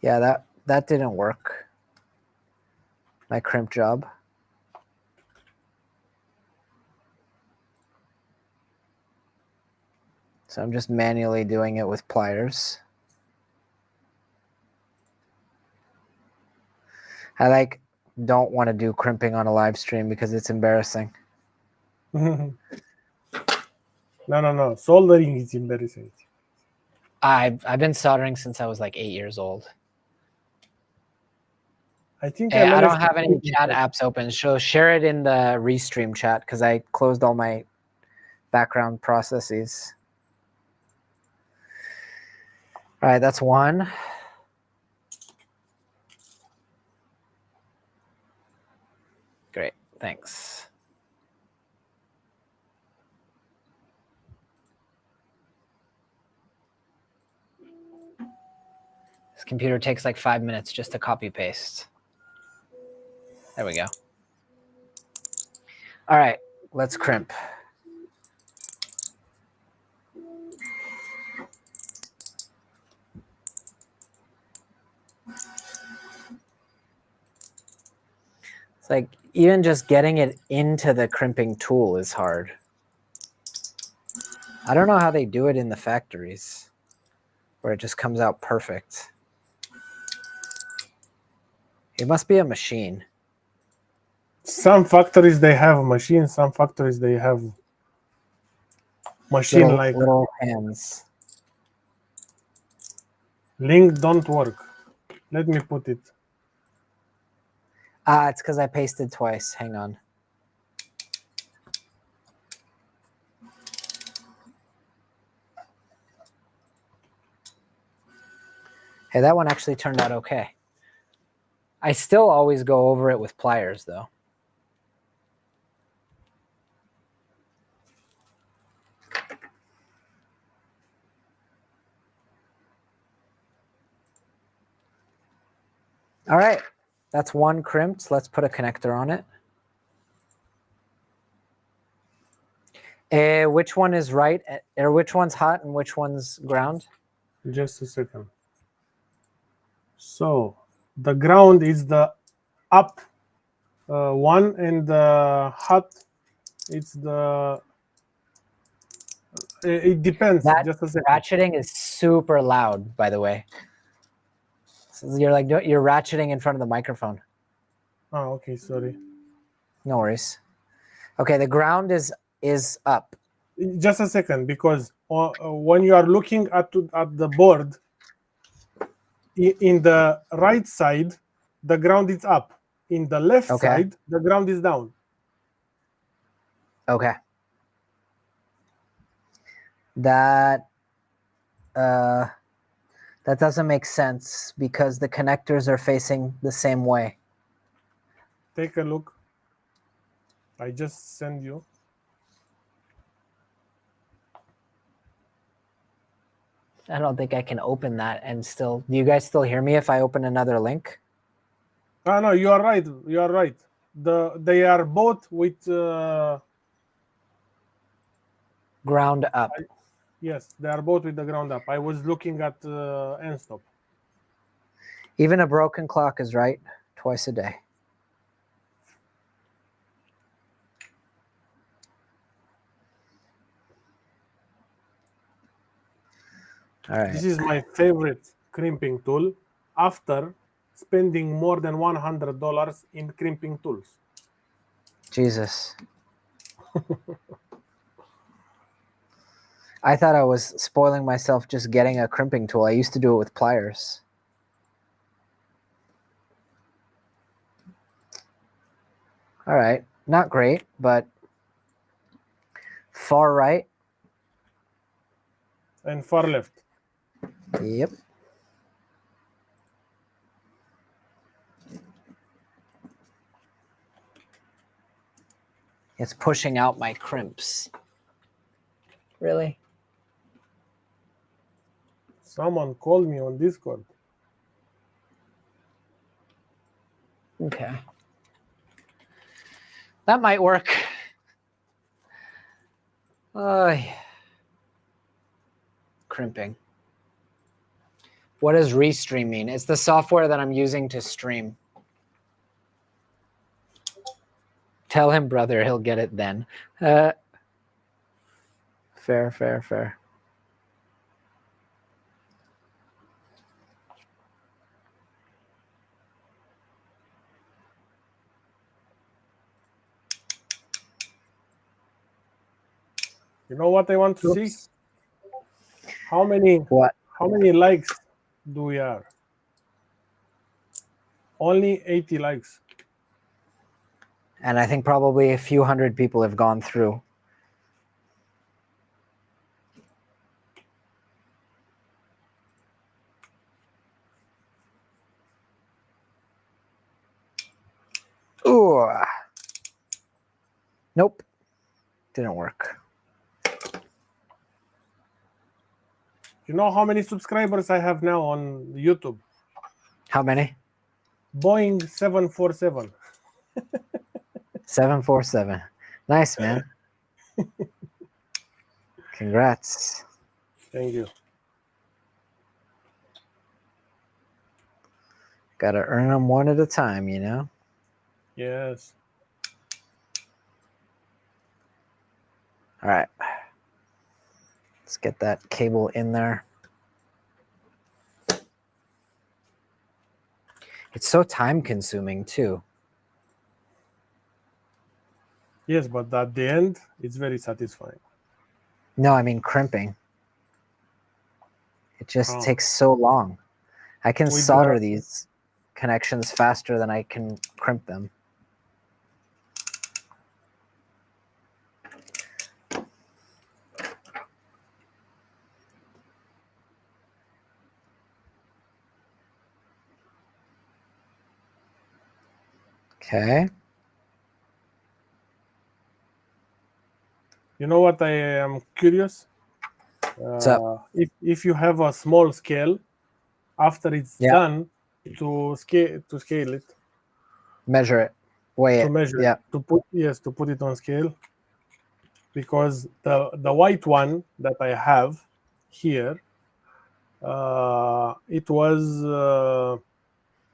Yeah, that didn't work. My crimp job. So I'm just manually doing it with pliers. I don't want to do crimping on a live stream because it's embarrassing. No. Soldering is embarrassing. I've been soldering since I was like 8 years old. I think Hey, I managed don't have to any keep chat it. apps open, so share it in the restream chat because I closed all my background processes. All right, that's one. Great, thanks. This computer takes like 5 minutes just to copy paste. There we go. All right, let's crimp. It's like even just getting it into the crimping tool is hard. I don't know how they do it in the factories where it just comes out perfect. It must be a machine. Some factories they have machines, some factories they have machine like little hands. link don't work. Let me put it. It's because I pasted twice. Hang on. Hey, that one actually turned out okay. I still always go over it with pliers, though. All right, that's one crimped. Let's put a connector on it. Which one is right, or which one's hot and which one's ground? Just a second. So the ground is the up one, and the hot it's the it depends. That Just a second. ratcheting is super loud, by the way. So you're ratcheting in front of the microphone. Oh, okay, sorry. No worries. Okay, the ground is up. Just a second, because when you are looking at the board, in the right side, the ground is up. In the left side, the ground is down. Okay. That doesn't make sense because the connectors are facing the same way. Take a look. I just send you. I don't think I can open that and still. Do you guys still hear me if I open another link? Ah, no, you are right. You are right. They are both with Ground up. Yes, they are both with the ground up. I was looking at end stop. Even a broken clock is right twice a day. All right. This is my favorite crimping tool after spending more than $100 in crimping tools. Jesus. I thought I was spoiling myself just getting a crimping tool. I used to do it with pliers. All right. Not great, but far right. And far left. Yep. It's pushing out my crimps. Really? Someone called me on Discord. Okay. That might work. Crimping. What does restream mean? It's the software that I'm using to stream. Tell him, brother, he'll get it then. Fair, fair, fair. You know what I want to see? Oops. How many likes do we have? Only 80 likes. And I think probably a few hundred people have gone through. Ooh. Nope. Didn't work. You know how many subscribers I have now on YouTube? How many? Boeing 747. 747. Nice, man. Congrats. Thank you. Got to earn them one at a time, you know? Yes. All right. Let's get that cable in there. It's so time consuming too. Yes, but at the end, it's very satisfying. No, I mean crimping. It just takes so long. I can solder these connections faster than I can crimp them. Okay. You know what I am curious? What's up? If you have a small scale, after it's done, to scale it, measure it, weigh it, to measure, to put it on scale, because the white one that I have here, it was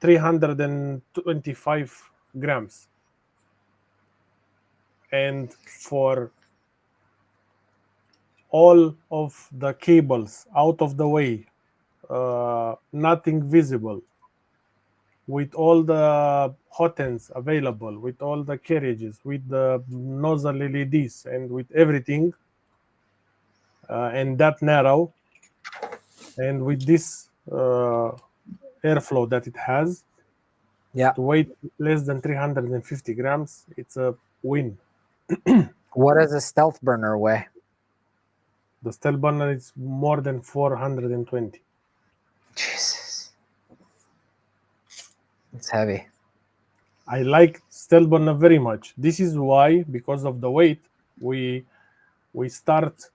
325 grams, and for all of the cables out of the way, nothing visible, with all the Hotends available, with all the carriages, with the nozzle LEDs, and with everything, and that narrow, and with this airflow that it has, to weight less than 350 grams, it's a win. What does a stealth burner weigh? The stealth burner is more than 420. Jesus. It's heavy. I like stealth burner very much. This is why, because of the weight, we start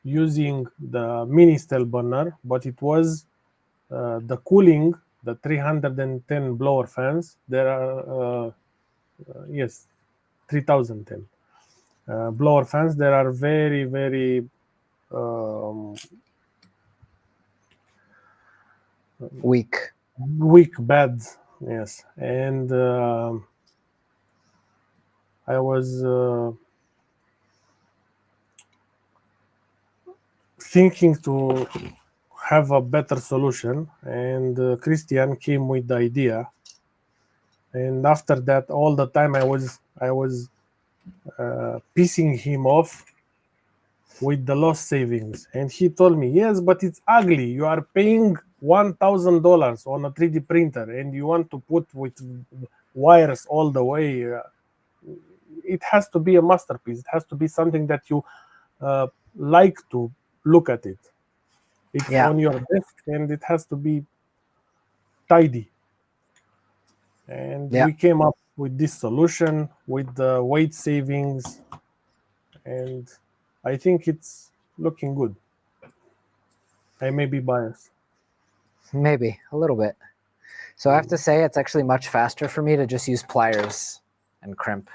using the mini stealth burner, but it was the cooling, the 310 blower fans. There are 3010 blower fans. There are very, very weak, bad. Yes, and I was thinking to have a better solution, and Christian came with the idea. And after that, all the time I was pissing him off with the lost savings, and he told me, yes, but it's ugly. You are paying $1,000 on a 3D printer, and you want to put with wires all the way. It has to be a masterpiece. It has to be something that you like to look at it. It's on your desk, and it has to be tidy. And we came up with this solution with the weight savings, and I think it's looking good. I may be biased. Maybe a little bit. So I have to say it's actually much faster for me to just use pliers and crimp.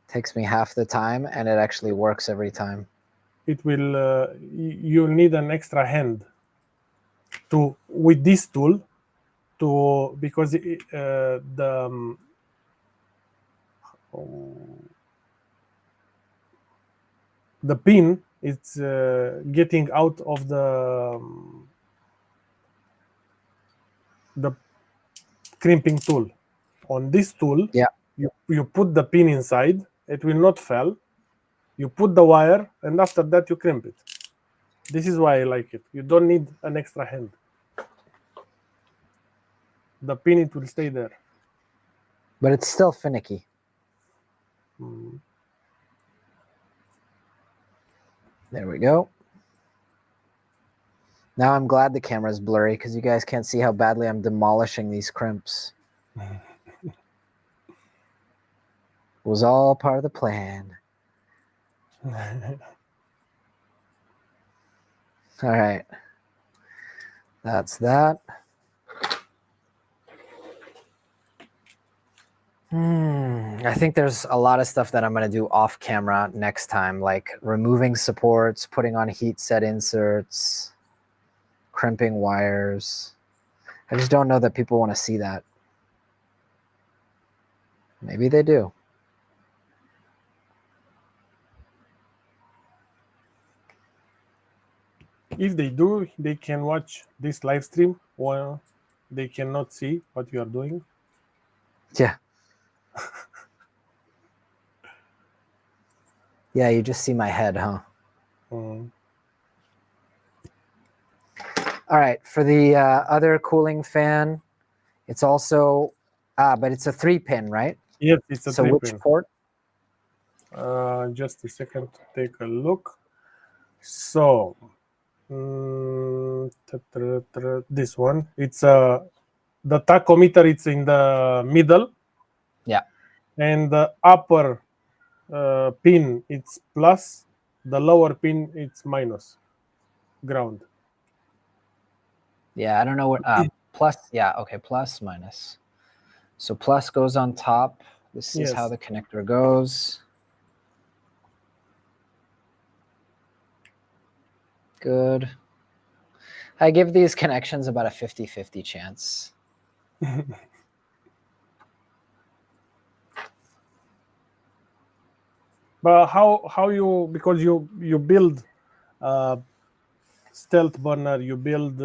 Takes me half the time, and it actually works every time. It will. You'll need an extra hand with this tool, because the pin is getting out of the crimping tool. On this tool, Yeah. you put the pin inside, it will not fall. You put the wire, and after that you crimp it. This is why I like it. You don't need an extra hand. The pin, it will stay there. But it's still finicky. There we go. Now I'm glad the camera is blurry because you guys can't see how badly I'm demolishing these crimps. It was all part of the plan. All right. That's that. I think there's a lot of stuff that I'm going to do off camera next time, like removing supports, putting on heat set inserts, crimping wires. I just don't know that people want to see that. Maybe they do. If they do, they can watch this live stream while they cannot see what you are doing. Yeah. Yeah, you just see my head, huh? Mm. All right, for the other cooling fan, it's also, but it's a 3-pin, right? Yes, it's a so 3-pin. Which port? Just a second to take a look. So, this one, it's the tachometer, it's in the middle. Yeah. And the upper pin, it's plus. The lower pin, it's minus, ground. Yeah, I don't know what, plus, yeah, okay, plus, minus. So plus goes on top. This is how the connector goes. Good. I give these connections about a 50-50 chance. But how you, because you build stealth burner, you build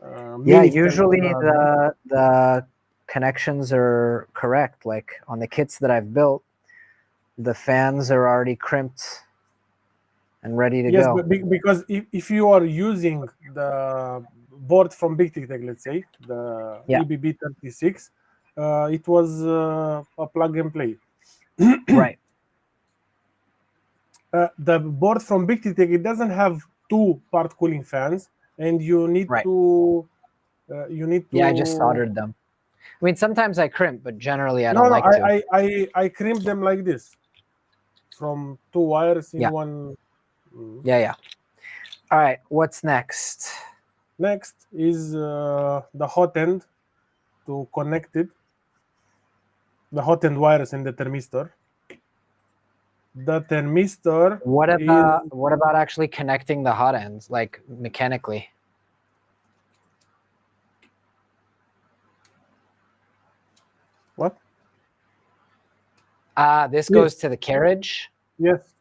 Yeah, mini stealth usually burner. the connections are correct. Like on the kits that I've built, the fans are already crimped and ready to Yes, go. but because if you are using the board from Big Tic Tac, let's say the EBB36, it was a plug and play. Right. The board from Big Tic Tac, it doesn't have 2-part cooling fans, and you need to Yeah, I just soldered them. I mean, sometimes I crimp, but generally I don't like to. I crimp them like this, from 2 wires in one. Yeah. All right, what's next? Next is the Hotend to connect it. The Hotend wires and the thermistor. The thermistor. What about actually connecting the hot ends, like mechanically? What? This goes to the carriage. Yes.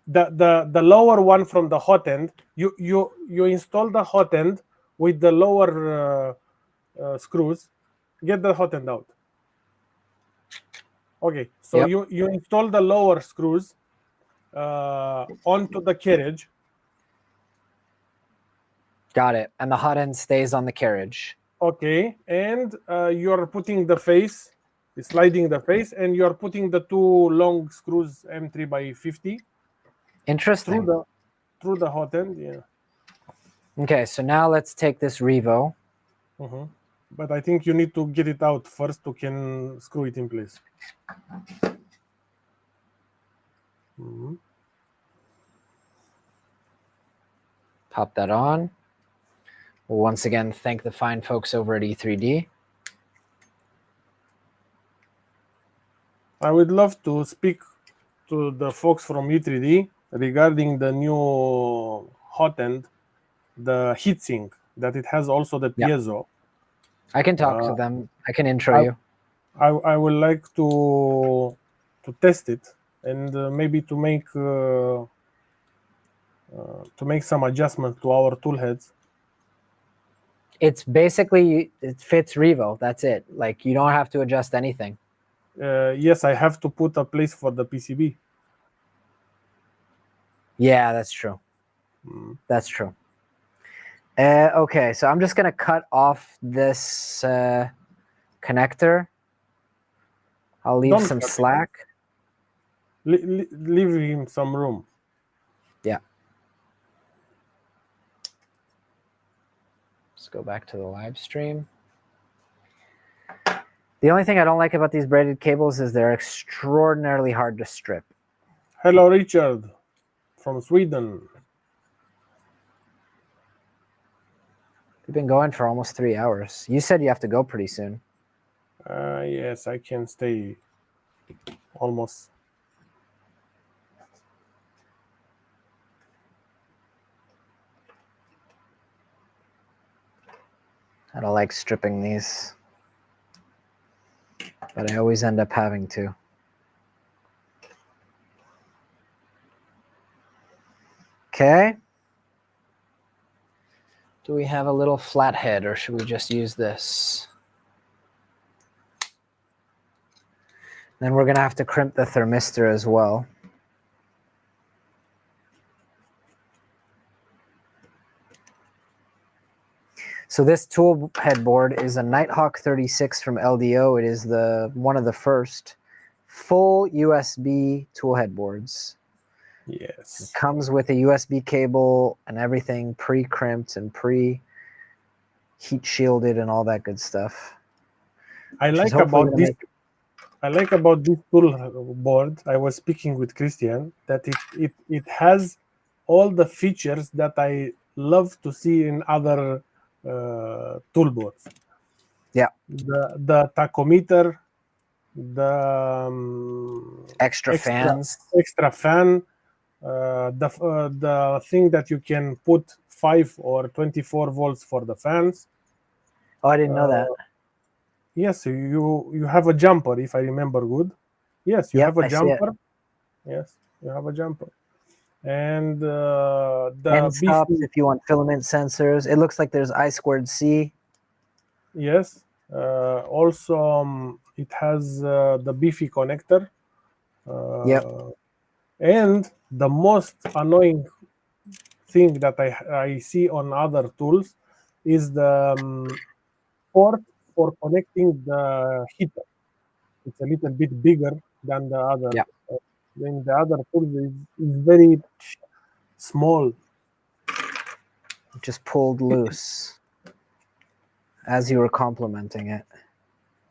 The lower one from the Hotend, you install the Hotend with the lower screws. Get the Hotend out. Okay, so you install the lower screws onto the carriage. Got it. And the hot end stays on the carriage. Okay, and you're putting the face, sliding the face, and you're putting the 2 long screws M3 by 50. Interesting. Through the hot end, yeah. Okay, so now let's take this revo. But I think you need to get it out first to can screw it in place. Pop that on. We'll once again thank the fine folks over at E3D. I would love to speak to the folks from E3D regarding the new hot end, the heatsink, that it has also the piezo. I can talk to them. I can intro you. I would like to test it and maybe to make some adjustments to our tool heads. It's basically, it fits Revo. That's it. Like you don't have to adjust anything. Yes, I have to put a place for the PCB. Yeah, that's true. That's true. Okay, so I'm just going to cut off this connector. I'll leave Don't some cut it. slack. Leave him some room. Yeah. Let's go back to the live stream. The only thing I don't like about these braided cables is they're extraordinarily hard to strip. Hello, Richard from Sweden. We've been going for almost 3 hours. You said you have to go pretty soon. Yes, I can stay almost. I don't like stripping these, but I always end up having to. Okay. Do we have a little flathead or should we just use this? Then we're going to have to crimp the thermistor as well. So this tool headboard is a Nighthawk 36 from LDO. It is one of the first full USB tool headboards. Yes. It comes with a USB cable and everything pre-crimped and pre-heat shielded and all that good stuff. I like about this tool board. I was speaking with Christian that it has all the features that I love to see in other tool boards. Yeah. The tachometer, the extra fans, extra fan, the thing that you can put 5 or 24 volts for the fans. Oh, I didn't know that. Yes, you have a jumper, if I remember good. Yes, you have a jumper. Yes, you have a jumper. And the end stops if you want filament sensors. It looks like there's I2C. Yes. Also, it has the beefy connector. Yep. And the most annoying thing that I see on other tools is the port for connecting the heater. It's a little bit bigger than the other. Yeah. Then the other tool is very small. It just pulled loose as you were complimenting it.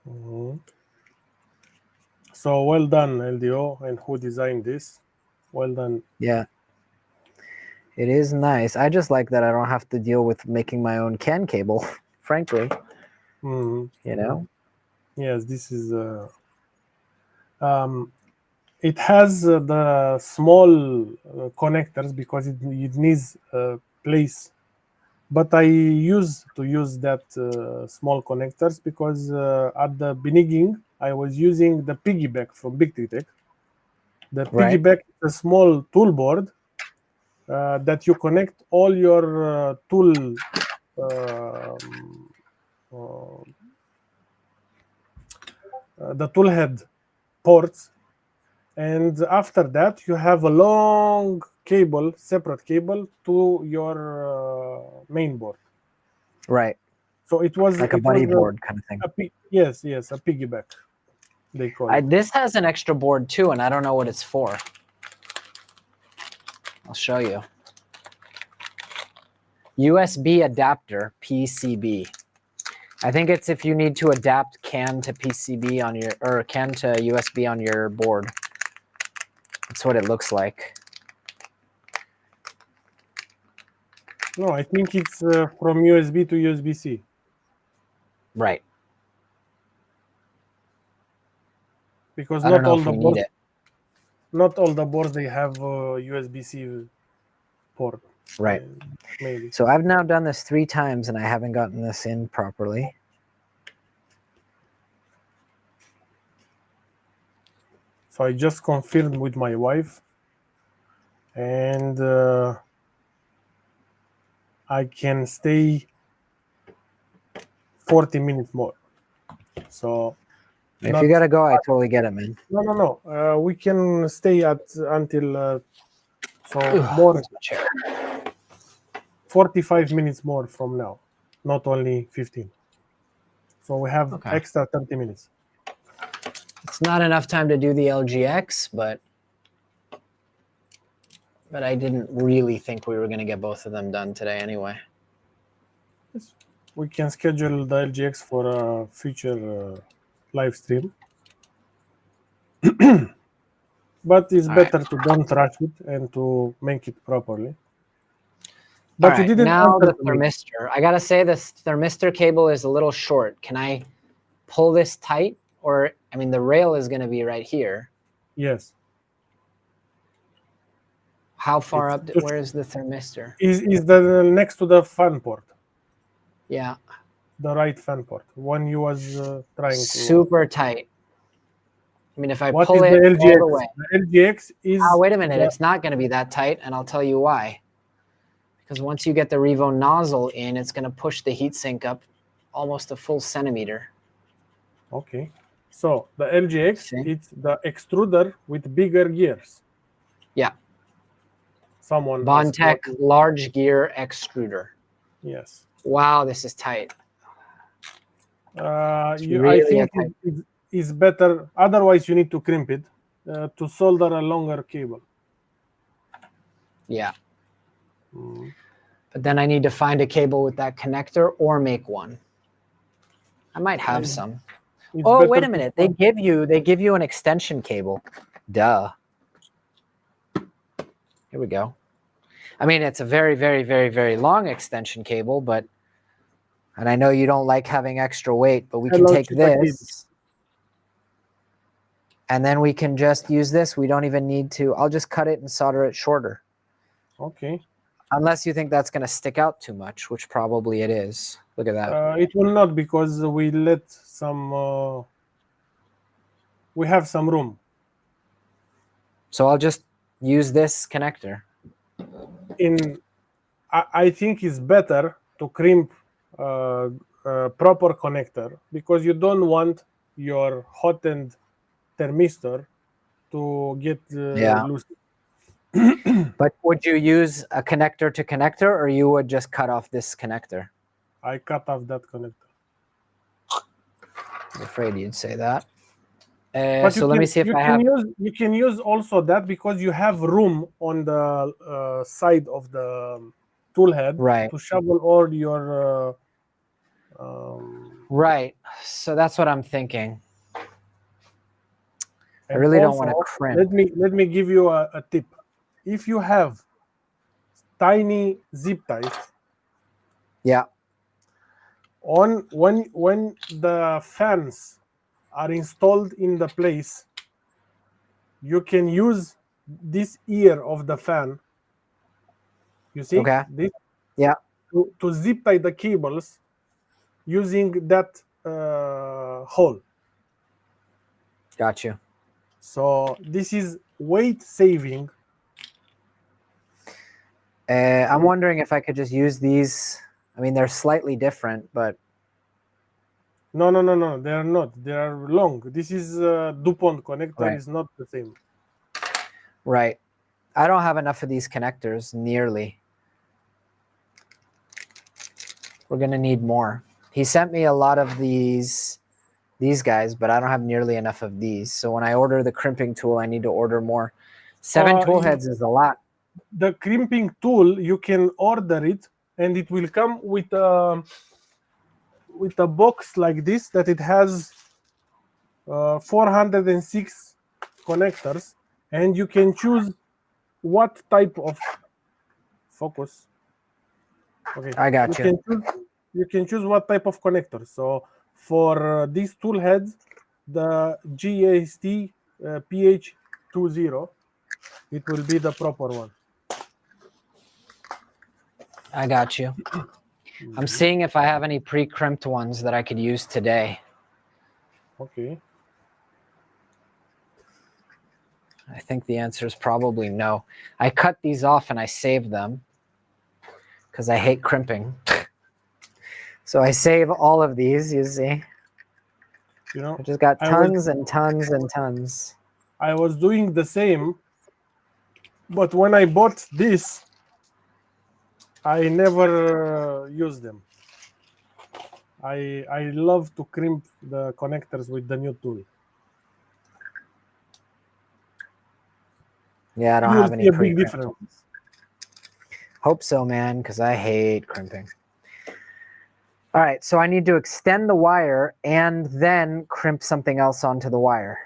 Mm-hmm. So well done, LDO, and who designed this. Well done. Yeah. It is nice. I just like that I don't have to deal with making my own CAN cable, frankly. Mm-hmm. You know? Yes, this is... it has the small connectors because it needs place. But I used to use that small connectors because at the beginning, I was using the piggyback from Big Tech. The piggyback is a small tool board that you connect all your tool the tool head ports, and after that you have a long cable, separate cable to your main board. Right. So it was like a buddy board kind of thing. Yes, a piggyback. They call it. This has an extra board too, and I don't know what it's for. I'll show you. USB adapter PCB. I think it's if you need to adapt CAN to PCB on your, or CAN to USB on your board. That's what it looks like. No, I think it's from USB to USB-C. Right. Because not all the boards they have USB-C port. Right. Maybe. So I've now done this 3 times and I haven't gotten this in properly. So I just confirmed with my wife, and I can stay 40 minutes more. So If you gotta go, I totally get it, man. No. We can stay at until Where's my chair? 45 minutes more from now, not only 15. So we have extra 30 minutes. It's not enough time to do the LGX, but I didn't really think we were going to get both of them done today anyway. We can schedule the LGX for a future live stream. But it's better to don't rush it and to make it properly. But you didn't now answer the thermistor. I gotta say this thermistor cable is a little short. Can I pull this tight? Or, I mean, the rail is gonna be right here. Yes. How far up? Where is the thermistor? Is the next to the fan port. Yeah. The right fan port. One you was trying to. Super tight. I mean, if I What pull is it the LGX? all the way. The LGX is. Oh, wait a minute. It's not going to be that tight, and I'll tell you why. Because once you get the revo nozzle in, it's going to push the heatsink up almost a full centimeter. Okay. So the LGX, it's the extruder with bigger gears. Yeah. Someone. Bondtech large gear extruder. Yes. Wow, this is tight. I think it's better. Otherwise, you need to crimp it to solder a longer cable. Yeah. But then I need to find a cable with that connector or make one. I might have some. Oh, wait a minute. They give you an extension cable. Duh. Here we go. I mean, it's a very, very, very, very long extension cable, but and I know you don't like having extra weight, but we can take this and then we can just use this. We don't even need to. I'll just cut it and solder it shorter. Okay. Unless you think that's going to stick out too much, which probably it is. Look at that. It will not because we let some. We have some room. So I'll just use this connector. I think it's better to crimp proper connector because you don't want your Hotend thermistor to get loose. But would you use a connector to connector, or you would just cut off this connector? I cut off that connector. I'm afraid you'd say that. So let me see if I have. You can use also that because you have room on the side of the tool head to shovel all your. Right. So that's what I'm thinking. I really don't want to crimp. Let me give you a tip. If you have tiny zip ties, when the fans are installed in the place, you can use this ear of the fan. You see? This? Yeah. To zip tie the cables using that hole. Got you. So this is weight saving. I'm wondering if I could just use these. I mean, they're slightly different, but. No. They are not. They are long. This is DuPont connector. Is not the same. Right. I don't have enough of these connectors nearly. We're going to need more. He sent me a lot of these guys, but I don't have nearly enough of these. So when I order the crimping tool, I need to order more. 7 tool heads is a lot. The crimping tool, you can order it, and it will come with a box like this that it has 406 connectors, and you can choose what type of focus. Okay, I got you. You can choose what type of connector. So for these tool heads, the GAST PH20, it will be the proper one. I got you. I'm seeing if I have any pre-crimped ones that I could use today. Okay. I think the answer is probably no. I cut these off and I saved them because I hate crimping. So I save all of these, you see. You know, I just got I tons and tons and tons. was doing the same, but when I bought this, I never used them. I love to crimp the connectors with the new tool. Yeah, I don't You'll have see any a big pre-crimp. difference. Hope so, man, because I hate crimping. All right, so I need to extend the wire and then crimp something else onto the wire.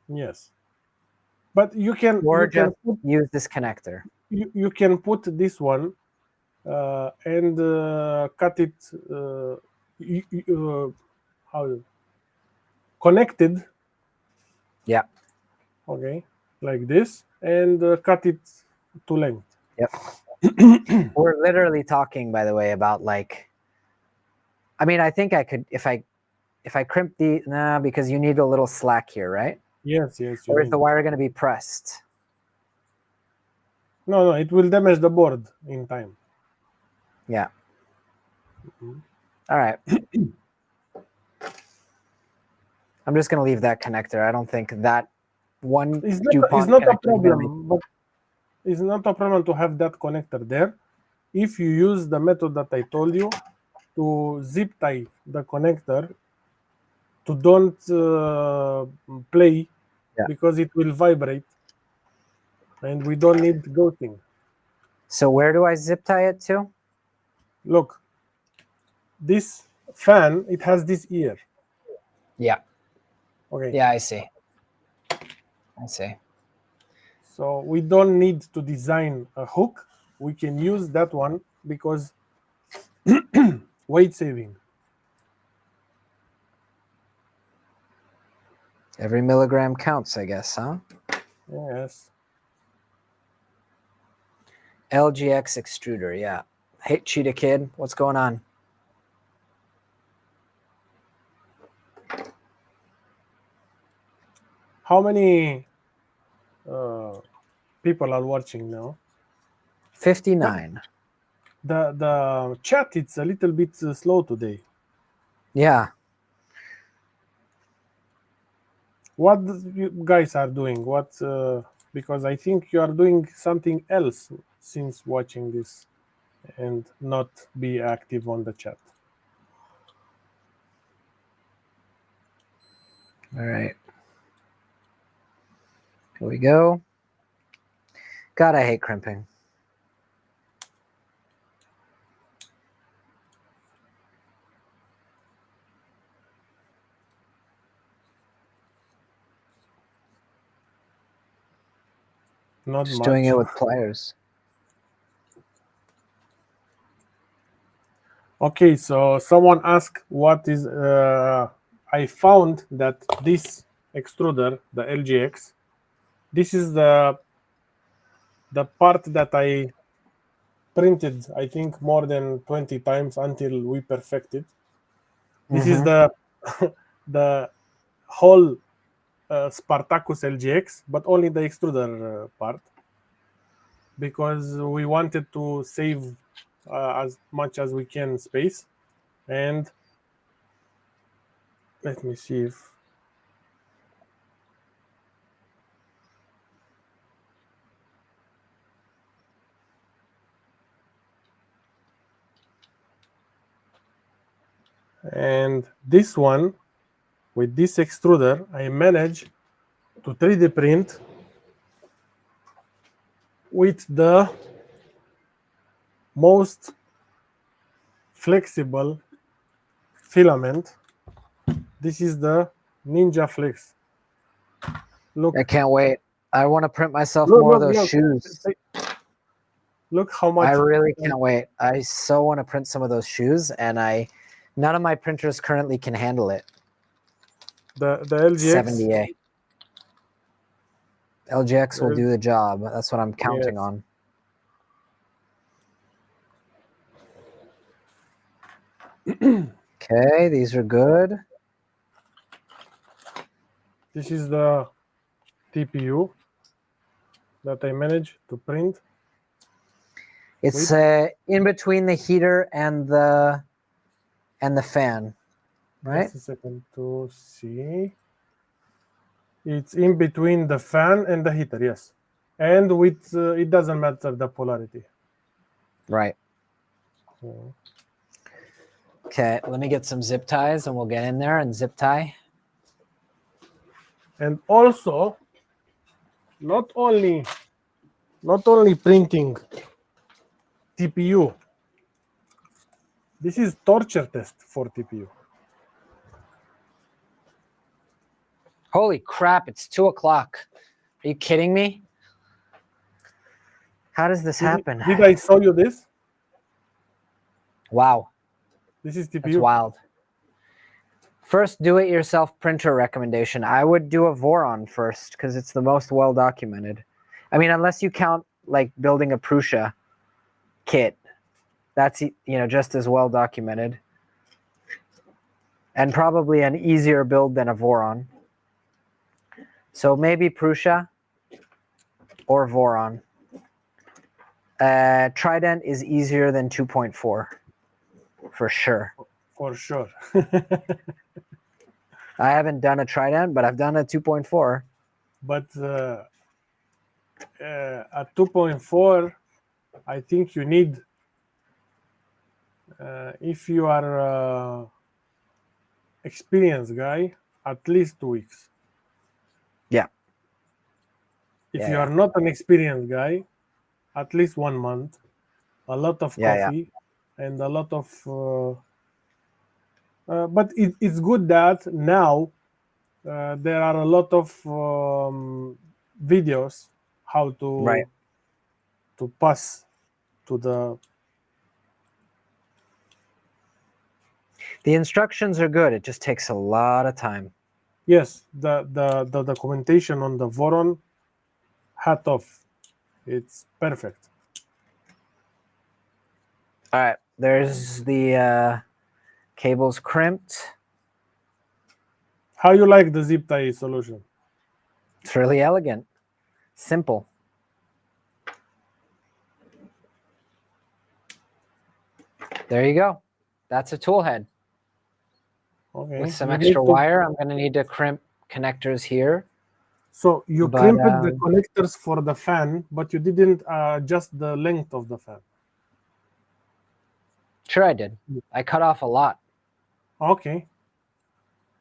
Yes, but you can Use this connector. you can put this one and cut it how connected. Yeah. Okay, like this, and cut it to length. Yep. We're literally talking, by the way, about like. I mean, I think I could if I crimp the because you need a little slack here, right? Yes, yes. Or is the wire going to be pressed? No, it will damage the board in time. Yeah. All right. I'm just going to leave that connector. I don't think that one It's DuPont not a connector is gonna be. problem, but it's not a problem to have that connector there if you use the method that I told you to zip tie the connector to don't play because it will vibrate and we don't need ghosting. So where do I zip tie it to? Look, this fan, it has this ear. Yeah. Okay. Yeah, I see. I see. So we don't need to design a hook. We can use that one because weight saving. Every milligram counts, I guess, huh? Yes. LGX extruder, yeah. Hey, Cheetah Kid, what's going on? How many people are watching now? 59. The chat, it's a little bit slow today. Yeah. What you guys are doing? What? Because I think you are doing something else since watching this and not be active on the chat. All right. Here we go. God, I hate crimping. Not Just much. doing it with pliers. Okay, so someone asked what is. I found that this extruder, the LGX, this is the part that I printed, I think, more than 20 times until we perfected. This is the the whole Spartacus LGX, but only the extruder part, because we wanted to save as much as we can space. And let me see if and this one with this extruder I managed to 3D print with the most flexible filament. This is the Ninja Flex. Look, I can't wait. I want to print myself more of those shoes. Look how much. I really can't wait. I so want to print some of those shoes, and none of my printers currently can handle it. The LGX 70A. LGX will do the job. That's what I'm counting on. Okay, these are good. This is the TPU that I managed to print. It's in between the heater and the and the fan, right? Just a second to see. It's in between the fan and the heater, yes. And with it doesn't matter the polarity. Right. So, Okay, let me get some zip ties and we'll get in there and zip tie. and also, not only printing TPU. This is torture test for TPU. Holy crap, it's 2 o'clock. Are you kidding me? How does this happen? Did I show you this? Wow, This is TPU. that's wild. First do-it-yourself printer recommendation. I would do a Voron first because it's the most well-documented. I mean, unless you count like building a Prusa kit. That's, you know, just as well documented. And probably an easier build than a Voron. So maybe Prusa or Voron. Trident is easier than 2.4 for sure. For sure. I haven't done a Trident, but I've done a 2.4. But at 2.4, I think you need, if you are experienced guy, at least 2 weeks. Yeah. If you are not an experienced guy, at least 1 month, a lot of coffee, and a lot of. But it's good that now there are a lot of videos how to pass to the. The instructions are good. It just takes a lot of time. Yes, the documentation on the Voron, hat off. It's perfect. All right, there's the cables crimped. How you like the zip tie solution? It's really elegant, simple. There you go. That's a tool head. Okay. With some extra wire, I'm going to need to crimp connectors here. So you crimped the connectors for the fan, but you didn't adjust the length of the fan. Sure I did. I cut off a lot. Okay.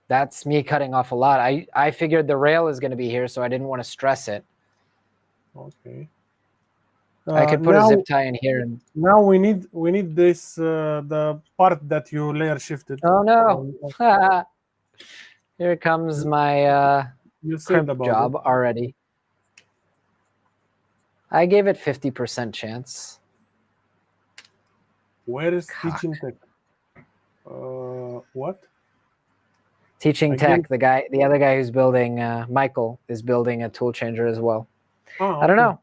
That's me cutting off a lot. I figured the rail is going to be here, so I didn't want to stress it. Okay. I could put a zip tie in here. And now we need this the part that you layer shifted. Oh no! Here comes my crimp job already. I gave it 50% chance. Where is teaching tech? What? Teaching tech. The other guy who's building, Michael, is building a Toolchanger as well. Oh, okay. I don't know.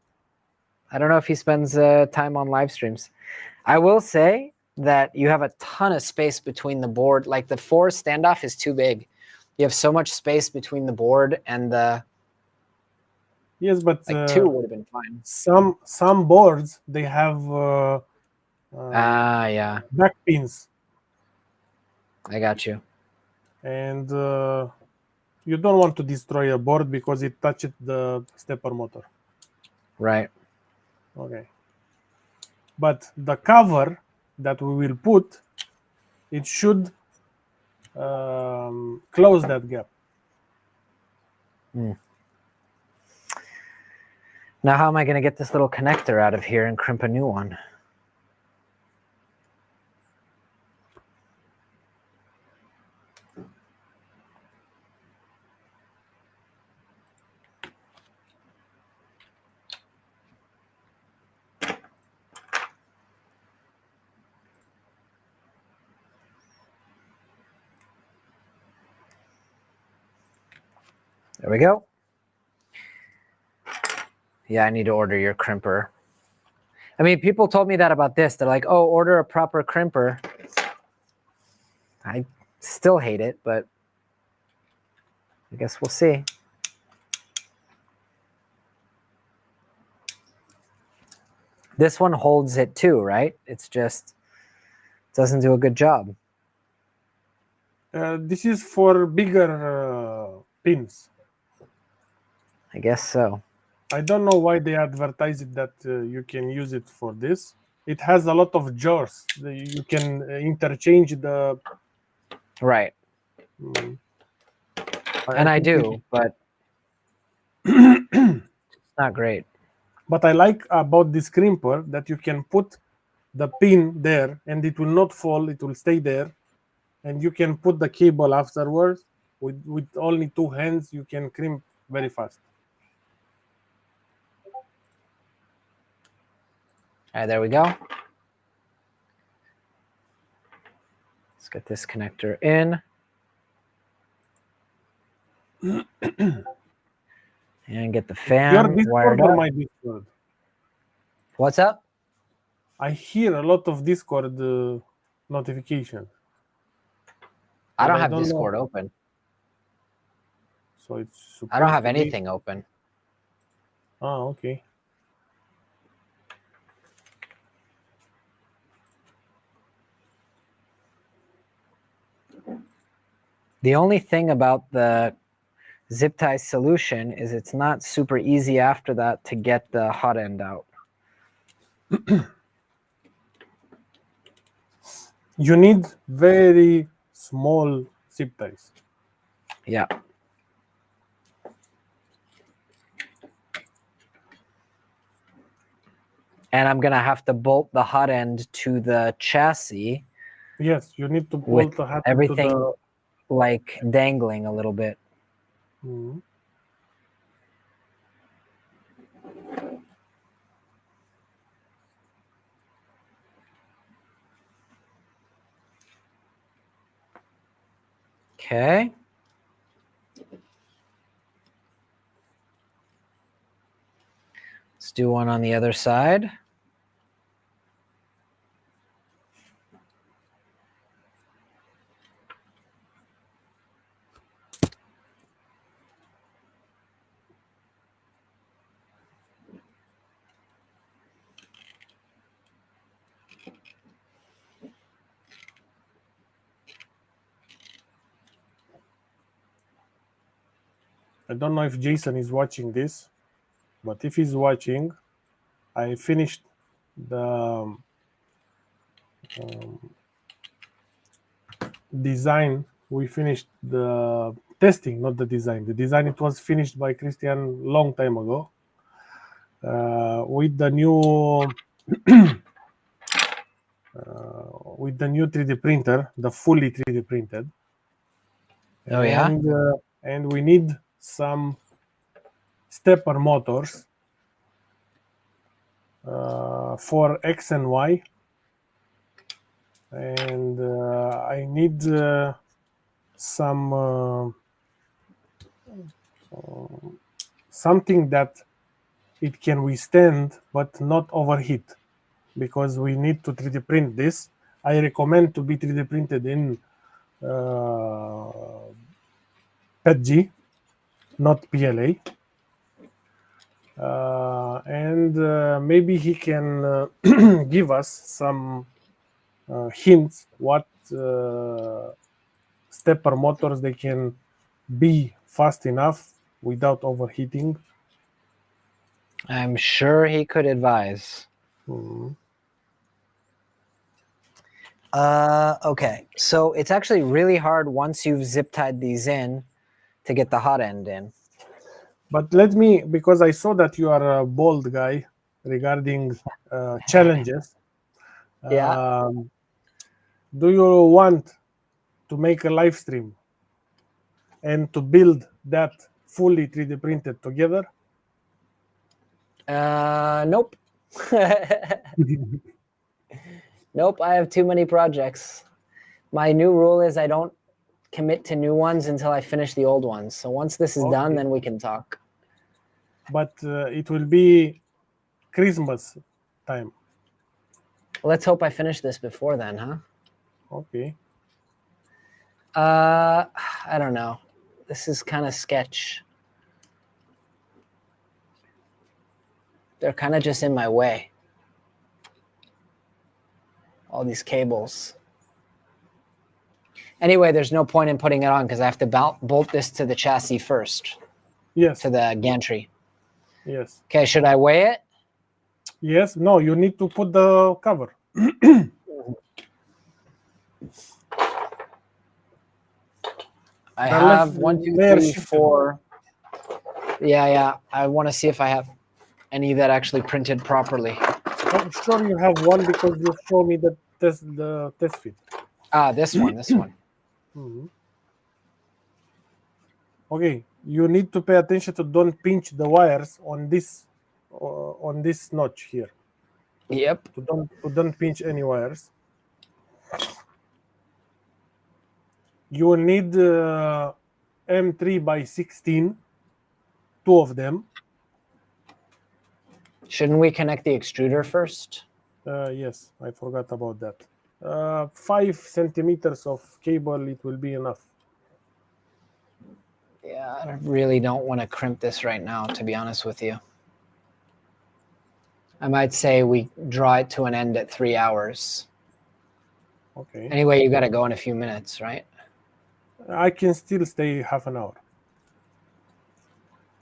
I don't know if he spends time on live streams. I will say that you have a ton of space between the board. Like the 4 standoff is too big. You have so much space between the board and the. Yes, but like 2 would have been fine. Some boards they have. Yeah. Back pins. I got you. And you don't want to destroy a board because it touched the stepper motor. Right. Okay. But the cover that we will put, it should close that gap. Mm. Now how am I going to get this little connector out of here and crimp a new one? There we go. Yeah, I need to order your crimper. I mean, people told me that about this. They're like, oh, order a proper crimper. I still hate it, but I guess we'll see. This one holds it too, right? It's just doesn't do a good job. This is for bigger pins. I guess so. I don't know why they advertise it that you can use it for this. It has a lot of jars. You can interchange the. Right. And I do, but it's not great. But I like about this crimper that you can put the pin there and it will not fall. It will stay there, and you can put the cable afterwards. With only 2 hands, you can crimp very fast. All right, there we go. Let's get this connector in. And get the fan Your Discord wired or up. my Discord? What's up? I hear a lot of Discord notifications. I don't have Discord open. So it's. I don't have anything open. Ah, okay. The only thing about the zip tie solution is it's not super easy after that to get the hot end out. You need very small zip ties. Yeah. And I'm going to have to bolt the hot end to the chassis. Yes, you need to bolt the hot end to the... like dangling a little bit. Mm-hmm. Okay. Let's do one on the other side. I don't know if Jason is watching this, but if he's watching, I finished the design. We finished the testing, not the design. The design, it was finished by Christian long time ago with the new with the new 3D printer, the fully 3D printed. Oh, yeah? And we need some stepper motors for X and Y. And I need some something that it can withstand but not overheat, because we need to 3D print this. I recommend to be 3D printed in PETG, not PLA. And maybe he can give us some hints what stepper motors they can be fast enough without overheating. I'm sure he could advise. Okay, so it's actually really hard once you've zip tied these in to get the hot end in. But let me, because I saw that you are a bold guy regarding challenges. Yeah. Do you want to make a live stream and to build that fully 3D printed together? Nope. Nope, I have too many projects. My new rule is I don't commit to new ones until I finish the old ones. So once this is done, then we can talk. But it will be Christmas time. Let's hope I finish this before then, huh? Okay. I don't know. This is kind of sketch. They're kind of just in my way. All these cables. Anyway, there's no point in putting it on because I have to bolt this to the chassis first. Yes. To the gantry. Yes. Okay, should I weigh it? Yes. No, you need to put the cover. I have 1, 2, 3, 4. Yeah. I want to see if I have any that actually printed properly. I'm sure you have one because you showed me the test fit. Ah, this one. Mm-hmm. Okay, you need to pay attention to don't pinch the wires on this notch here. Yep. To don't pinch any wires. You will need M3 by 16, 2 of them. Shouldn't we connect the extruder first? Yes, I forgot about that. 5 centimeters of cable, it will be enough. Yeah, I really don't want to crimp this right now, to be honest with you. I might say we draw it to an end at 3 hours. Okay. Anyway, you got to go in a few minutes, right? I can still stay half an hour.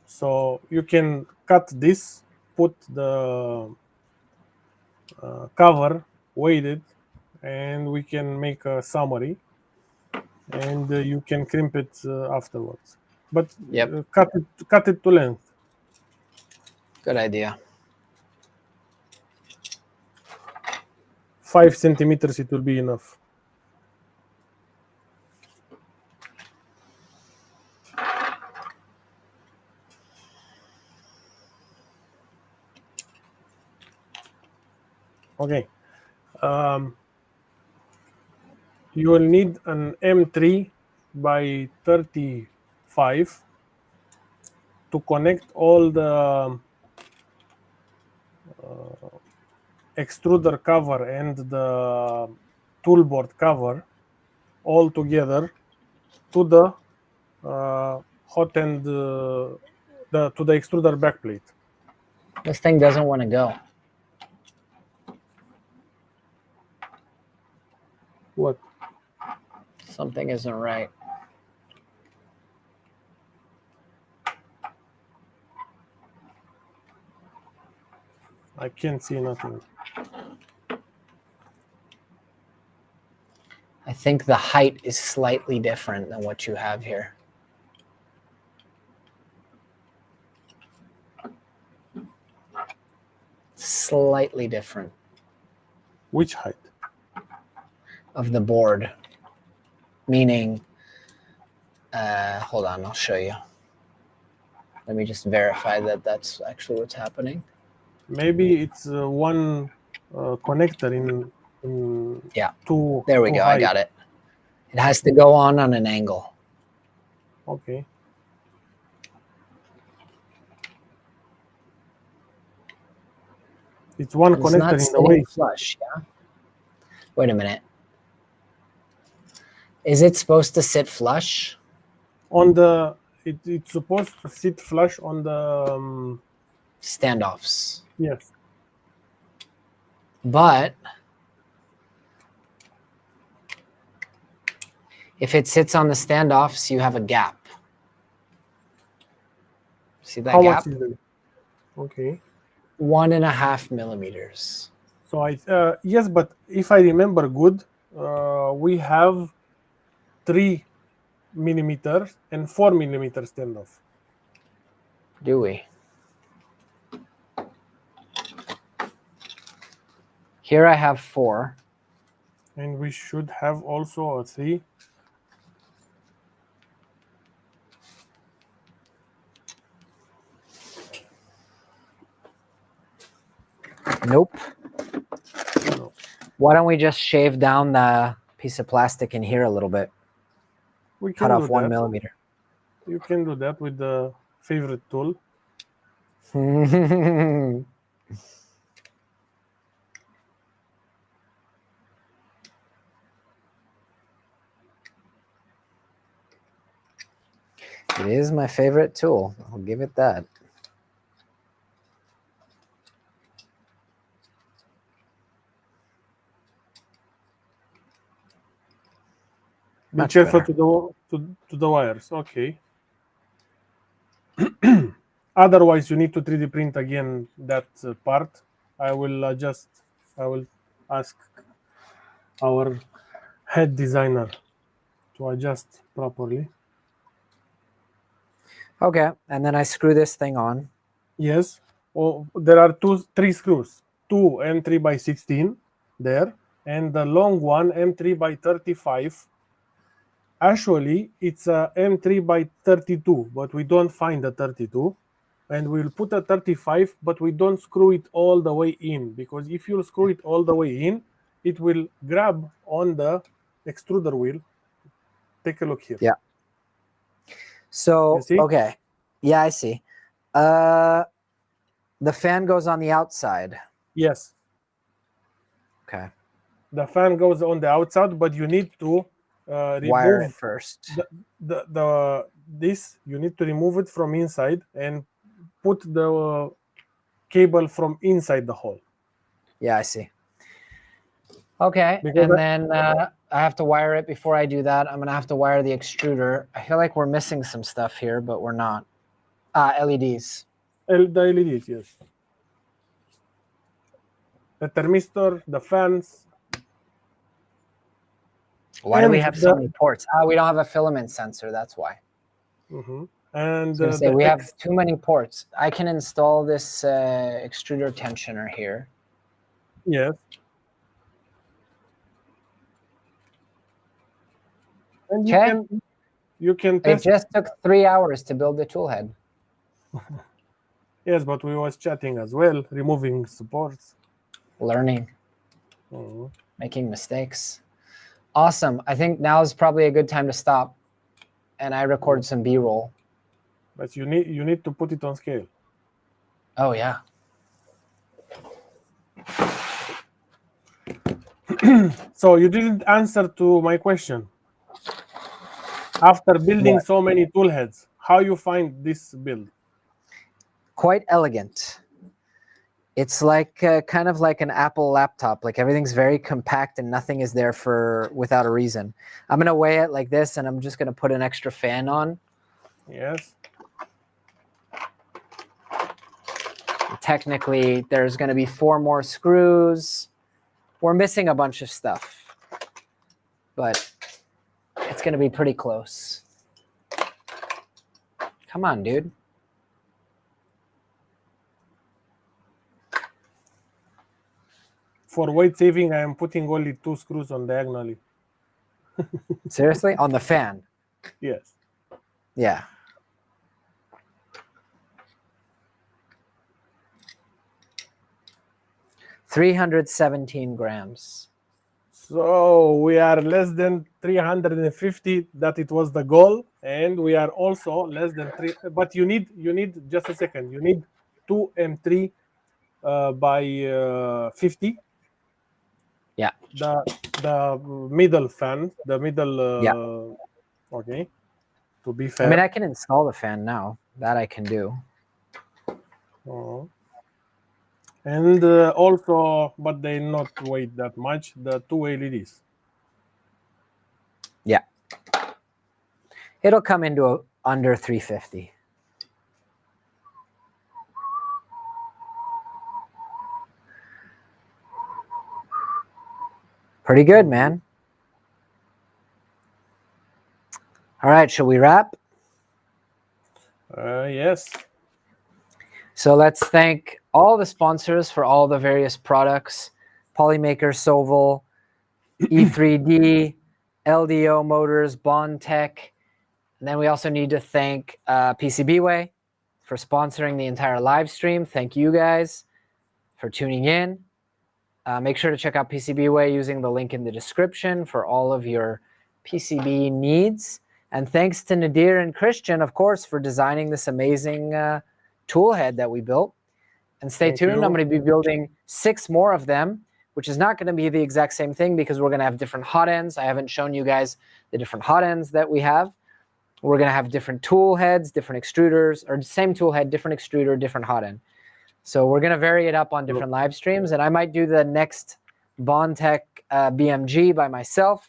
So you can cut this, put the cover, weight it, and we can make a summary. And you can crimp it afterwards. But Yep. Cut it to length. Good idea. 5 centimeters, it will be enough. Okay. You will need an M3 by 35 to connect all the extruder cover and the toolboard cover all together to the Hotend, to the extruder backplate. This thing doesn't want to go. What? Something isn't right. I can't see nothing. I think the height is slightly different than what you have here. Slightly different. Which height? Of the board. Meaning, hold on, I'll show you. Let me just verify that that's actually what's happening. Maybe it's one connector in yeah. Too there we go. high. I got it. It has to go on an angle. Okay. It's one It's connector not in the way. Flush, yeah. Wait a minute. Is it supposed to sit flush? On the it's supposed to sit flush on the standoffs. Yes. But if it sits on the standoffs, you have a gap. See that How gap? much is it? Okay. 1.5 millimeters. So yes, but if I remember good, we have 3 millimeters and 4 millimeter standoff. Do we? Here I have 4. And we should have also a 3. Nope. No. Why don't we just shave down the piece of plastic in here a little bit? We can cut off do 1 that. millimeter. You can do that with the favorite tool. It is my favorite tool. I'll give it that. Be careful to the wires. Okay. Otherwise, you need to 3D print again that part. I will adjust. I will ask our head designer to adjust properly. Okay, and then I screw this thing on. Yes. Oh, there are three screws. Two M3 by 16 there, and the long one M3 by 35. Actually, it's a M3 by 32, but we don't find the 32. And we'll put a 35, but we don't screw it all the way in, because if you screw it all the way in, it will grab on the extruder wheel. Take a look here. Yeah. So, You see? okay. Yeah, I see. The fan goes on the outside. Yes. Okay. The fan goes on the outside, but you need to Wire remove it first. this. You need to remove it from inside and put the cable from inside the hole. Yeah, I see. Okay, Because and then I have to wire it. Before I do that, I'm going to have to wire the extruder. I feel like we're missing some stuff here, but we're not. LEDs. The LEDs, yes. The thermistor, the fans. Why do we have so many ports? We don't have a filament sensor, that's why. Mm-hmm. And we have too many ports. I can install this extruder tensioner here. Yes. And you can test. It just took 3 hours to build the toolhead. Yes, but we was chatting as well, removing supports. Learning. Making mistakes. Awesome. I think now is probably a good time to stop. And I record some B-roll. But you need to put it on scale. Oh, yeah. So you didn't answer to my question. After building so many tool heads, how you find this build? Quite elegant. It's like kind of like an Apple laptop. Like everything's very compact and nothing is there without a reason. I'm going to weigh it like this and I'm just going to put an extra fan on. Yes. Technically, there's going to be 4 more screws. We're missing a bunch of stuff, but it's going to be pretty close. Come on, dude. For weight saving, I am putting only 2 screws on diagonally. Seriously? On the fan? Yes. Yeah. $317 grams. So we are less than 350 that it was the goal, and we are also less than 3. But you need just a second. You need 2 M3 by 50. Yeah. The middle fan, the middle. Yeah. Okay. To be fair. I mean, I can install the fan now. That I can do. And also, but they not weight that much, the 2 LEDs. Yeah. It'll come into under 350. Pretty good, man. All right, shall we wrap? Yes. So let's thank all the sponsors for all the various products. Polymaker, Sovol, E3D, LDO Motors, Bond Tech. And then we also need to thank PCBWay for sponsoring the entire live stream. Thank you guys for tuning in. Make sure to check out PCBWay using the link in the description for all of your PCB needs. And thanks to Nadir and Christian, of course, for designing this amazing tool head that we built. And stay tuned. I'm going to be building 6 more of them, which is not going to be the exact same thing because we're going to have different hot ends. I haven't shown you guys the different hot ends that we have. We're going to have different tool heads, different extruders, or same tool head, different extruder, different hot end. So we're going to vary it up on different live streams. And I might do the next Bond Tech BMG by myself.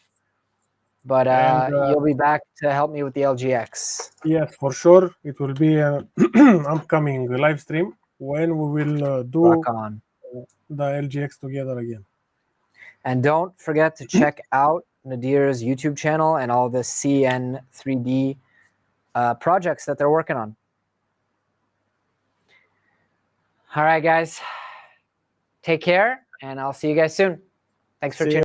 but And you'll be back to help me with the LGX. yes, for sure, it will be an upcoming live stream when we will do Rock on. the LGX together again. And don't forget to check out Nadir's YouTube channel and all the CN3D projects that they're working on. All right, guys. Take care, and I'll see you guys soon. Thanks for tuning in.